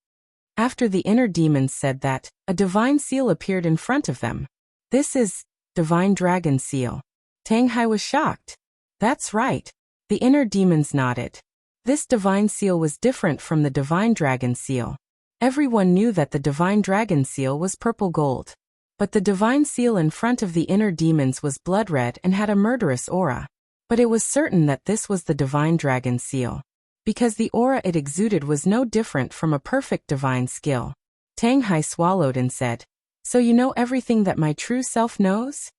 After the inner demons said that, a divine seal appeared in front of them. This is Divine Dragon Seal. Tang Hai was shocked. That's right. The inner demons nodded. This divine seal was different from the Divine Dragon Seal. Everyone knew that the Divine Dragon Seal was purple gold. But the divine seal in front of the inner demons was blood red and had a murderous aura. But it was certain that this was the Divine Dragon Seal, because the aura it exuded was no different from a perfect divine skill. Tang Hai swallowed and said, So you know everything that my true self knows?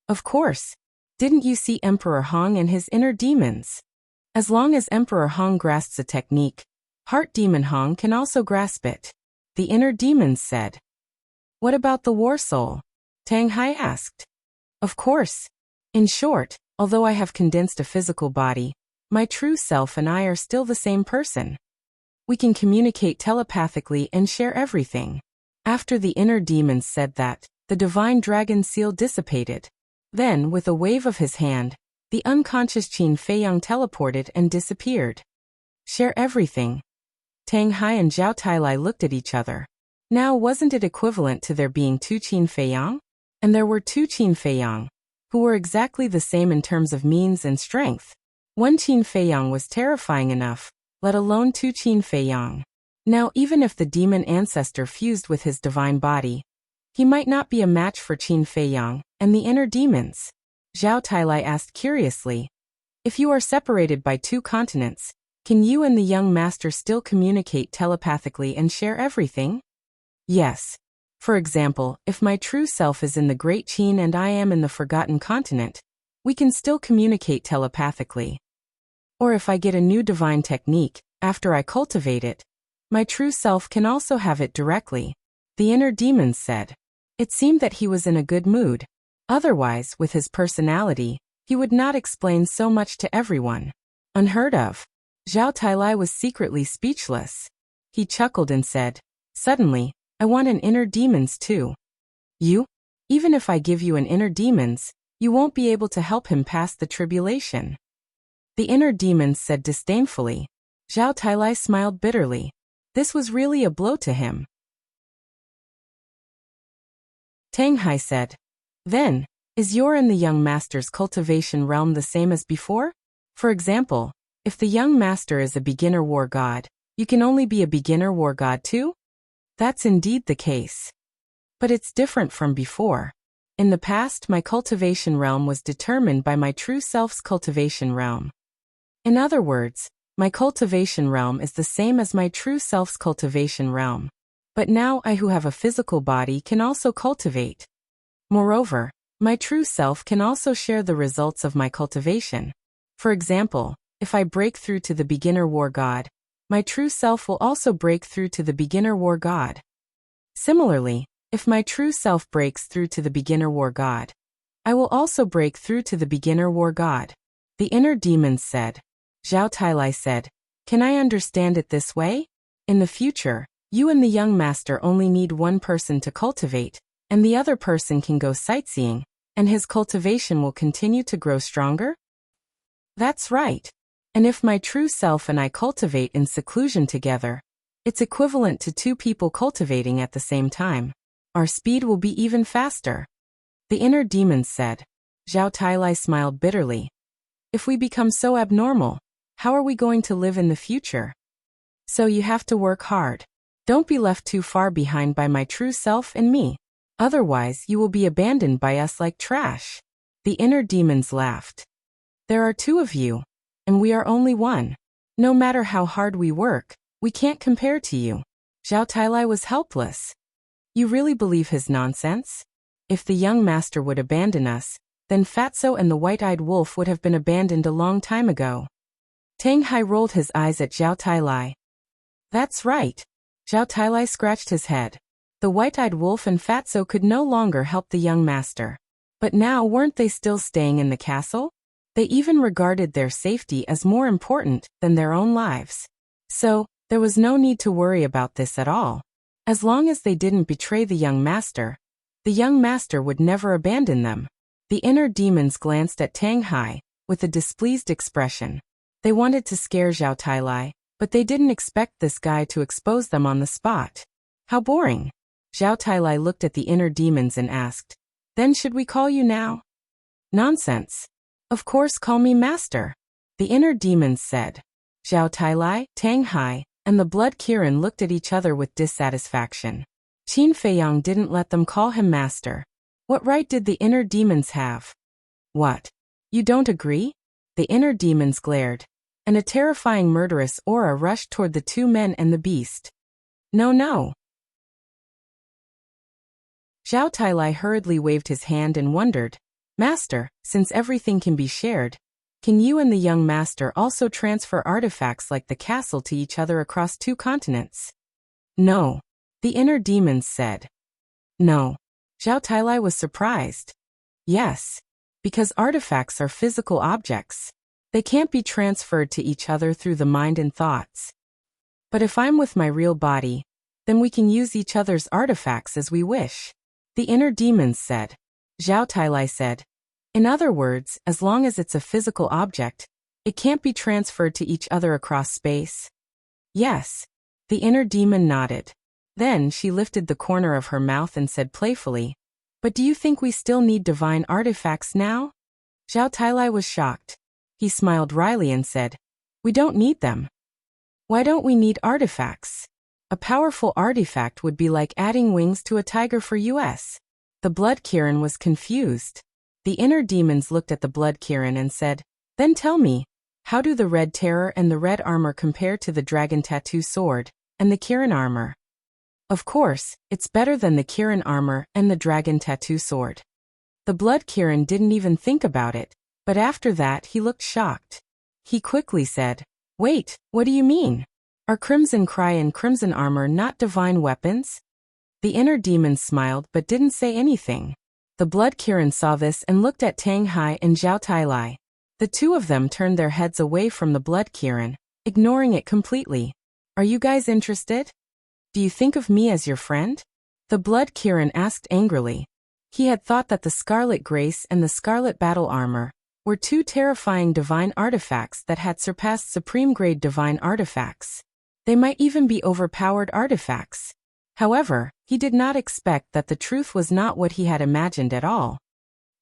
Of course. Didn't you see Emperor Hong and his inner demons? As long as Emperor Hong grasps a technique, Heart Demon Hong can also grasp it. The inner demons said. What about the war soul? Tang Hai asked. Of course. In short, although I have condensed a physical body, my true self and I are still the same person. We can communicate telepathically and share everything. After the inner demons said that, the Divine Dragon Seal dissipated. Then, with a wave of his hand, the unconscious Qin Feiyang teleported and disappeared. Share everything. Tang Hai and Zhao Tailai looked at each other. Now wasn't it equivalent to there being 2 Qin Feiyang? And there were 2 Qin Feiyang, who were exactly the same in terms of means and strength. 1 Qin Feiyang was terrifying enough, let alone 2 Qin Feiyang. Now even if the demon ancestor fused with his divine body, he might not be a match for Qin Feiyang and the inner demons. Zhao Tailai asked curiously, If you are separated by 2 continents, can you and the young master still communicate telepathically and share everything? Yes. For example, if my true self is in the Great Qin and I am in the Forgotten Continent, we can still communicate telepathically. Or if I get a new divine technique, after I cultivate it, my true self can also have it directly, the inner demons said. It seemed that he was in a good mood. Otherwise, with his personality, he would not explain so much to everyone. Unheard of. Zhao Tailai was secretly speechless. He chuckled and said, "Suddenly, I want an inner demons too." "You? Even if I give you an inner demons, you won't be able to help him pass the tribulation." The inner demons said disdainfully. Zhao Tailai smiled bitterly. This was really a blow to him. Tang Hai said, "Then, is your and the young master's cultivation realm the same as before? For example, if the young master is a beginner war god, you can only be a beginner war god too?" "That's indeed the case. But it's different from before. In the past, my cultivation realm was determined by my true self's cultivation realm. In other words, my cultivation realm is the same as my true self's cultivation realm. But now I who have a physical body can also cultivate. Moreover, my true self can also share the results of my cultivation. For example, if I break through to the beginner war god, my true self will also break through to the beginner war god. Similarly, if my true self breaks through to the beginner war god, I will also break through to the beginner war god." The inner demons said. Zhao Tailai said, "Can I understand it this way? In the future, you and the young master only need one person to cultivate, and the other person can go sightseeing, and his cultivation will continue to grow stronger?" "That's right. And if my true self and I cultivate in seclusion together, it's equivalent to two people cultivating at the same time. Our speed will be even faster." The inner demons said. Zhao Tailai smiled bitterly. "If we become so abnormal, how are we going to live in the future? So you have to work hard. Don't be left too far behind by my true self and me. Otherwise, you will be abandoned by us like trash." The inner demons laughed. "There are two of you, and we are only one. No matter how hard we work, we can't compare to you." Zhao Tailai was helpless. "You really believe his nonsense? If the young master would abandon us, then Fatso and the white-eyed wolf would have been abandoned a long time ago." Tang Hai rolled his eyes at Zhao Tailai. "That's right." Zhao Tailai scratched his head. The white-eyed wolf and Fatso could no longer help the young master. But now weren't they still staying in the castle? They even regarded their safety as more important than their own lives. So, there was no need to worry about this at all. As long as they didn't betray the young master would never abandon them. The inner demons glanced at Tang Hai with a displeased expression. They wanted to scare Zhao Tailai, but they didn't expect this guy to expose them on the spot. How boring. Zhao Tailai looked at the inner demons and asked, "Then should we call you now?" "Nonsense. Of course, call me master," the inner demons said. Zhao Tailai, Tang Hai, and the Blood Kirin looked at each other with dissatisfaction. Qin Feiyang didn't let them call him master. What right did the inner demons have? "What? You don't agree?" The inner demons glared, and a terrifying murderous aura rushed toward the two men and the beast. "No, no." Zhao Tailai hurriedly waved his hand and wondered, "Master, since everything can be shared, can you and the young master also transfer artifacts like the castle to each other across two continents?" "No," the inner demons said. "No." Zhao Tailai was surprised. "Yes, because artifacts are physical objects. They can't be transferred to each other through the mind and thoughts. But if I'm with my real body, then we can use each other's artifacts as we wish," the inner demons said. Zhao Tailai said, "In other words, as long as it's a physical object, it can't be transferred to each other across space?" "Yes." The inner demon nodded. Then she lifted the corner of her mouth and said playfully, "But do you think we still need divine artifacts now?" Zhao Tailai was shocked. He smiled wryly and said, "We don't need them." "Why don't we need artifacts? A powerful artifact would be like adding wings to a tiger for us." The Blood Kirin was confused. The inner demons looked at the Blood Kirin and said, "Then tell me, how do the Red Terror and the Red Armor compare to the Dragon Tattoo Sword and the Kirin Armor?" Of course, it's better than the Kirin armor and the dragon tattoo sword. The Blood Kirin didn't even think about it, but after that he looked shocked. He quickly said, "Wait, what do you mean? Are Crimson Cry and Crimson Armor not divine weapons?" The inner demon smiled but didn't say anything. The Blood Kirin saw this and looked at Tang Hai and Zhao Tailai. The two of them turned their heads away from the Blood Kirin, ignoring it completely. "Are you guys interested? Do you think of me as your friend?" The Blood Kirin asked angrily. He had thought that the Scarlet Grace and the Scarlet Battle Armor were two terrifying divine artifacts that had surpassed supreme-grade divine artifacts. They might even be overpowered artifacts. However, he did not expect that the truth was not what he had imagined at all.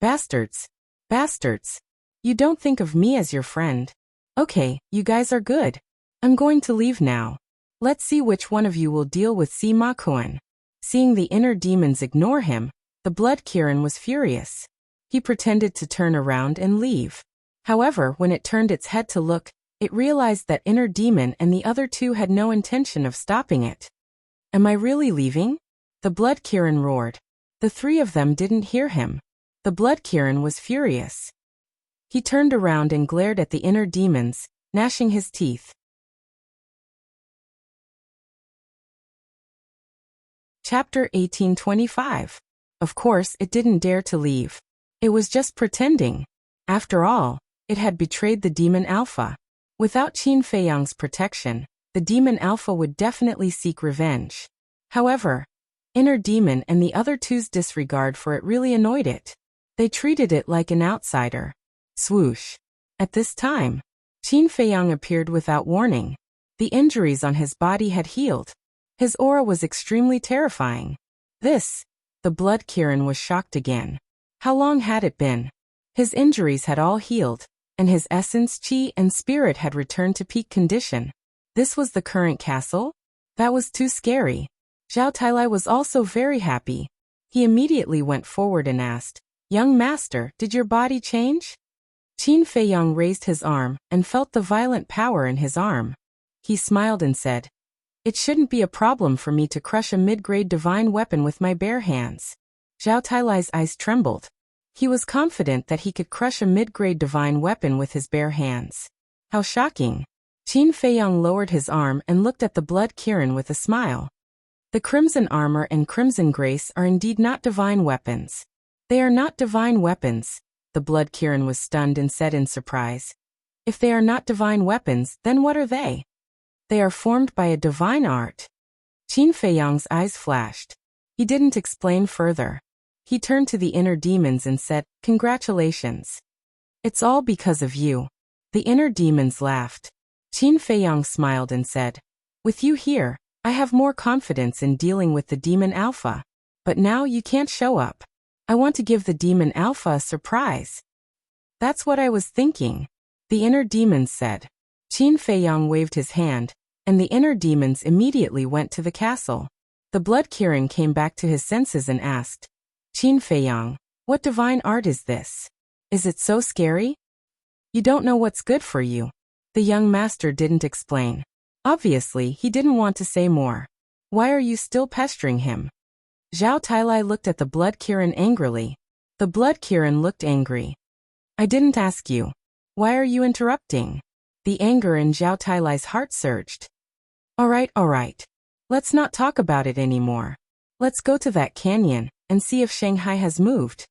"Bastards! Bastards! You don't think of me as your friend. Okay, you guys are good. I'm going to leave now. Let's see which one of you will deal with Sima Kuan." Seeing the inner demons ignore him, the Blood Kirin was furious. He pretended to turn around and leave. However, when it turned its head to look, it realized that inner demon and the other two had no intention of stopping it. "Am I really leaving?" The Blood Kirin roared. The three of them didn't hear him. The Blood Kirin was furious. He turned around and glared at the inner demons, gnashing his teeth. Chapter 1825. Of course, it didn't dare to leave. It was just pretending. After all, it had betrayed the Demon Alpha. Without Qin Feiyang's protection, the Demon Alpha would definitely seek revenge. However, Inner Demon and the other two's disregard for it really annoyed it. They treated it like an outsider. Swoosh. At this time, Qin Feiyang appeared without warning. The injuries on his body had healed. His aura was extremely terrifying. The Blood Kirin was shocked again. How long had it been? His injuries had all healed, and his essence, chi, and spirit had returned to peak condition. This was the current castle? That was too scary. Zhao Tailai was also very happy. He immediately went forward and asked, "Young master, did your body change?" Qin Feiyang raised his arm and felt the violent power in his arm. He smiled and said, "It shouldn't be a problem for me to crush a mid-grade divine weapon with my bare hands." Zhao Tailai's eyes trembled. He was confident that he could crush a mid-grade divine weapon with his bare hands. How shocking. Qin Feiyang lowered his arm and looked at the Blood Kirin with a smile. The Crimson Armor and Crimson Grace are indeed not divine weapons. They are not divine weapons. The Blood Kirin was stunned and said in surprise, "If they are not divine weapons, then what are they?" "They are formed by a divine art." Qin Feiyang's eyes flashed. He didn't explain further. He turned to the inner demons and said, "Congratulations. It's all because of you." The inner demons laughed. Qin Feiyang smiled and said, "With you here, I have more confidence in dealing with the Demon Alpha. But now you can't show up. I want to give the Demon Alpha a surprise." "That's what I was thinking," the inner demons said. Qin Feiyang waved his hand, and the inner demons immediately went to the castle. The Blood Kirin came back to his senses and asked, "Qin Feiyang, what divine art is this? Is it so scary?" "You don't know what's good for you." The young master didn't explain. Obviously, he didn't want to say more. "Why are you still pestering him?" Zhao Tailai looked at the Blood Kirin angrily. The Blood Kirin looked angry. "I didn't ask you. Why are you interrupting?" The anger in Zhao Tailai's heart surged. All right. Let's not talk about it anymore. Let's go to that canyon and see if Shanghai has moved."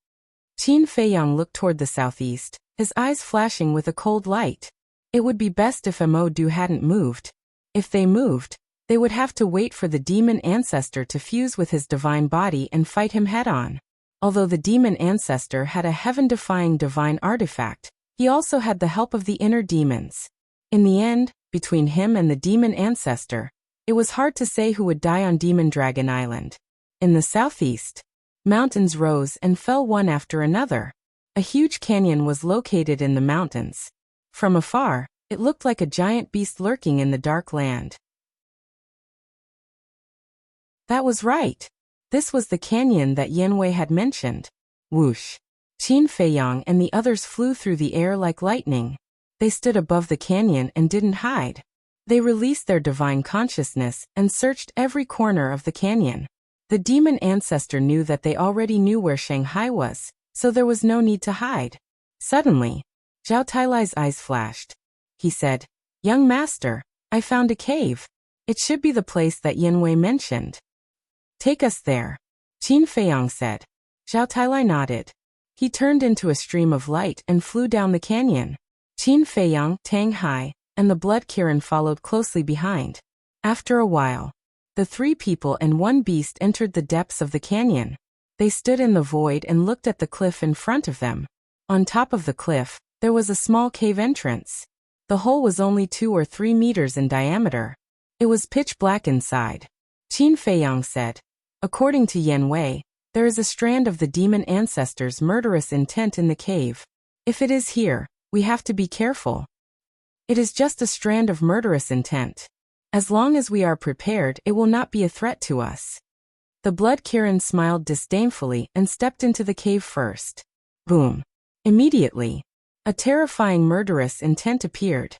Qin Feiyang looked toward the southeast, his eyes flashing with a cold light. It would be best if Mo hadn't moved. If they moved, they would have to wait for the demon ancestor to fuse with his divine body and fight him head-on. Although the demon ancestor had a heaven-defying divine artifact, he also had the help of the inner demons. In the end, between him and the demon ancestor, it was hard to say who would die on Demon Dragon Island. In the southeast, mountains rose and fell one after another. A huge canyon was located in the mountains. From afar, it looked like a giant beast lurking in the dark land. That was right. This was the canyon that Yanwei had mentioned. Whoosh. Qin Feiyang and the others flew through the air like lightning. They stood above the canyon and didn't hide. They released their divine consciousness and searched every corner of the canyon. The demon ancestor knew that they already knew where Shanghai was, so there was no need to hide. Suddenly, Zhao Tailai's eyes flashed. He said, "Young master, I found a cave. It should be the place that Yanwei mentioned." "Take us there," Qin Feiyang said. Zhao Tailai nodded. He turned into a stream of light and flew down the canyon. Qin Feiyang, Tang Hai, and the Blood Kirin followed closely behind. After a while, the three people and one beast entered the depths of the canyon. They stood in the void and looked at the cliff in front of them. On top of the cliff, there was a small cave entrance. The hole was only 2 or 3 meters in diameter. It was pitch black inside. Qin Feiyang said, "According to Yanwei, there is a strand of the demon ancestor's murderous intent in the cave. If it is here, we have to be careful. It is just a strand of murderous intent. As long as we are prepared, it will not be a threat to us." The Blood Kirin smiled disdainfully and stepped into the cave first. Boom! Immediately, a terrifying murderous intent appeared.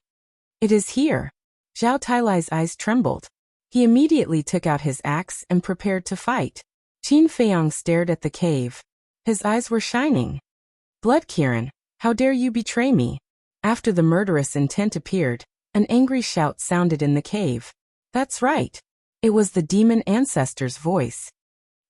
"It is here." Zhao Tailai's eyes trembled. He immediately took out his axe and prepared to fight. Qin Feiyang stared at the cave. His eyes were shining. "Blood Kirin, how dare you betray me?" After the murderous intent appeared, an angry shout sounded in the cave. That's right. It was the demon ancestor's voice.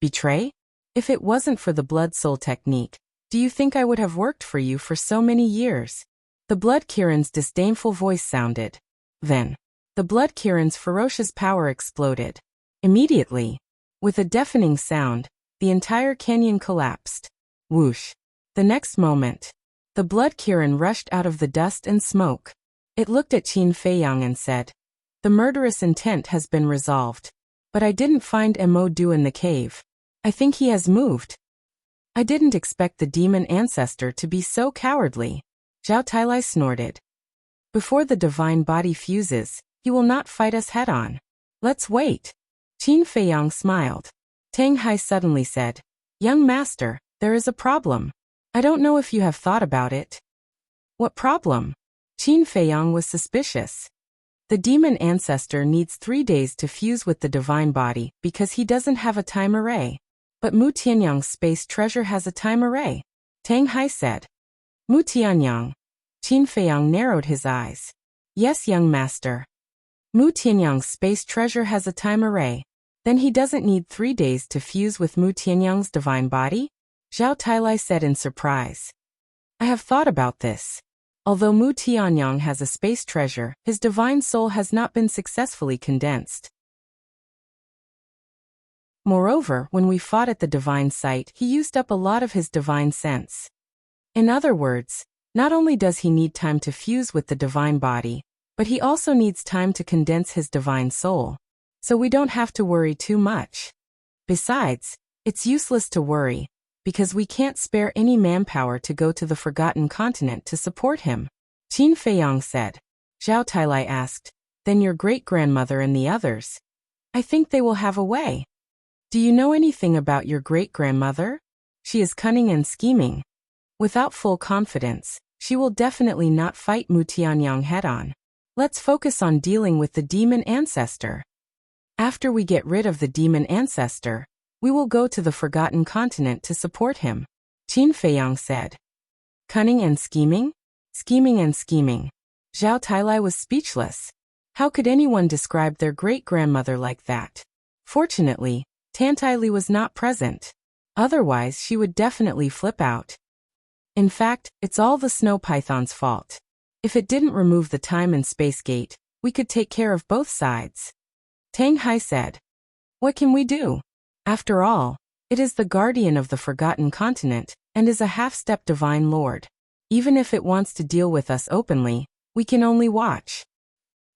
"Betray? If it wasn't for the blood soul technique, do you think I would have worked for you for so many years?" The Blood Kirin's disdainful voice sounded. Then, the Blood Kirin's ferocious power exploded. Immediately, with a deafening sound, the entire canyon collapsed. Whoosh! The next moment, the Blood Kirin rushed out of the dust and smoke. It looked at Qin Feiyang and said, "The murderous intent has been resolved. But I didn't find Mo Du in the cave. I think he has moved." "I didn't expect the demon ancestor to be so cowardly," Zhao Tailai snorted. "Before the divine body fuses, he will not fight us head-on. Let's wait." Qin Feiyang smiled. Tang Hai suddenly said, "Young master, there is a problem. I don't know if you have thought about it." "What problem?" Qin Feiyang was suspicious. "The demon ancestor needs 3 days to fuse with the divine body because he doesn't have a time array. But Mu Tianyang's space treasure has a time array," Tang Hai said. "Mu Tianyang?" Qin Feiyang narrowed his eyes. "Yes, young master. Mu Tianyang's space treasure has a time array. Then he doesn't need 3 days to fuse with Mu Tianyang's divine body?" Zhao Tailai said in surprise. "I have thought about this. Although Mu Tianyang has a space treasure, his divine soul has not been successfully condensed. Moreover, when we fought at the divine site, he used up a lot of his divine sense. In other words, not only does he need time to fuse with the divine body, but he also needs time to condense his divine soul. So we don't have to worry too much. Besides, it's useless to worry, because we can't spare any manpower to go to the Forgotten Continent to support him," Qin Feiyang said. Zhao Tailai asked, "Then your great-grandmother and the others? I think they will have a way." "Do you know anything about your great-grandmother? She is cunning and scheming. Without full confidence, she will definitely not fight Mu Tianyang head-on. Let's focus on dealing with the demon ancestor. After we get rid of the demon ancestor, we will go to the Forgotten Continent to support him," Qin Feiyang said. Cunning and scheming? Scheming and scheming. Zhao Tailai was speechless. How could anyone describe their great-grandmother like that? Fortunately, Tantai Li was not present. Otherwise, she would definitely flip out. In fact, it's all the snow python's fault. If it didn't remove the time and space gate, we could take care of both sides. Tang Hai said. "What can we do? After all, it is the guardian of the Forgotten Continent, and is a half-step divine lord. Even if it wants to deal with us openly, we can only watch."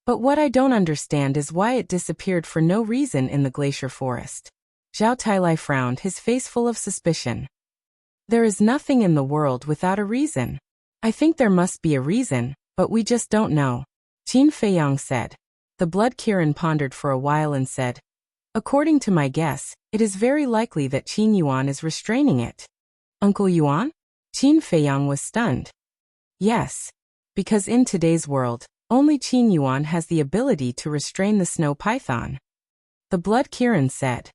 "But what I don't understand is why it disappeared for no reason in the glacier forest." Zhao Tailai frowned, his face full of suspicion. "There is nothing in the world without a reason. I think there must be a reason, but we just don't know," Qin Feiyang said. The Blood Kirin pondered for a while and said, "According to my guess, it is very likely that Qin Yuan is restraining it." "Uncle Yuan?" Qin Feiyang was stunned. "Yes. Because in today's world, Only Qin Yuan has the ability to restrain the snow python. The blood Kirin said.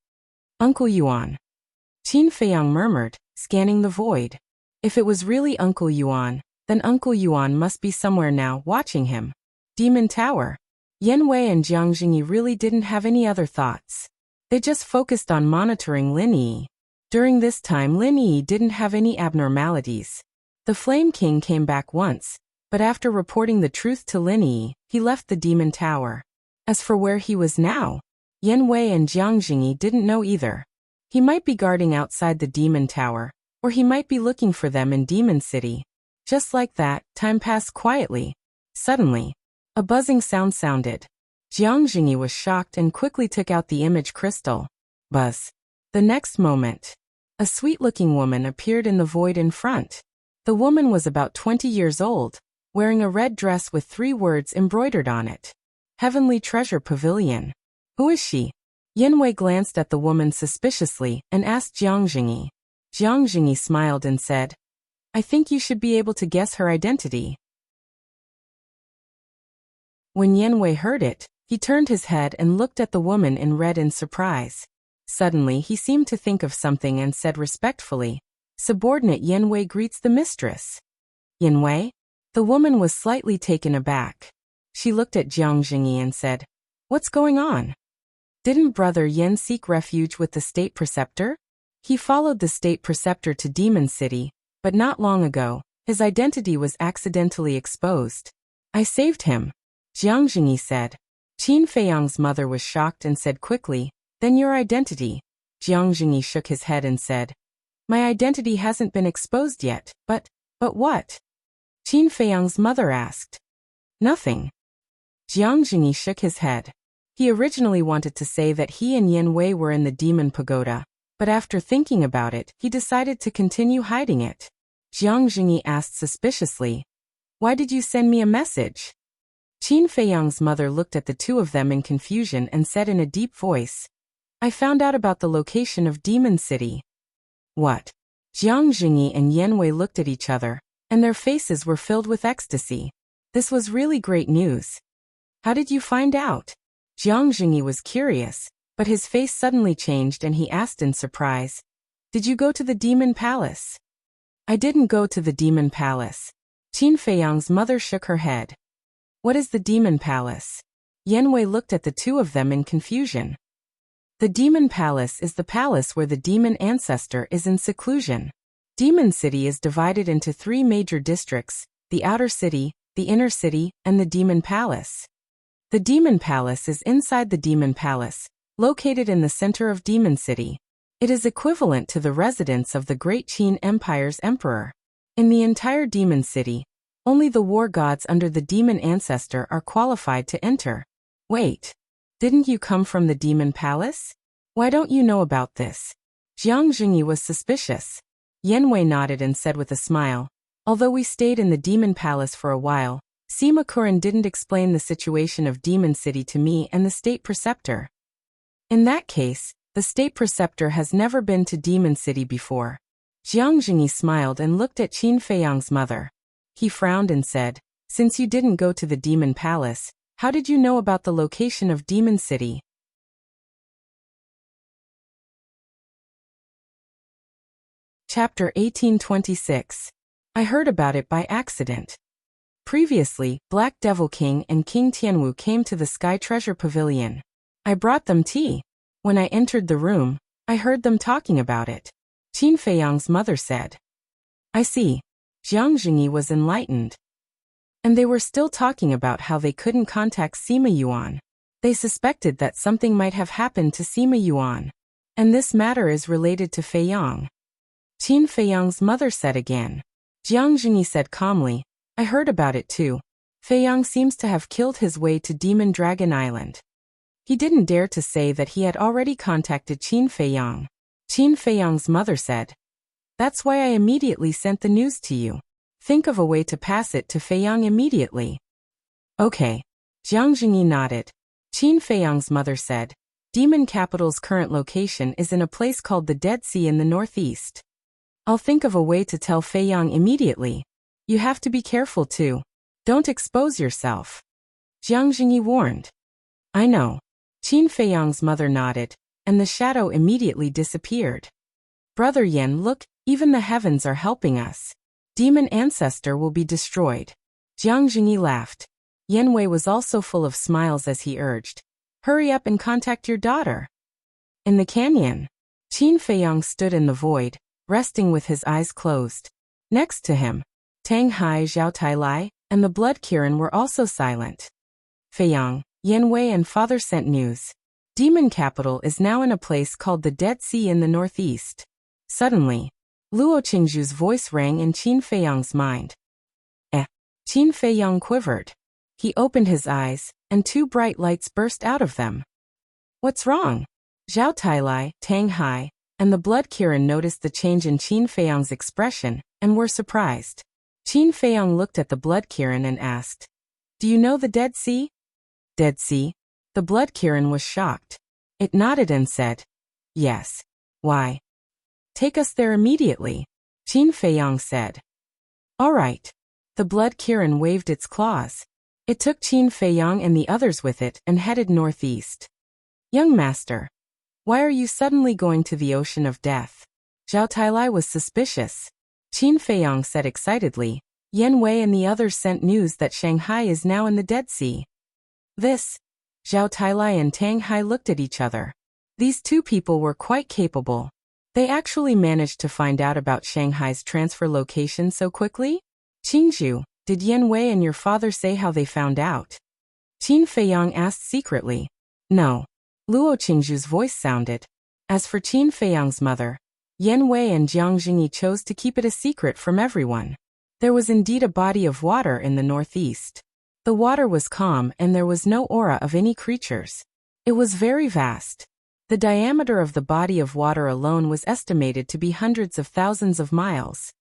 Uncle Yuan. Qin Feiyang murmured, scanning the void. If it was really Uncle Yuan, then Uncle Yuan must be somewhere now, watching him. Demon Tower. Yan Wei and Jiang Jingyi really didn't have any other thoughts. They just focused on monitoring Lin Yi. During this time Lin Yi didn't have any abnormalities. The Flame King came back once, but after reporting the truth to Lin Yi, he left the Demon Tower. As for where he was now, Yan Wei and Jiang Jingyi didn't know either. He might be guarding outside the Demon Tower, or he might be looking for them in Demon City. Just like that, time passed quietly. Suddenly, a buzzing sound sounded. Jiang Jingyi was shocked and quickly took out the image crystal. Buzz. The next moment, a sweet-looking woman appeared in the void in front. The woman was about 20 years old, wearing a red dress with 3 words embroidered on it. Heavenly Treasure Pavilion. Who is she? Yan Wei glanced at the woman suspiciously and asked Jiang Jingyi. Jiang Jingyi smiled and said, I think you should be able to guess her identity. When Yan Wei heard it, he turned his head and looked at the woman in red in surprise. Suddenly he seemed to think of something and said respectfully, Subordinate Yan Wei greets the mistress. Yan Wei? The woman was slightly taken aback. She looked at Jiang Jingyi and said, What's going on? Didn't Brother Yan seek refuge with the state preceptor? He followed the state preceptor to Demon City, but not long ago, his identity was accidentally exposed. I saved him, Jiang Jingyi said. Qin Feiyang's mother was shocked and said quickly, Then your identity? Jiang Jingyi shook his head and said, My identity hasn't been exposed yet, but what? Qin Feiyang's mother asked. Nothing. Jiang Jingyi shook his head. He originally wanted to say that he and Yan Wei were in the Demon Pagoda, but after thinking about it, he decided to continue hiding it. Jiang Jingyi asked suspiciously, Why did you send me a message? Qin Feiyang's mother looked at the two of them in confusion and said in a deep voice, I found out about the location of Demon City. What? Jiang Jingyi and Yan Wei looked at each other, and their faces were filled with ecstasy. This was really great news. How did you find out? Jiang Jingyi was curious, but his face suddenly changed and he asked in surprise, Did you go to the Demon Palace? I didn't go to the Demon Palace. Qin Feiyang's mother shook her head. What is the Demon Palace? Yan Wei looked at the two of them in confusion. The Demon Palace is the palace where the demon ancestor is in seclusion. Demon City is divided into 3 major districts, the Outer City, the Inner City, and the Demon Palace. The Demon Palace is inside the Demon Palace, located in the center of Demon City. It is equivalent to the residence of the Great Qin Empire's emperor. In the entire Demon City, only the war gods under the demon ancestor are qualified to enter. Wait. Didn't you come from the Demon Palace? Why don't you know about this? Jiang Jingyi was suspicious. Yan Wei nodded and said with a smile, Although we stayed in the Demon Palace for a while, Sima Kuren didn't explain the situation of Demon City to me and the state preceptor. In that case, the state preceptor has never been to Demon City before. Jiang Jingyi smiled and looked at Qin Feiyang's mother. He frowned and said, Since you didn't go to the Demon Palace, how did you know about the location of Demon City? Chapter 1826. I heard about it by accident. Previously, Black Devil King and King Tianwu came to the Sky Treasure Pavilion. I brought them tea. When I entered the room, I heard them talking about it. Qin Feiyang's mother said. I see. Jiang Jingyi was enlightened. And they were still talking about how they couldn't contact Sima Yuan. They suspected that something might have happened to Sima Yuan. And this matter is related to Feiyang. Qin Feiyang's mother said again. Jiang Jingyi said calmly, I heard about it too. Feiyang seems to have killed his way to Demon Dragon Island. He didn't dare to say that he had already contacted Qin Feiyang. Qin Feiyang's mother said. That's why I immediately sent the news to you. Think of a way to pass it to Feiyang immediately. Okay. Jiang Jingyi nodded. Qin Feiyang's mother said, Demon Capital's current location is in a place called the Dead Sea in the northeast. I'll think of a way to tell Feiyang immediately. You have to be careful too. Don't expose yourself. Jiang Jingyi warned. I know. Qin Feiyang's mother nodded, and the shadow immediately disappeared. Brother Yan, look, even the heavens are helping us. Demon ancestor will be destroyed. Jiang Jingyi laughed. Yan Wei was also full of smiles as he urged. Hurry up and contact your daughter. In the canyon, Qin Feiyang stood in the void, resting with his eyes closed. Next to him, Tang Hai, Zhao Tailai, and the Blood Kirin were also silent. Feiyang, Yan Wei and father sent news. Demon capital is now in a place called the Dead Sea in the northeast. Suddenly, Luo Qingzhu's voice rang in Qin Feiyang's mind. Qin Feiyang quivered. He opened his eyes, and two bright lights burst out of them. What's wrong? Zhao Tailai, Tang Hai, and the Blood Kirin noticed the change in Qin Feiyang's expression, and were surprised. Qin Feiyang looked at the Blood Kirin and asked, Do you know the Dead Sea? Dead Sea? The Blood Kirin was shocked. It nodded and said, Yes. Why? Take us there immediately, Qin Feiyang said. All right. The Blood Kirin waved its claws. It took Qin Feiyang and the others with it and headed northeast. Young master, why are you suddenly going to the ocean of death? Zhao Tailai was suspicious. Qin Feiyang said excitedly, Yan Wei and the others sent news that Shanghai is now in the Dead Sea. This? Zhao Tailai and Tang Hai looked at each other. These two people were quite capable. They actually managed to find out about Shanghai's transfer location so quickly? Qingzhu, did Yan Wei and your father say how they found out? Qin Feiyang asked secretly. No. Luo Qingzhu's voice sounded. As for Qin Feiyang's mother, Yan Wei and Jiang Jingyi chose to keep it a secret from everyone. There was indeed a body of water in the northeast. The water was calm and there was no aura of any creatures. It was very vast. The diameter of the body of water alone was estimated to be hundreds of thousands of miles.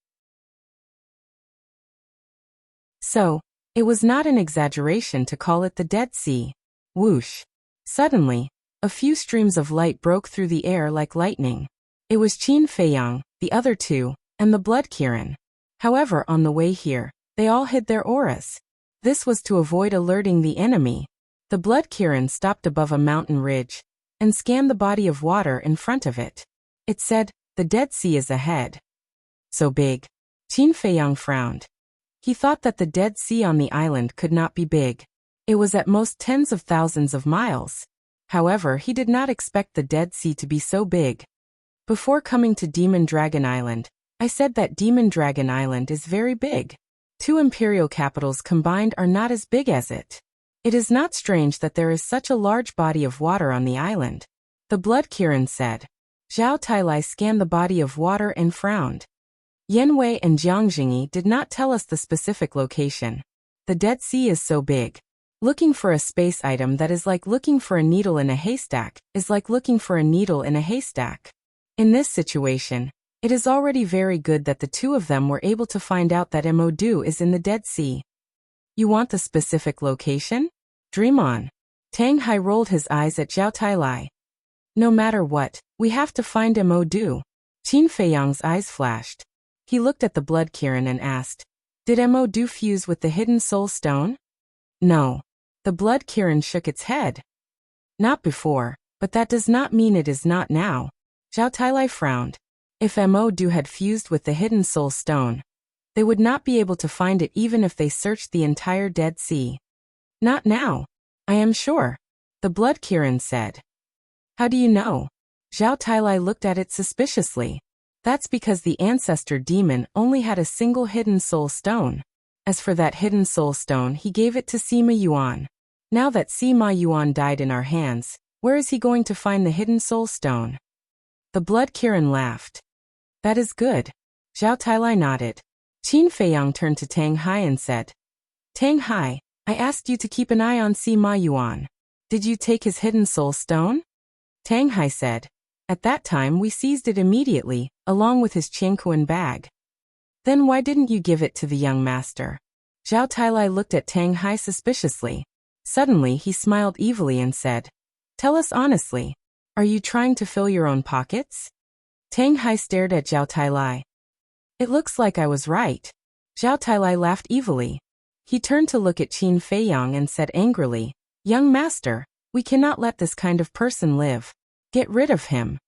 So, it was not an exaggeration to call it the Dead Sea. Whoosh. Suddenly, a few streams of light broke through the air like lightning. It was Qin Feiyang, the other two, and the Blood Kirin. However, on the way here, they all hid their auras. This was to avoid alerting the enemy. The Blood Kirin stopped above a mountain ridge and scanned the body of water in front of it. It said, The Dead Sea is ahead. So big. Qin Feiyang frowned. He thought that the Dead Sea on the island could not be big. It was at most tens of thousands of miles. However, he did not expect the Dead Sea to be so big. Before coming to Demon Dragon Island, I said that Demon Dragon Island is very big. Two imperial capitals combined are not as big as it. It is not strange that there is such a large body of water on the island. The Blood Kirin said. Zhao Tailai scanned the body of water and frowned. Yan Wei and Jiang Jingyi did not tell us the specific location. The Dead Sea is so big. Looking for a space item that is like looking for a needle in a haystack is like looking for a needle in a haystack. In this situation, it is already very good that the two of them were able to find out that Modu is in the Dead Sea. You want the specific location? Dream on. Tang Hai rolled his eyes at Zhao Tailai. No matter what, we have to find Modu. Qin Feiyang's eyes flashed. He looked at the Blood Kirin and asked, Did Modu fuse with the hidden soul stone? No. The Blood Kirin shook its head. Not before, but that does not mean it is not now. Zhao Tailai frowned. If Modu had fused with the hidden soul stone, they would not be able to find it even if they searched the entire Dead Sea. Not now. I am sure. The Blood Kirin said. How do you know? Zhao Tailai looked at it suspiciously. That's because the ancestor demon only had a single hidden soul stone. As for that hidden soul stone, he gave it to Sima Yuan. Now that Sima Yuan died in our hands, where is he going to find the hidden soul stone? The Blood Kirin laughed. That is good. Zhao Tailai nodded. Qin Feiyang turned to Tang Hai and said, Tang Hai, I asked you to keep an eye on Sima Yuan. Did you take his hidden soul stone? Tang Hai said, At that time we seized it immediately, along with his Qianquan bag. Then why didn't you give it to the young master? Zhao Tailai looked at Tang Hai suspiciously. Suddenly he smiled evilly and said, Tell us honestly, are you trying to fill your own pockets? Tang Hai stared at Zhao Tailai. It looks like I was right. Zhao Tailai laughed evilly. He turned to look at Qin Feiyang and said angrily, "Young master, we cannot let this kind of person live. Get rid of him."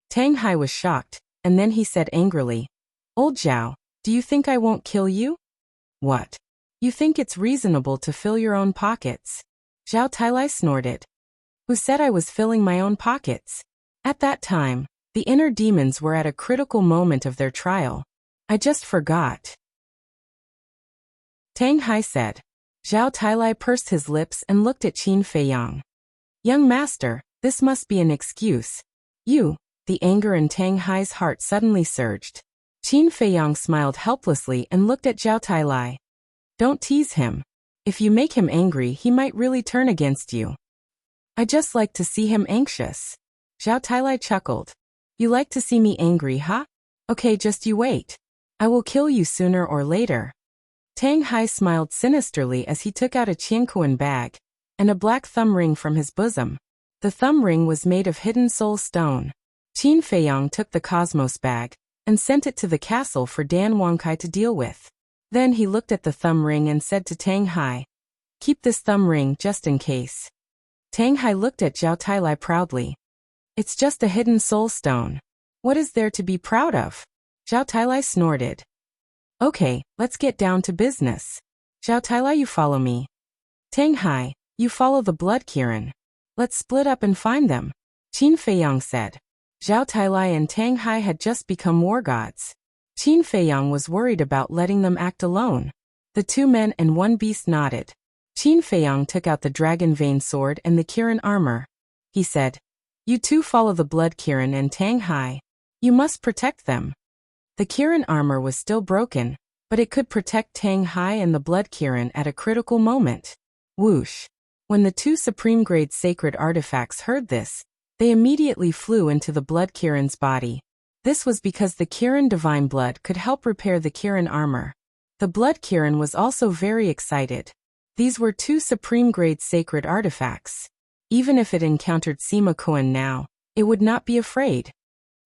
Tang Hai was shocked, and then he said angrily, "Old Zhao, do you think I won't kill you? What? You think it's reasonable to fill your own pockets?" Zhao Tailai snorted. "Who said I was filling my own pockets?" At that time, the inner demons were at a critical moment of their trial. "I just forgot." Tang Hai said. Zhao Tailai pursed his lips and looked at Qin Feiyang. "Young master, this must be an excuse. You." The anger in Tang Hai's heart suddenly surged. Qin Feiyang smiled helplessly and looked at Zhao Tailai. "Don't tease him. If you make him angry, he might really turn against you." "I just like to see him anxious." Zhao Tailai chuckled. "You like to see me angry, huh? Okay, just you wait. I will kill you sooner or later." Tang Hai smiled sinisterly as he took out a Qiankuan bag and a black thumb ring from his bosom. The thumb ring was made of hidden soul stone. Qin Feiyang took the Cosmos bag and sent it to the castle for Dan Wangkai to deal with. Then he looked at the thumb ring and said to Tang Hai, "Keep this thumb ring just in case." Tang Hai looked at Zhao Tailai proudly. "It's just a hidden soul stone. What is there to be proud of?" Zhao Tailai snorted. "Okay, let's get down to business. Zhao Tailai, you follow me. Tang Hai, you follow the blood Kirin. Let's split up and find them," Qin Feiyang said. Zhao Tailai and Tang Hai had just become war gods. Qin Feiyang was worried about letting them act alone. The 2 men and 1 beast nodded. Qin Feiyang took out the dragon vein sword and the Kirin armor. He said, "You 2 follow the blood Kirin and Tang Hai. You must protect them." The Kirin armor was still broken, but it could protect Tang Hai and the blood Kirin at a critical moment. Whoosh! When the 2 supreme-grade sacred artifacts heard this, they immediately flew into the blood Kirin's body. This was because the Kirin divine blood could help repair the Kirin armor. The blood Kirin was also very excited. These were 2 supreme-grade sacred artifacts. Even if it encountered Sima Kuan now, it would not be afraid.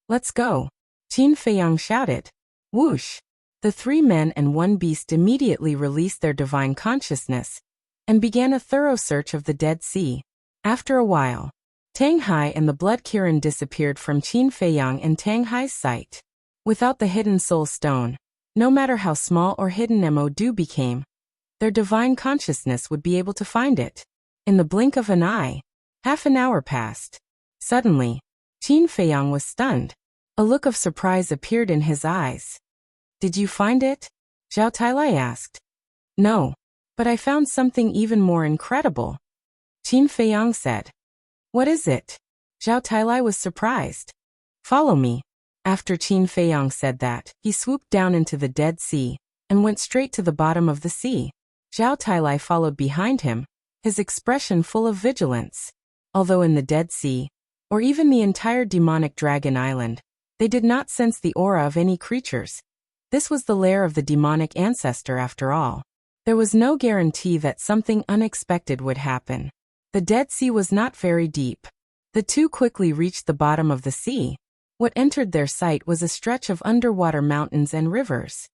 "Let's go," Qin Feiyang shouted. Whoosh! The 3 men and 1 beast immediately released their divine consciousness and began a thorough search of the Dead Sea. After a while, Tang Hai and the blood Kirin disappeared from Qin Feiyang and Tang Hai's sight. Without the hidden soul stone, no matter how small or hidden Mo2 became, their divine consciousness would be able to find it. In the blink of an eye, half an hour passed. Suddenly, Qin Feiyang was stunned. A look of surprise appeared in his eyes. "Did you find it?" Zhao Tailai asked. "No, but I found something even more incredible," Qin Feiyang said. "What is it?" Zhao Tailai was surprised. "Follow me." After Qin Feiyang said that, he swooped down into the Dead Sea and went straight to the bottom of the sea. Zhao Tailai followed behind him, his expression full of vigilance. Although in the Dead Sea, or even the entire demonic dragon island, they did not sense the aura of any creatures. This was the lair of the demonic ancestor after all. There was no guarantee that something unexpected would happen. The Dead Sea was not very deep. The 2 quickly reached the bottom of the sea. What entered their sight was a stretch of underwater mountains and rivers.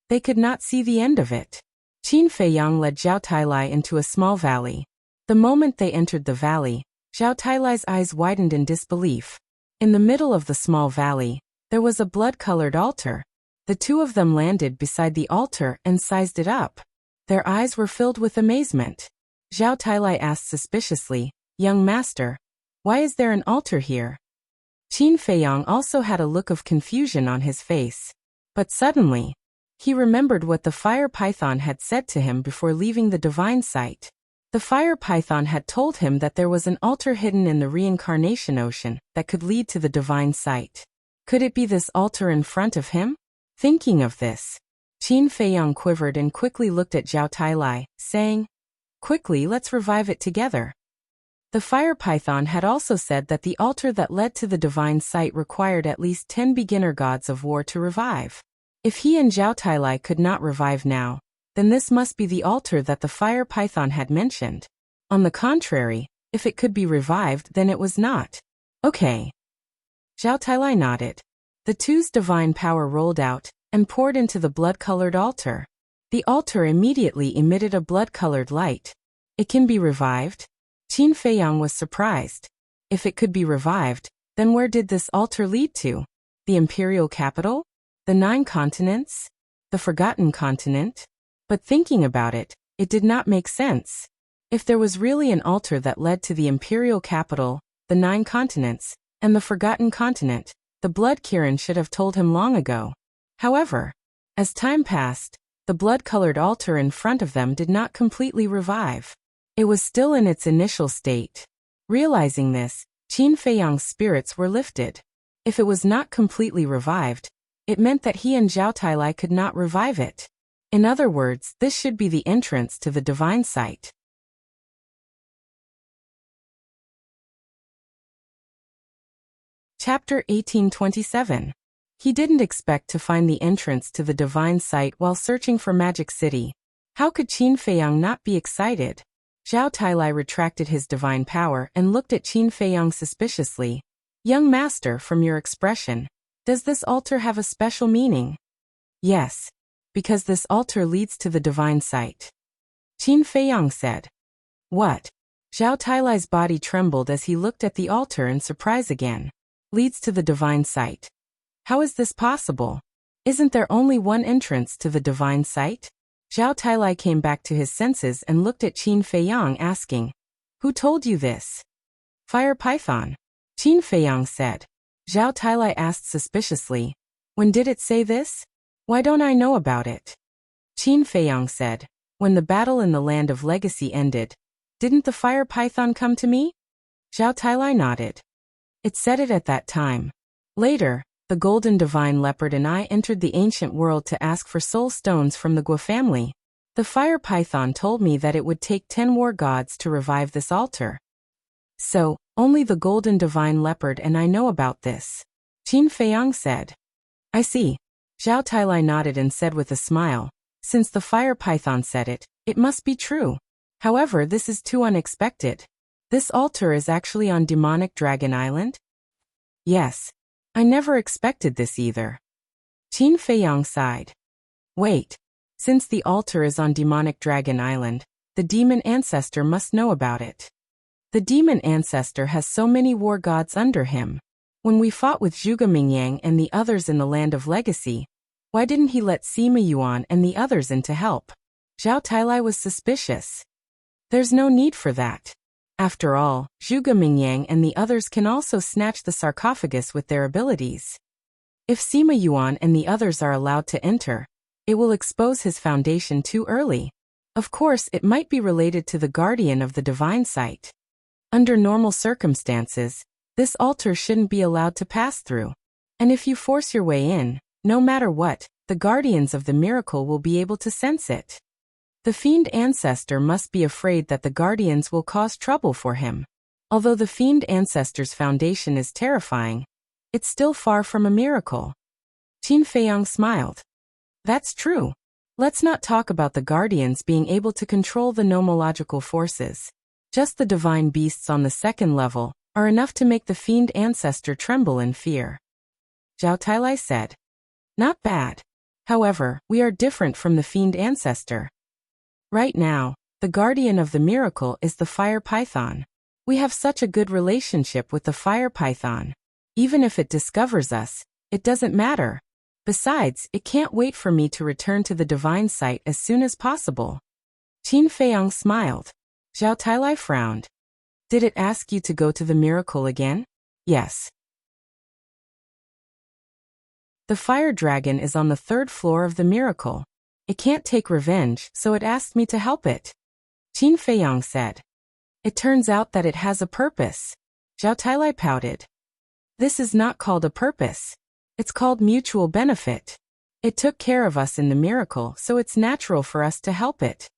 They could not see the end of it. Qin Feiyang led Zhao Tailai into a small valley. The moment they entered the valley, Zhao Tailai's eyes widened in disbelief. In the middle of the small valley, there was a blood-colored altar. The 2 of them landed beside the altar and sized it up. Their eyes were filled with amazement. Zhao Tailai asked suspiciously, "Young master, why is there an altar here?" Qin Feiyang also had a look of confusion on his face. But suddenly, he remembered what the fire python had said to him before leaving the divine site. The fire python had told him that there was an altar hidden in the reincarnation ocean that could lead to the divine site. Could it be this altar in front of him? Thinking of this, Qin Feiyang quivered and quickly looked at Zhao Tailai, saying, "Quickly, let's revive it together." The fire python had also said that the altar that led to the divine site required at least 10 beginner gods of war to revive. If he and Zhao Tailai could not revive now, then this must be the altar that the fire python had mentioned. On the contrary, if it could be revived, then it was not. Okay. Zhao Tailai nodded. The 2's divine power rolled out, and poured into the blood-colored altar. The altar immediately emitted a blood-colored light. It can be revived? Qin Feiyang was surprised. If it could be revived, then where did this altar lead to? The imperial capital? The 9 continents? The forgotten continent? But thinking about it, it did not make sense. If there was really an altar that led to the imperial capital, the 9 continents, and the forgotten continent, the blood Kirin should have told him long ago. However, as time passed, the blood-colored altar in front of them did not completely revive. It was still in its initial state. Realizing this, Qin Feiyang's spirits were lifted. If it was not completely revived, it meant that he and Zhao Tailai could not revive it. In other words, this should be the entrance to the divine sight. Chapter 1827. He didn't expect to find the entrance to the divine sight while searching for Magic City. How could Qin Feiyang not be excited? Zhao Tailai retracted his divine power and looked at Qin Feiyang suspiciously. Young master, from your expression, does this altar have a special meaning? Yes, because this altar leads to the divine sight. Qin Feiyang said. What? Zhao Tailai's body trembled as he looked at the altar in surprise again. Leads to the divine sight. How is this possible? Isn't there only one entrance to the divine sight? Zhao Tailai came back to his senses and looked at Qin Feiyang asking, Who told you this? Fire Python. Qin Feiyang said. Zhao Tailai asked suspiciously, When did it say this? Why don't I know about it? Qin Feiyang said, When the battle in the Land of Legacy ended, didn't the fire python come to me? Zhao Tailai nodded. It said it at that time. Later, the golden divine leopard and I entered the ancient world to ask for soul stones from the Gua family. The fire python told me that it would take 10 war gods to revive this altar. So, only the golden divine leopard and I know about this. Qin Feiyang said. I see. Zhao Tailai nodded and said with a smile, Since the fire python said it, it must be true. However, this is too unexpected. This altar is actually on Demonic Dragon Island? Yes. I never expected this either. Qin Feiyang sighed. Wait. Since the altar is on Demonic Dragon Island, the demon ancestor must know about it. The demon ancestor has so many war gods under him. When we fought with Zhuge Mingyang and the others in the Land of Legacy, why didn't he let Sima Yuan and the others in to help? Zhao Tailai was suspicious. There's no need for that. After all, Zhuge Mingyang and the others can also snatch the sarcophagus with their abilities. If Sima Yuan and the others are allowed to enter, it will expose his foundation too early. Of course, it might be related to the guardian of the divine sight. Under normal circumstances, this altar shouldn't be allowed to pass through. And if you force your way in, no matter what, the guardians of the miracle will be able to sense it. The fiend ancestor must be afraid that the guardians will cause trouble for him. Although the fiend ancestor's foundation is terrifying, it's still far from a miracle. Qin Feiyang smiled. That's true. Let's not talk about the guardians being able to control the nomological forces. Just the divine beasts on the 2nd level are enough to make the fiend ancestor tremble in fear. Zhao Tailai said. Not bad. However, we are different from the fiend ancestor. Right now, the guardian of the miracle is the fire python. We have such a good relationship with the fire python. Even if it discovers us, it doesn't matter. Besides, it can't wait for me to return to the divine sight as soon as possible. Qin Feiyang smiled. Zhao Tailai frowned. Did it ask you to go to the miracle again? Yes. The fire dragon is on the 3rd floor of the miracle. It can't take revenge, so it asked me to help it. Qin Feiyang said. It turns out that it has a purpose. Zhao Tailai pouted. This is not called a purpose. It's called mutual benefit. It took care of us in the miracle, so it's natural for us to help it.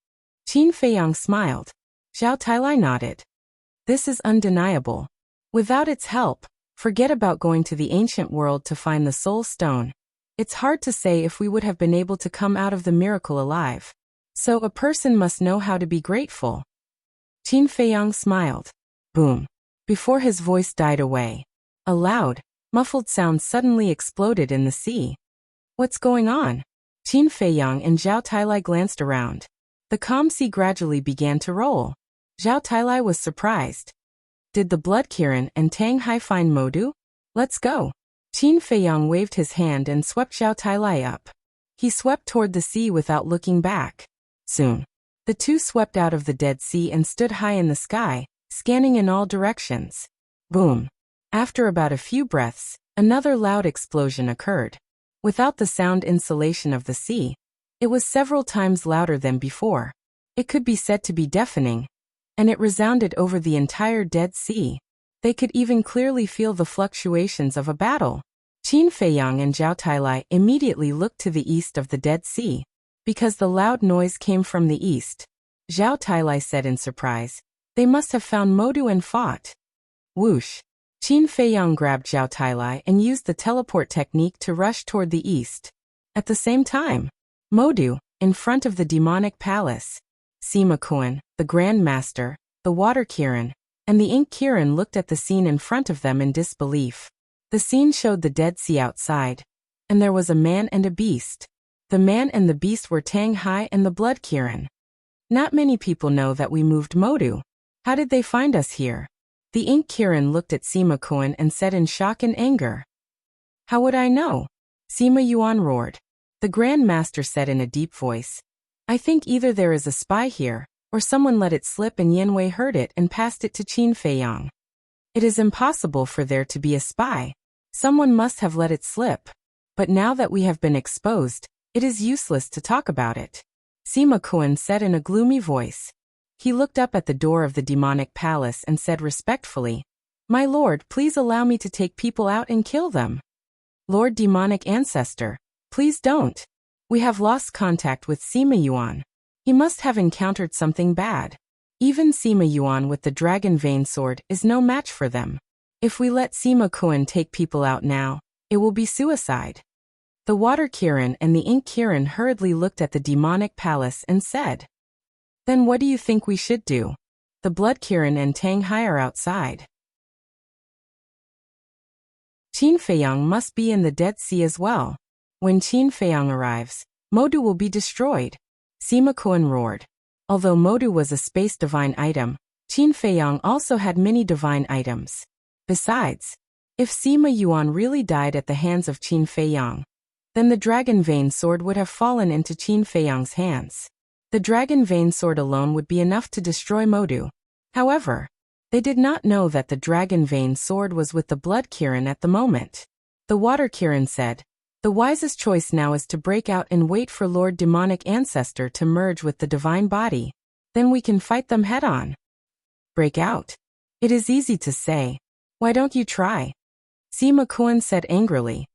Qin Feiyang smiled. Zhao Tailai nodded. This is undeniable. Without its help, forget about going to the ancient world to find the soul stone. It's hard to say if we would have been able to come out of the miracle alive. So a person must know how to be grateful. Qin Feiyang smiled. Boom. Before his voice died away, a loud, muffled sound suddenly exploded in the sea. What's going on? Qin Feiyang and Zhao Tailai glanced around. The calm sea gradually began to roll. Zhao Tailai was surprised. Did the Blood Kirin and Tang Hai find Modu? Let's go. Qin Feiyang waved his hand and swept Zhao Tailai up. He swept toward the sea without looking back. Soon, the two swept out of the Dead Sea and stood high in the sky, scanning in all directions. Boom. After about a few breaths, another loud explosion occurred. Without the sound insulation of the sea, it was several times louder than before. It could be said to be deafening, and it resounded over the entire Dead Sea. They could even clearly feel the fluctuations of a battle. Qin Feiyang and Zhao Tailai immediately looked to the east of the Dead Sea, because the loud noise came from the east. Zhao Tailai said in surprise, "They must have found Modu and fought." Whoosh! Qin Feiyang grabbed Zhao Tailai and used the teleport technique to rush toward the east. At the same time, Modu, in front of the demonic palace, Sima Kuan, the Grand Master, the Water Kirin, and the Ink Kirin looked at the scene in front of them in disbelief. The scene showed the Dead Sea outside, and there was a man and a beast. The man and the beast were Tang Hai and the Blood Kirin. Not many people know that we moved Modu. How did they find us here? The Ink Kirin looked at Sima Kuan and said in shock and anger. How would I know? Sima Yuan roared. The Grand Master said in a deep voice. I think either there is a spy here, or someone let it slip and Yanwei heard it and passed it to Qin Feiyang. It is impossible for there to be a spy. Someone must have let it slip. But now that we have been exposed, it is useless to talk about it. Sima Kuan said in a gloomy voice. He looked up at the door of the demonic palace and said respectfully, My lord, please allow me to take people out and kill them. Lord Demonic Ancestor, please don't. We have lost contact with Sima Yuan. He must have encountered something bad. Even Sima Yuan with the dragon vein sword is no match for them. If we let Sima Kuan take people out now, it will be suicide. The Water Kirin and the Ink Kirin hurriedly looked at the demonic palace and said, Then what do you think we should do? The Blood Kirin and Tang Hai are outside. Qin Feiyang must be in the Dead Sea as well. When Qin Feiyang arrives, Modu will be destroyed. Sima Kuan roared. Although Modu was a space divine item, Qin Feiyang also had many divine items. Besides, if Sima Yuan really died at the hands of Qin Feiyang, then the dragon vein sword would have fallen into Qin Feiyang's hands. The dragon vein sword alone would be enough to destroy Modu. However, they did not know that the dragon vein sword was with the Blood Kirin at the moment. The Water Kirin said, The wisest choice now is to break out and wait for Lord Demonic Ancestor to merge with the divine body. Then we can fight them head-on. Break out? It is easy to say. Why don't you try? Sima Kuan said angrily.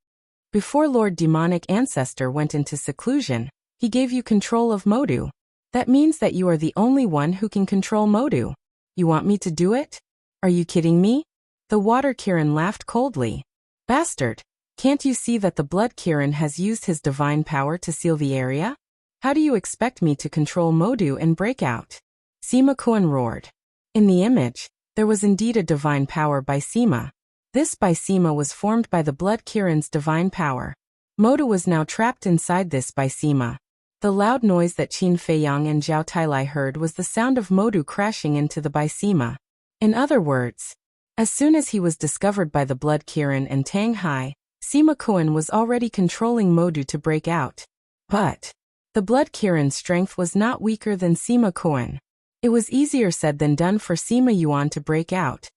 Before Lord Demonic Ancestor went into seclusion, he gave you control of Modu. That means that you are the only one who can control Modu. You want me to do it? Are you kidding me? The Water Kirin laughed coldly. Bastard, can't you see that the Blood Kirin has used his divine power to seal the area? How do you expect me to control Modu and break out? Sima Kuan roared. In the image, there was indeed a divine power by Sima. This by Sima was formed by the Blood Kirin's divine power. Modu was now trapped inside this by Sima. The loud noise that Qin Feiyang and Zhao Tailai heard was the sound of Modu crashing into the by Sima. In other words, as soon as he was discovered by the Blood Kirin and Tang Hai, Sima Kuan was already controlling Modu to break out. But the Blood Kirin's strength was not weaker than Sima Kuan. It was easier said than done for Sima Yuan to break out.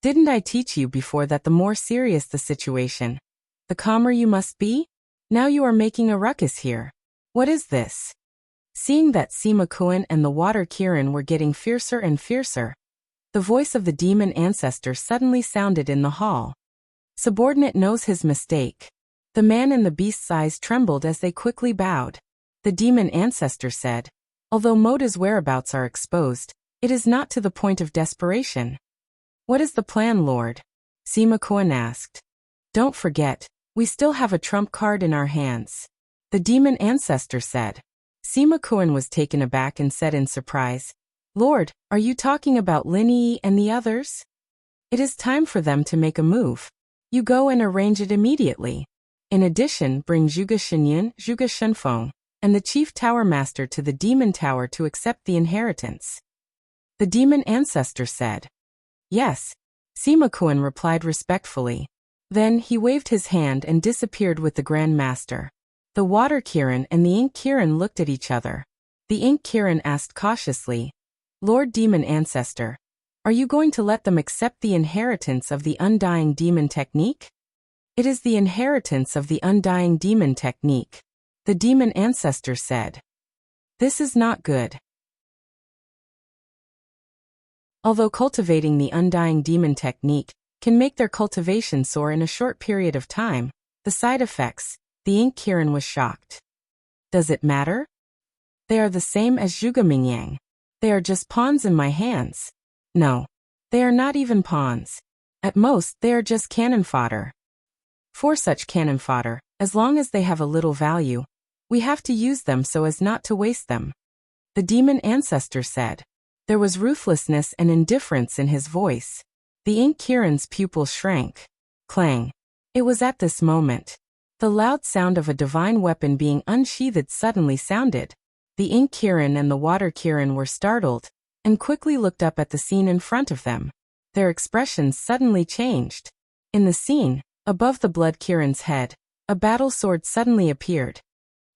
Didn't I teach you before that the more serious the situation, the calmer you must be? Now you are making a ruckus here. What is this? Seeing that Sima Kuan and the Water Kirin were getting fiercer and fiercer, the voice of the demon ancestor suddenly sounded in the hall. Subordinate knows his mistake. The man and the beast's eyes trembled as they quickly bowed. The demon ancestor said, Although Modu's whereabouts are exposed, it is not to the point of desperation. What is the plan, Lord? Sima Kuan asked. Don't forget, we still have a trump card in our hands. The demon ancestor said. Sima Kuan was taken aback and said in surprise, Lord, are you talking about Lin Yi and the others? It is time for them to make a move. You go and arrange it immediately. In addition, bring Zhuge Shenyan, Zhuge Shenfeng, and the chief tower master to the demon tower to accept the inheritance." The demon ancestor said. "Yes." Sima Kuan replied respectfully. Then he waved his hand and disappeared with the Grand Master. The Water Kirin and the Ink Kirin looked at each other. The Ink Kirin asked cautiously, "Lord Demon Ancestor, are you going to let them accept the inheritance of the Undying Demon Technique?" "It is the inheritance of the Undying Demon Technique," the Demon Ancestor said. "This is not good." Although cultivating the Undying Demon Technique can make their cultivation soar in a short period of time, the side effects, the Ink Kirin was shocked. "Does it matter? They are the same as Zhuge Mingyang. They are just pawns in my hands. No, they are not even pawns. At most, they are just cannon fodder. For such cannon fodder, as long as they have a little value, we have to use them so as not to waste them," the Demon Ancestor said. There was ruthlessness and indifference in his voice. The Ink Kirin's pupils shrank. Clang. It was at this moment. The loud sound of a divine weapon being unsheathed suddenly sounded. The Ink Kirin and the Water Kirin were startled, and quickly looked up at the scene in front of them. Their expressions suddenly changed. In the scene, above the Blood Kirin's head, a battle sword suddenly appeared.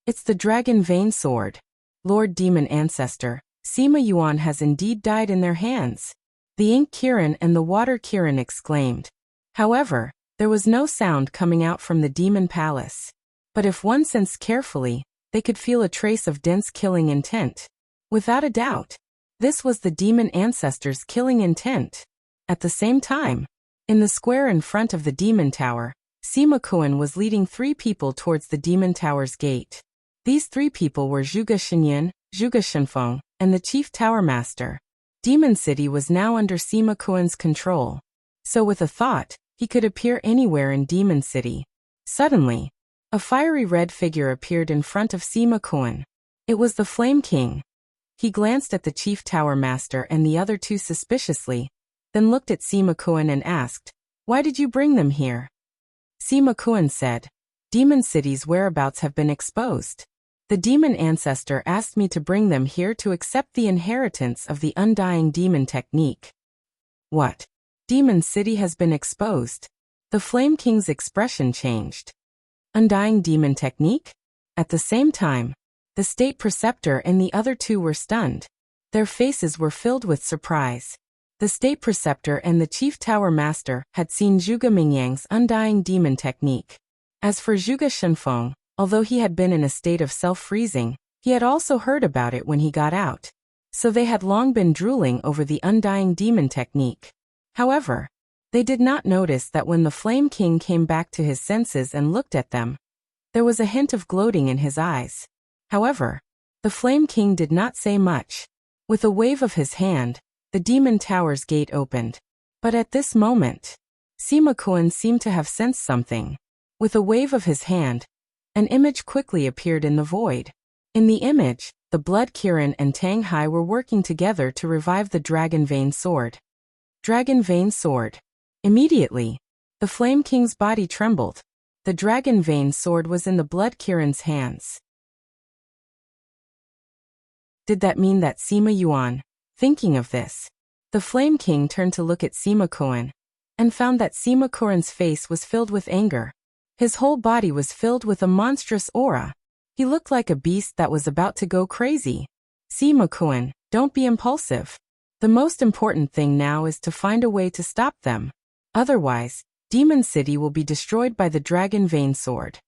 "It's the Dragon Vein Sword. Lord Demon Ancestor, Sima Yuan has indeed died in their hands," the Ink Kirin and the Water Kirin exclaimed. However, there was no sound coming out from the Demon Palace. But if one sensed carefully, they could feel a trace of dense killing intent. Without a doubt, this was the Demon Ancestor's killing intent. At the same time, in the square in front of the Demon Tower, Sima Kuan was leading 3 people towards the Demon Tower's gate. These 3 people were Zhuge Shenyan, Zhuge Shenfeng, and the Chief Tower Master. Demon City was now under Sima Kuan's control. So with a thought, he could appear anywhere in Demon City. Suddenly, a fiery red figure appeared in front of Sima Kuan. It was the Flame King. He glanced at the Chief Tower Master and the other 2 suspiciously, then looked at Sima Kuan and asked, "Why did you bring them here?" Sima Kuan said, "Demon City's whereabouts have been exposed. The Demon Ancestor asked me to bring them here to accept the inheritance of the Undying Demon Technique." "What? Demon City has been exposed?" The Flame King's expression changed. "Undying Demon Technique?" At the same time, the State Preceptor and the other 2 were stunned. Their faces were filled with surprise. The State Preceptor and the Chief Tower Master had seen Zhuge Mingyang's Undying Demon Technique. As for Zhuge Shenfeng, although he had been in a state of self-freezing, he had also heard about it when he got out. So they had long been drooling over the Undying Demon Technique. However, they did not notice that when the Flame King came back to his senses and looked at them, there was a hint of gloating in his eyes. However, the Flame King did not say much. With a wave of his hand, the Demon Tower's gate opened. But at this moment, Sima Kuan seemed to have sensed something. With a wave of his hand, an image quickly appeared in the void. In the image, the Blood Kirin and Tang Hai were working together to revive the Dragon Vein Sword. Dragon Vein Sword. Immediately, the Flame King's body trembled. The Dragon Vein Sword was in the Blood Kirin's hands. Did that mean that Sima Yuan? Thinking of this, the Flame King turned to look at Sima Kuan, and found that Sima Kuan's face was filled with anger. His whole body was filled with a monstrous aura. He looked like a beast that was about to go crazy. "Sima Kuan, don't be impulsive. The most important thing now is to find a way to stop them. Otherwise, Demon City will be destroyed by the Dragon Vein Sword."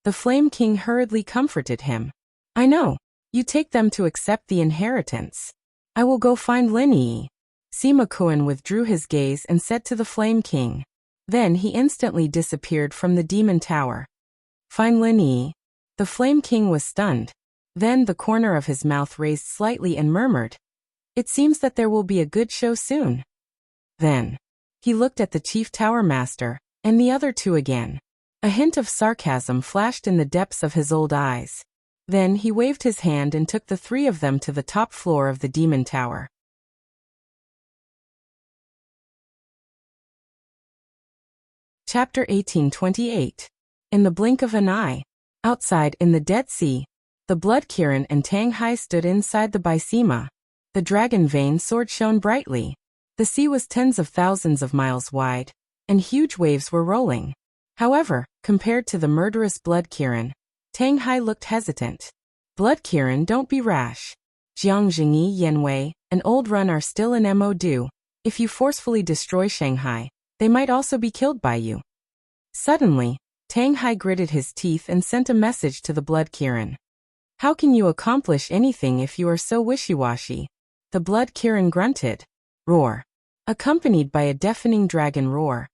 The Flame King hurriedly comforted him. "I know. You take them to accept the inheritance. I will go find Lin Yi." Sima Kuan withdrew his gaze and said to the Flame King. Then he instantly disappeared from the Demon Tower. "Find Lin Yi?" The Flame King was stunned. Then the corner of his mouth raised slightly and murmured, "It seems that there will be a good show soon." Then he looked at the Chief Tower Master and the other 2 again. A hint of sarcasm flashed in the depths of his old eyes. Then he waved his hand and took the 3 of them to the top floor of the Demon Tower. Chapter 1828. In the blink of an eye. Outside, in the Dead Sea, the Blood Kirin and Tang Hai stood inside the Sima. The dragon vein sword shone brightly. The sea was tens of thousands of miles wide, and huge waves were rolling. However, compared to the murderous Blood Kirin, Tang Hai looked hesitant. Blood Kirin, don't be rash. Jiang Jingyi Yanwei, and Old Run are still in Mo. If you forcefully destroy Shanghai, they might also be killed by you. Suddenly, Tang Hai gritted his teeth and sent a message to the Blood Kirin. How can you accomplish anything if you are so wishy-washy? The Blood Kirin grunted. Roar. Accompanied by a deafening dragon roar.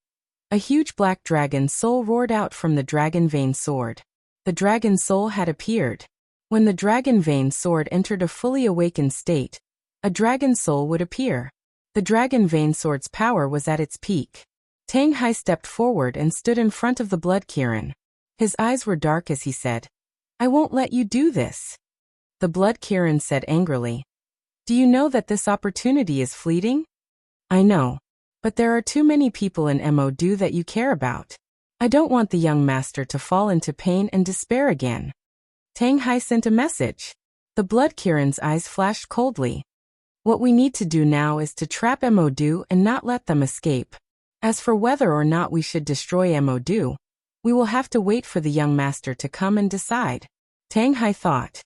A huge black dragon soul roared out from the dragon vein sword. The dragon soul had appeared. When the dragon vein sword entered a fully awakened state, a dragon soul would appear. The dragon vein sword's power was at its peak. Tang Hai stepped forward and stood in front of the Blood Kirin. His eyes were dark as he said, I won't let you do this. The Blood Kirin said angrily. Do you know that this opportunity is fleeting? I know. But there are too many people in Mo that you care about. I don't want the young master to fall into pain and despair again. Tang Hai sent a message. The Blood Kirin's eyes flashed coldly. What we need to do now is to trap Mo and not let them escape. As for whether or not we should destroy Mo, we will have to wait for the young master to come and decide. Tang Hai thought.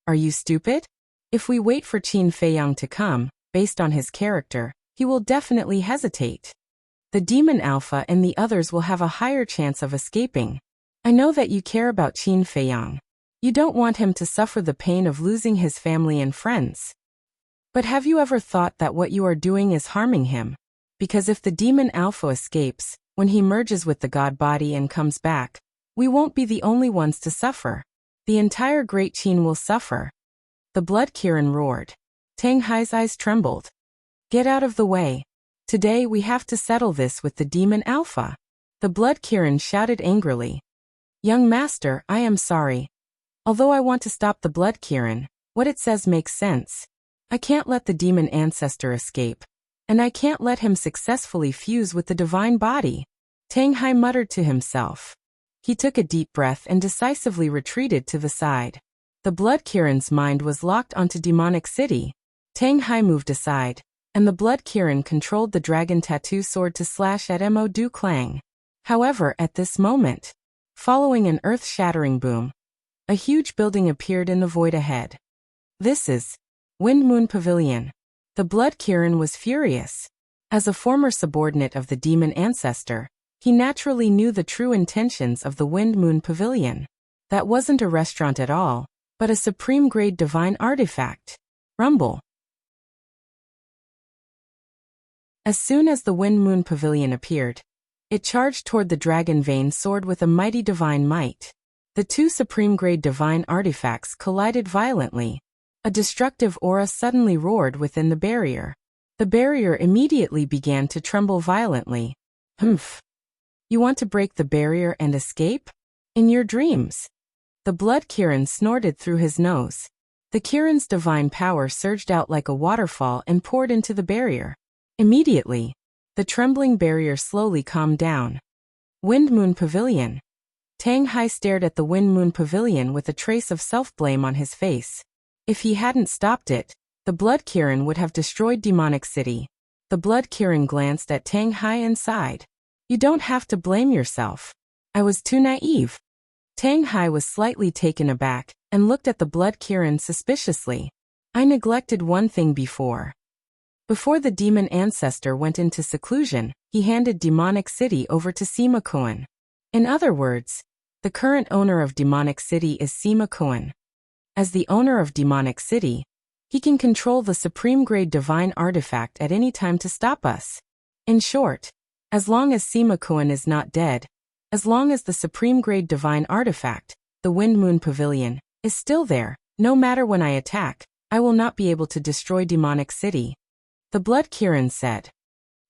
Are you stupid? If we wait for Qin Feiyang to come, based on his character, he will definitely hesitate. The Demon Alpha and the others will have a higher chance of escaping. I know that you care about Qin Feiyang. You don't want him to suffer the pain of losing his family and friends. But have you ever thought that what you are doing is harming him? Because if the Demon Alpha escapes, when he merges with the God body and comes back, we won't be the only ones to suffer. The entire Great Qin will suffer. The Blood Kirin roared. Tang Hai's eyes trembled. Get out of the way. Today we have to settle this with the Demon Alpha. The Blood Kirin shouted angrily. Young master, I am sorry. Although I want to stop the Blood Kirin, what it says makes sense. I can't let the demon ancestor escape. And I can't let him successfully fuse with the divine body. Tang Hai muttered to himself. He took a deep breath and decisively retreated to the side. The Blood Kirin's mind was locked onto Demonic City. Tang Hai moved aside, and the Blood Kirin controlled the dragon tattoo sword to slash at Mo Clang. However, at this moment, following an earth-shattering boom, a huge building appeared in the void ahead. This is Wind Moon Pavilion. The Blood Kirin was furious. As a former subordinate of the demon ancestor, he naturally knew the true intentions of the Wind Moon Pavilion. That wasn't a restaurant at all, but a supreme-grade divine artifact. Rumble. As soon as the Wind Moon Pavilion appeared, it charged toward the dragon vein sword with a mighty divine might. The two supreme-grade divine artifacts collided violently. A destructive aura suddenly roared within the barrier. The barrier immediately began to tremble violently. Humph. You want to break the barrier and escape? In your dreams. The Blood Kirin snorted through his nose. The Kirin's divine power surged out like a waterfall and poured into the barrier. Immediately, the trembling barrier slowly calmed down. Wind Moon Pavilion. Tang Hai stared at the Wind Moon Pavilion with a trace of self-blame on his face. If he hadn't stopped it, the Blood Kirin would have destroyed Demonic City. The Blood Kirin glanced at Tang Hai and sighed. You don't have to blame yourself. I was too naive. Tang Hai was slightly taken aback and looked at the Blood Kirin suspiciously. I neglected one thing before. Before the demon ancestor went into seclusion, he handed Demonic City over to Sima Koan. In other words, the current owner of Demonic City is Sima Koan. As the owner of Demonic City, he can control the supreme-grade divine artifact at any time to stop us. In short, as long as Sima Koan is not dead, as long as the supreme-grade divine artifact, the Wind Moon Pavilion, is still there, no matter when I attack, I will not be able to destroy Demonic City. The Blood Kirin said.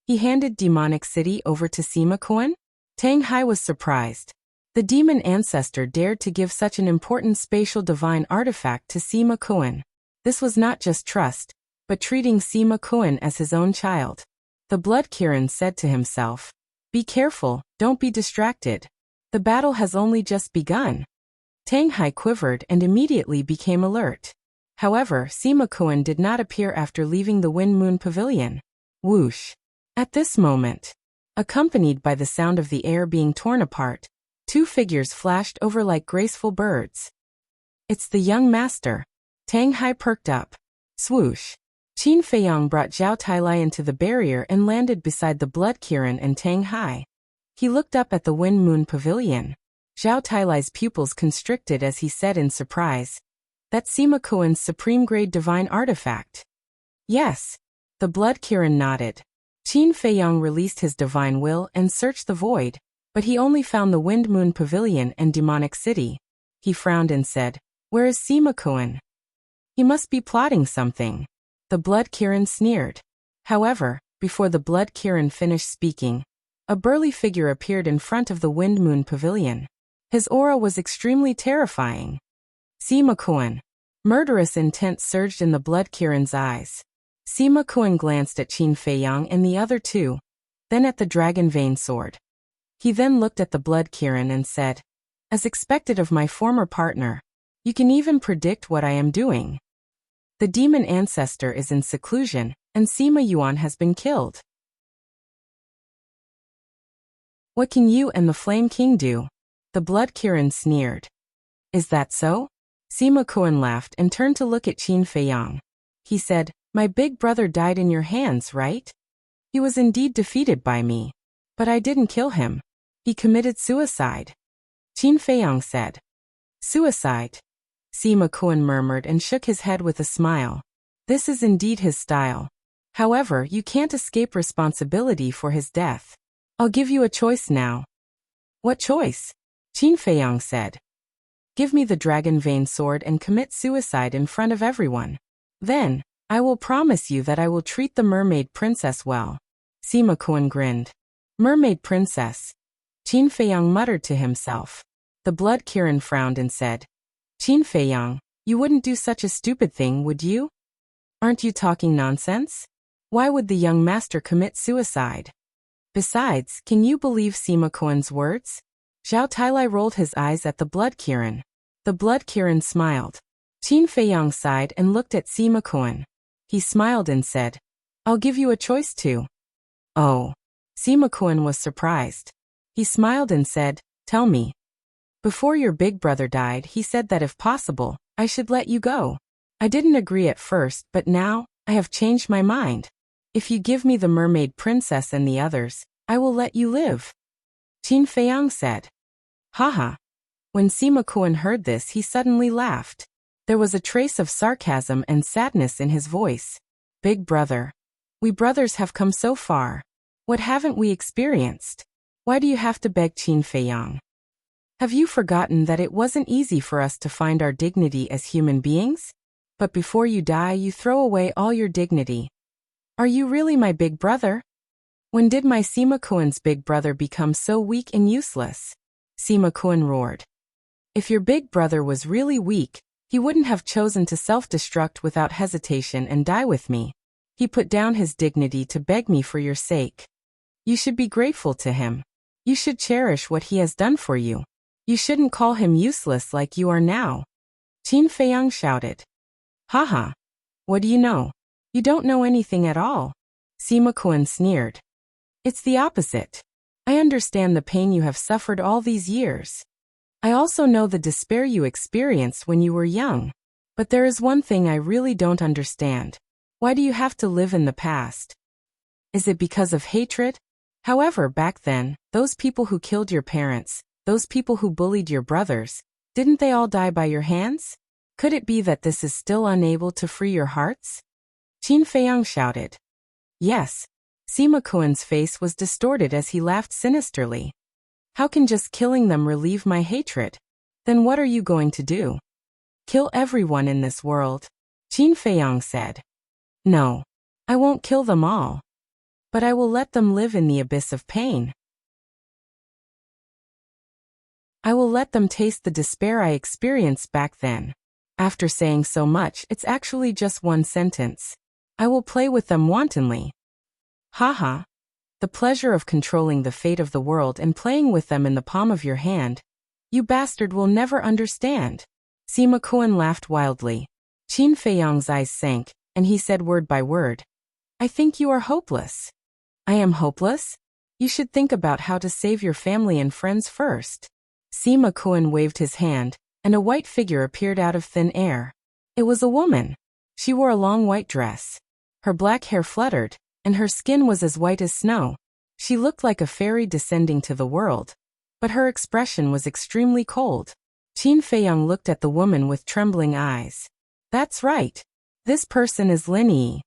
He handed Demonic City over to Sima Koan? Tang Hai was surprised. The demon ancestor dared to give such an important spatial divine artifact to Sima Koan. This was not just trust, but treating Sima Koan as his own child. The Blood Kirin said to himself, be careful, don't be distracted. The battle has only just begun. Tang Hai quivered and immediately became alert. However, Sima Kuan did not appear after leaving the Wind Moon Pavilion. Whoosh! At this moment, accompanied by the sound of the air being torn apart, two figures flashed over like graceful birds. It's the young master. Tang Hai perked up. Swoosh! Qin Feiyang brought Zhao Tailai into the barrier and landed beside the Blood Kirin and Tang Hai. He looked up at the Wind Moon Pavilion. Zhao Tailai's pupils constricted as he said in surprise, "That's Sima Kuan's supreme-grade divine artifact." "Yes." The Blood Kirin nodded. Qin Feiyang released his divine will and searched the void, but he only found the Wind Moon Pavilion and Demonic City. He frowned and said, "Where is Sima Kuan? He must be plotting something." The Blood Kirin sneered. However, before the Blood Kirin finished speaking, a burly figure appeared in front of the Wind Moon Pavilion. His aura was extremely terrifying. Sima Kuan. Murderous intent surged in the Blood Kirin's eyes. Sima Kuan glanced at Qin Feiyang and the other two, then at the Dragon Vein sword. He then looked at the Blood Kirin and said, "As expected of my former partner, you can even predict what I am doing. The demon ancestor is in seclusion, and Sima Yuan has been killed. What can you and the Flame King do?" The Blood Kirin sneered. "Is that so?" Sima Kuan laughed and turned to look at Qin Feiyang. He said, "My big brother died in your hands, right? He was indeed defeated by me. But I didn't kill him. He committed suicide." Qin Feiyang said. "Suicide?" Sima Kuan murmured and shook his head with a smile. "This is indeed his style. However, you can't escape responsibility for his death. I'll give you a choice now." "What choice?" Qin Feiyang said. "Give me the Dragon Vein sword and commit suicide in front of everyone. Then, I will promise you that I will treat the Mermaid Princess well." Sima Kuan grinned. "Mermaid Princess?" Qin Feiyang muttered to himself. The Blood Kirin frowned and said, "Qin Feiyang, you wouldn't do such a stupid thing, would you? Aren't you talking nonsense? Why would the young master commit suicide? Besides, can you believe Sima Kuan's words?" Zhao Tailai rolled his eyes at the Blood Kirin. The Blood Kirin smiled. Qin Feiyang sighed and looked at Sima Kuan. He smiled and said, "I'll give you a choice too." "Oh." Sima Kuan was surprised. He smiled and said, "Tell me." "Before your big brother died, he said that if possible, I should let you go. I didn't agree at first, but now, I have changed my mind. If you give me the Mermaid Princess and the others, I will let you live." Qin Feiyang said. "Haha." When Sima Kuan heard this, he suddenly laughed. There was a trace of sarcasm and sadness in his voice. "Big brother. We brothers have come so far. What haven't we experienced? Why do you have to beg?" Qin Feiyang. "Have you forgotten that it wasn't easy for us to find our dignity as human beings? But before you die, you throw away all your dignity. Are you really my big brother? When did my Sima Kuan's big brother become so weak and useless?" Sima Kuan roared. "If your big brother was really weak, he wouldn't have chosen to self-destruct without hesitation and die with me. He put down his dignity to beg me for your sake. You should be grateful to him. You should cherish what he has done for you. You shouldn't call him useless like you are now." Qin Feiyang shouted. "Haha. What do you know? You don't know anything at all." Sima Kuan sneered. "It's the opposite. I understand the pain you have suffered all these years. I also know the despair you experienced when you were young. But there is one thing I really don't understand. Why do you have to live in the past? Is it because of hatred? However, back then, those people who killed your parents, those people who bullied your brothers, didn't they all die by your hands? Could it be that this is still unable to free your hearts?" Qin Feiyang shouted. "Yes." Sima Kuan's face was distorted as he laughed sinisterly. "How can just killing them relieve my hatred? Then what are you going to do? Kill everyone in this world?" Qin Feiyang said. "No. I won't kill them all. But I will let them live in the abyss of pain. I will let them taste the despair I experienced back then." After saying so much, it's actually just one sentence. "I will play with them wantonly." Haha. The pleasure of controlling the fate of the world and playing with them in the palm of your hand. You bastard will never understand. Sima Qian laughed wildly. Qin Feiyang's eyes sank, and he said word by word. I think you are hopeless. I am hopeless? You should think about how to save your family and friends first. Sima Qian waved his hand, and a white figure appeared out of thin air. It was a woman. She wore a long white dress. Her black hair fluttered, and her skin was as white as snow. She looked like a fairy descending to the world, but her expression was extremely cold. Qin Feiyang looked at the woman with trembling eyes. That's right. This person is Lin Yi.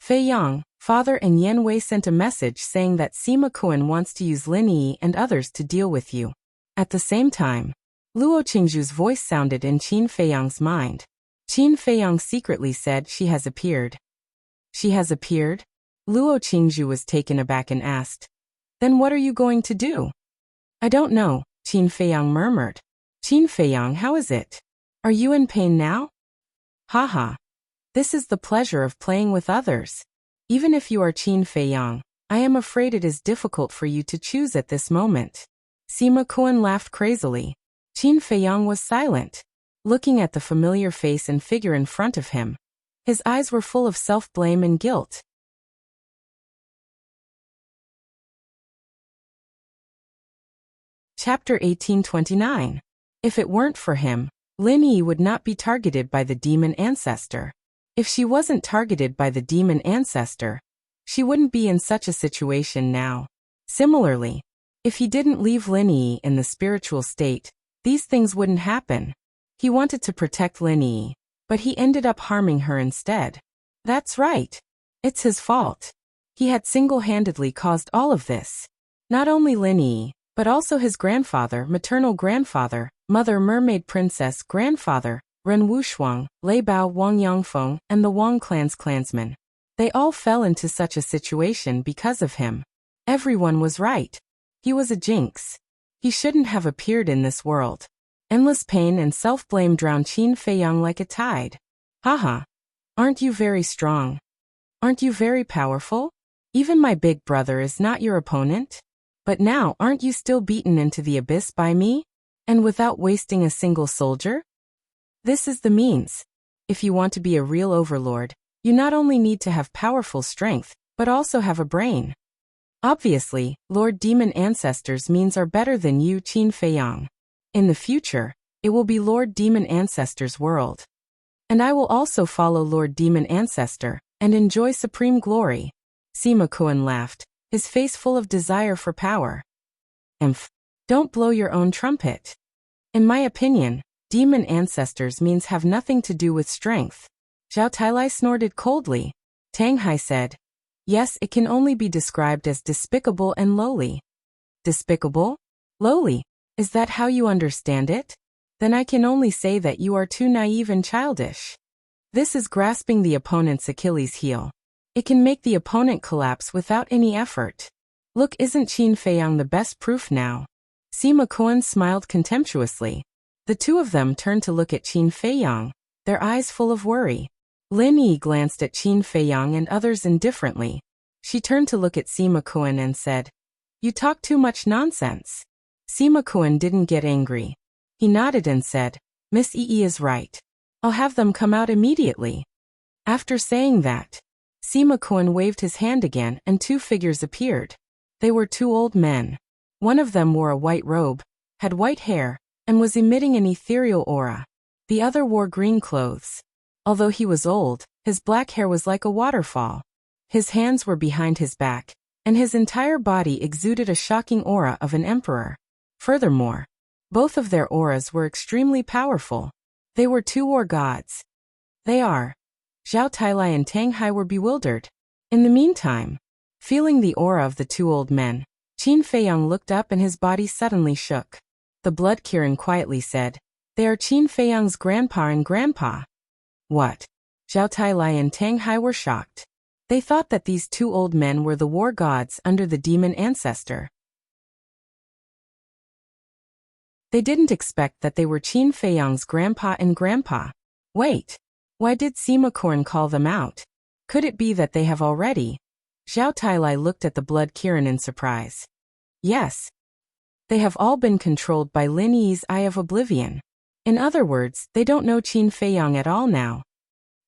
Feiyang, father and Yan Wei sent a message saying that Sima Qian wants to use Lin Yi and others to deal with you. At the same time, Luo Qingzhu's voice sounded in Qin Feiyang's mind. Qin Feiyang secretly said she has appeared. She has appeared? Luo Qingzhu was taken aback and asked. Then what are you going to do? I don't know, Qin Feiyang murmured. Qin Feiyang, how is it? Are you in pain now? Haha. This is the pleasure of playing with others. Even if you are Qin Feiyang, I am afraid it is difficult for you to choose at this moment. Sima Qian laughed crazily. Qin Feiyang was silent, looking at the familiar face and figure in front of him. His eyes were full of self-blame and guilt. Chapter 1829. If it weren't for him, Lin Yi would not be targeted by the demon ancestor. If she wasn't targeted by the demon ancestor, she wouldn't be in such a situation now. Similarly, if he didn't leave Lin Yi in the spiritual state, these things wouldn't happen. He wanted to protect Lin Yi, but he ended up harming her instead. That's right. It's his fault. He had single-handedly caused all of this. Not only Lin Yi, but also his grandfather, maternal grandfather, mother mermaid princess grandfather, Ren Wushuang, Lei Bao Wang Yangfeng, and the Wang clan's clansmen. They all fell into such a situation because of him. Everyone was right. He was a jinx. He shouldn't have appeared in this world. Endless pain and self-blame drowned Qin Feiyang like a tide. Haha. Aren't you very strong? Aren't you very powerful? Even my big brother is not your opponent? But now aren't you still beaten into the abyss by me? And without wasting a single soldier? This is the means. If you want to be a real overlord, you not only need to have powerful strength, but also have a brain. Obviously, Lord Demon Ancestor's means are better than you, Qin Feiyang. In the future, it will be Lord Demon Ancestor's world. And I will also follow Lord Demon Ancestor, and enjoy supreme glory. Sima Qian laughed, his face full of desire for power. Don't blow your own trumpet. In my opinion, Demon Ancestors means have nothing to do with strength. Zhao Tailai snorted coldly. Tang Hai said, yes, it can only be described as despicable and lowly. Despicable? Lowly? Is that how you understand it? Then I can only say that you are too naive and childish. This is grasping the opponent's Achilles heel. It can make the opponent collapse without any effort. Look, isn't Qin Feiyang the best proof now? Sima Qian smiled contemptuously. The two of them turned to look at Qin Feiyang, their eyes full of worry. Lin Yi glanced at Qin Feiyang and others indifferently. She turned to look at Sima Qian and said, you talk too much nonsense. Sima Qian didn't get angry. He nodded and said, Miss Yi is right. I'll have them come out immediately. After saying that, Sima Qian waved his hand again and two figures appeared. They were two old men. One of them wore a white robe, had white hair, and was emitting an ethereal aura. The other wore green clothes. Although he was old, his black hair was like a waterfall. His hands were behind his back, and his entire body exuded a shocking aura of an emperor. Furthermore, both of their auras were extremely powerful. They were two war gods. They are. Zhao Tailai and Tang Hai were bewildered. In the meantime, feeling the aura of the two old men, Qin Feiyang looked up and his body suddenly shook. The blood Kirin quietly said, they are Qin Feiyang's grandpa and grandpa. What? Zhao Tailai and Tang Hai were shocked. They thought that these two old men were the war gods under the demon ancestor. They didn't expect that they were Qin Feiyang's grandpa and grandpa. Wait. Why did Sima Qian call them out? Could it be that they have already? Zhao Tailai looked at the blood Kirin in surprise. Yes. They have all been controlled by Lin Yi's Eye of Oblivion. In other words, they don't know Qin Feiyang at all now.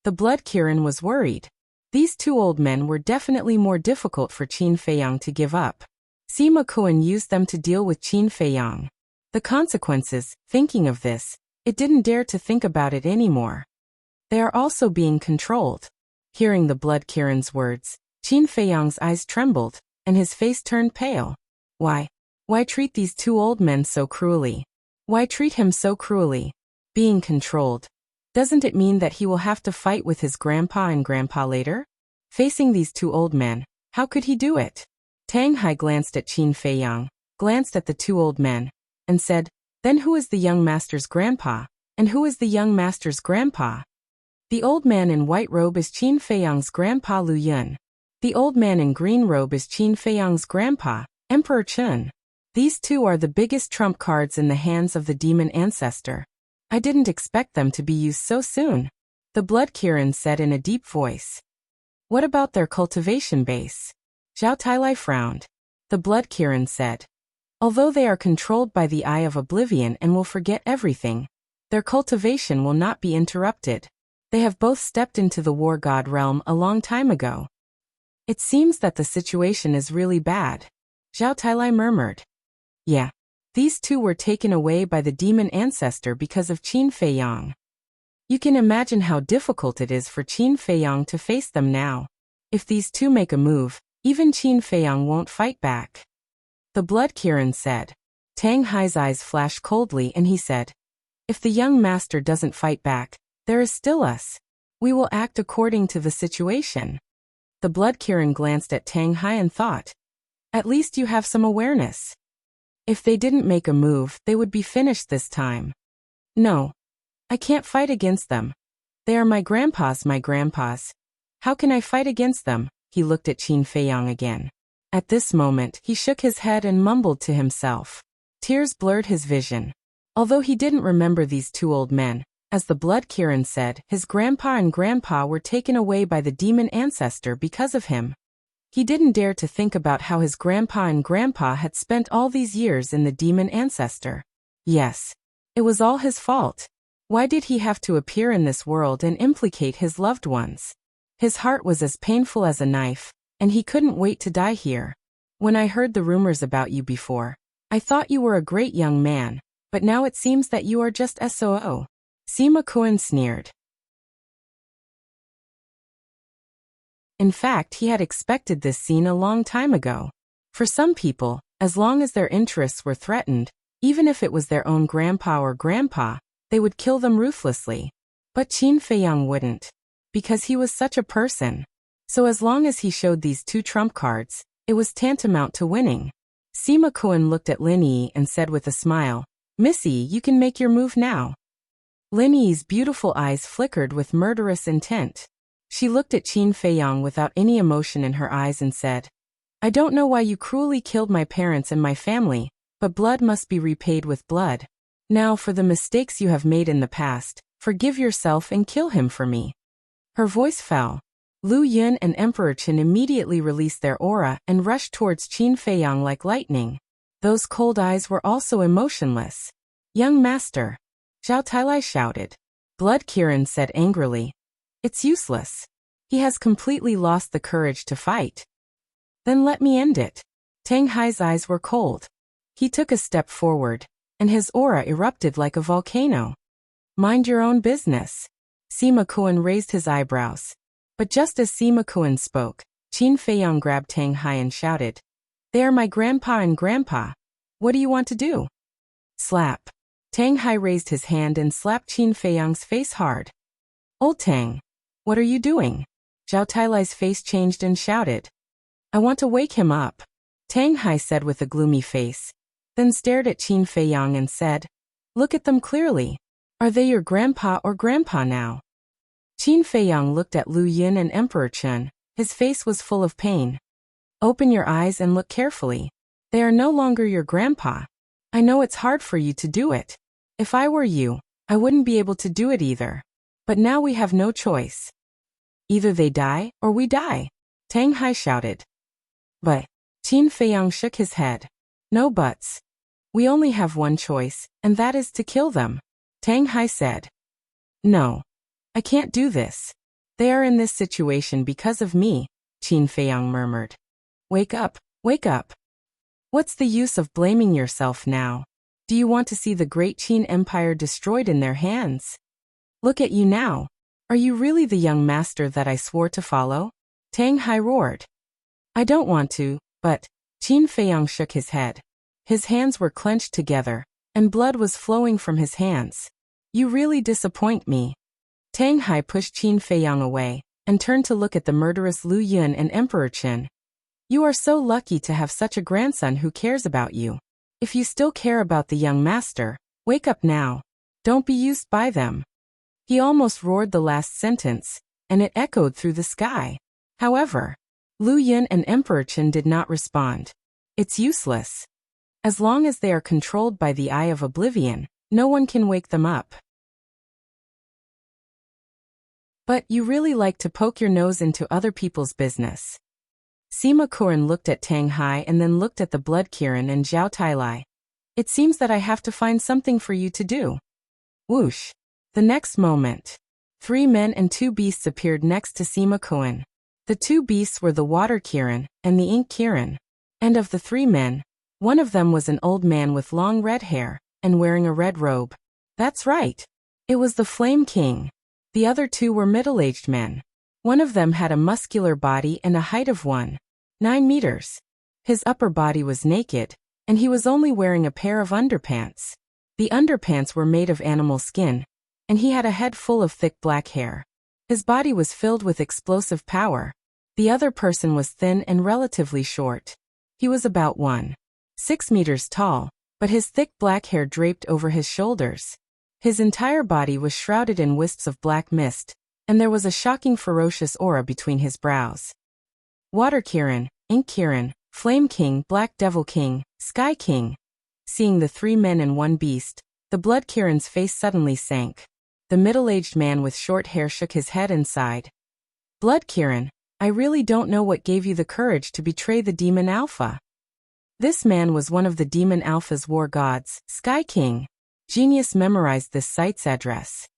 The blood Kirin was worried. These two old men were definitely more difficult for Qin Feiyang to give up. Sima Kuan used them to deal with Qin Feiyang. The consequences, thinking of this, it didn't dare to think about it anymore. They are also being controlled. Hearing the blood Kirin's words, Qin Feiyang's eyes trembled, and his face turned pale. Why? Why treat these two old men so cruelly? Why treat him so cruelly? Being controlled. Doesn't it mean that he will have to fight with his grandpa and grandpa later? Facing these two old men, how could he do it? Tang Hai glanced at Qin Feiyang, glanced at the two old men, and said, "Then who is the young master's grandpa? And who is the young master's grandpa?" The old man in white robe is Qin Feiyang's grandpa Lu Yun. The old man in green robe is Qin Feiyang's grandpa, Emperor Chun. These two are the biggest trump cards in the hands of the demon ancestor. I didn't expect them to be used so soon, the blood Kirin said in a deep voice. What about their cultivation base? Zhao Tailai frowned. The blood Kirin said. Although they are controlled by the Eye of Oblivion and will forget everything, their cultivation will not be interrupted. They have both stepped into the war god realm a long time ago. It seems that the situation is really bad. Zhao Tailai murmured. Yeah. These two were taken away by the demon ancestor because of Qin Feiyang. You can imagine how difficult it is for Qin Feiyang to face them now. If these two make a move, even Qin Feiyang won't fight back. The blood Kirin said. Tang Hai's eyes flashed coldly and he said, if the young master doesn't fight back, there is still us. We will act according to the situation. The blood Kirin glanced at Tang Hai and thought, at least you have some awareness. If they didn't make a move, they would be finished this time. No. I can't fight against them. They are my grandpas. How can I fight against them? He looked at Qin Feiyang again. At this moment, he shook his head and mumbled to himself. Tears blurred his vision. Although he didn't remember these two old men, as the blood Kirin said, his grandpa and grandpa were taken away by the demon ancestor because of him. He didn't dare to think about how his grandpa and grandpa had spent all these years in the demon ancestor. Yes. It was all his fault. Why did he have to appear in this world and implicate his loved ones? His heart was as painful as a knife, and he couldn't wait to die here. When I heard the rumors about you before, I thought you were a great young man, but now it seems that you are just SOO. Sima Kuan sneered. In fact, he had expected this scene a long time ago. For some people, as long as their interests were threatened, even if it was their own grandpa or grandpa, they would kill them ruthlessly. But Qin Feiyang wouldn't. Because he was such a person. So as long as he showed these two trump cards, it was tantamount to winning. Sima Kuan looked at Lin Yi and said with a smile, Missy, you can make your move now. Lin Yi's beautiful eyes flickered with murderous intent. She looked at Qin Feiyang without any emotion in her eyes and said, I don't know why you cruelly killed my parents and my family, but blood must be repaid with blood. Now for the mistakes you have made in the past, forgive yourself and kill him for me. Her voice fell. Lu Yun and Emperor Chen immediately released their aura and rushed towards Qin Feiyang like lightning. Those cold eyes were also emotionless. Young master. Zhao Tailai shouted. Blood Kirin said angrily. It's useless. He has completely lost the courage to fight. Then let me end it. Tang Hai's eyes were cold. He took a step forward, and his aura erupted like a volcano. Mind your own business. Sima Kuan raised his eyebrows. But just as Sima Kuan spoke, Qin Feiyang grabbed Tang Hai and shouted, They are my grandpa and grandpa. What do you want to do? Slap. Tang Hai raised his hand and slapped Qin Feiyang's face hard. Old Tang. What are you doing? Zhao Tailai's face changed and shouted. I want to wake him up. Tang Hai said with a gloomy face, then stared at Qin Feiyang and said, Look at them clearly. Are they your grandpa or grandpa now? Qin Feiyang looked at Lu Yun and Emperor Chen. His face was full of pain. Open your eyes and look carefully. They are no longer your grandpa. I know it's hard for you to do it. If I were you, I wouldn't be able to do it either. But now we have no choice. Either they die, or we die. Tang Hai shouted. But Qin Feiyang shook his head. No buts. We only have one choice, and that is to kill them. Tang Hai said. No. I can't do this. They are in this situation because of me, Qin Feiyang murmured. Wake up, wake up. What's the use of blaming yourself now? Do you want to see the great Qin Empire destroyed in their hands? Look at you now. Are you really the young master that I swore to follow? Tang Hai roared. I don't want to, but Qin Feiyang shook his head. His hands were clenched together, and blood was flowing from his hands. You really disappoint me. Tang Hai pushed Qin Feiyang away, and turned to look at the murderous Lu Yun and Emperor Qin. You are so lucky to have such a grandson who cares about you. If you still care about the young master, wake up now. Don't be used by them. He almost roared the last sentence, and it echoed through the sky. However, Lu Yun and Emperor Qin did not respond. It's useless. As long as they are controlled by the Eye of Oblivion, no one can wake them up. But you really like to poke your nose into other people's business. Sima Qian looked at Tang Hai and then looked at the Blood Kirin and Zhao Tailai. It seems that I have to find something for you to do. Whoosh. The next moment, 3 men and 2 beasts appeared next to Sima Qian. The 2 beasts were the Water Kirin and the Ink Kirin. And of the 3 men, one of them was an old man with long red hair and wearing a red robe. That's right. It was the Flame King. The other 2 were middle-aged men. One of them had a muscular body and a height of 1.9 meters. His upper body was naked, and he was only wearing a pair of underpants. The underpants were made of animal skin, and he had a head full of thick black hair. His body was filled with explosive power. The other person was thin and relatively short. He was about 1.6 meters tall, but his thick black hair draped over his shoulders. His entire body was shrouded in wisps of black mist, and there was a shocking ferocious aura between his brows. Water Kirin, Ink Kirin, Flame King, Black Devil King, Sky King. Seeing the 3 men and 1 beast, the Blood Kirin's face suddenly sank. The middle-aged man with short hair shook his head and sighed. Blood Kirin, I really don't know what gave you the courage to betray the Demon Alpha. This man was one of the Demon Alpha's war gods, Sky King. Genius memorized this site's address.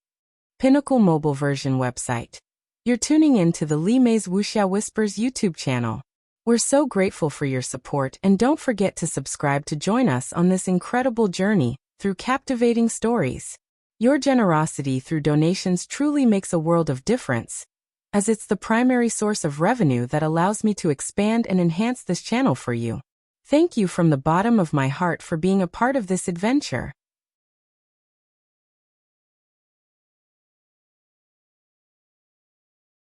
Pinnacle mobile version website. You're tuning in to the Li Mei's Wuxia Whispers YouTube channel. We're so grateful for your support, and don't forget to subscribe to join us on this incredible journey through captivating stories. Your generosity through donations truly makes a world of difference, as it's the primary source of revenue that allows me to expand and enhance this channel for you. Thank you from the bottom of my heart for being a part of this adventure.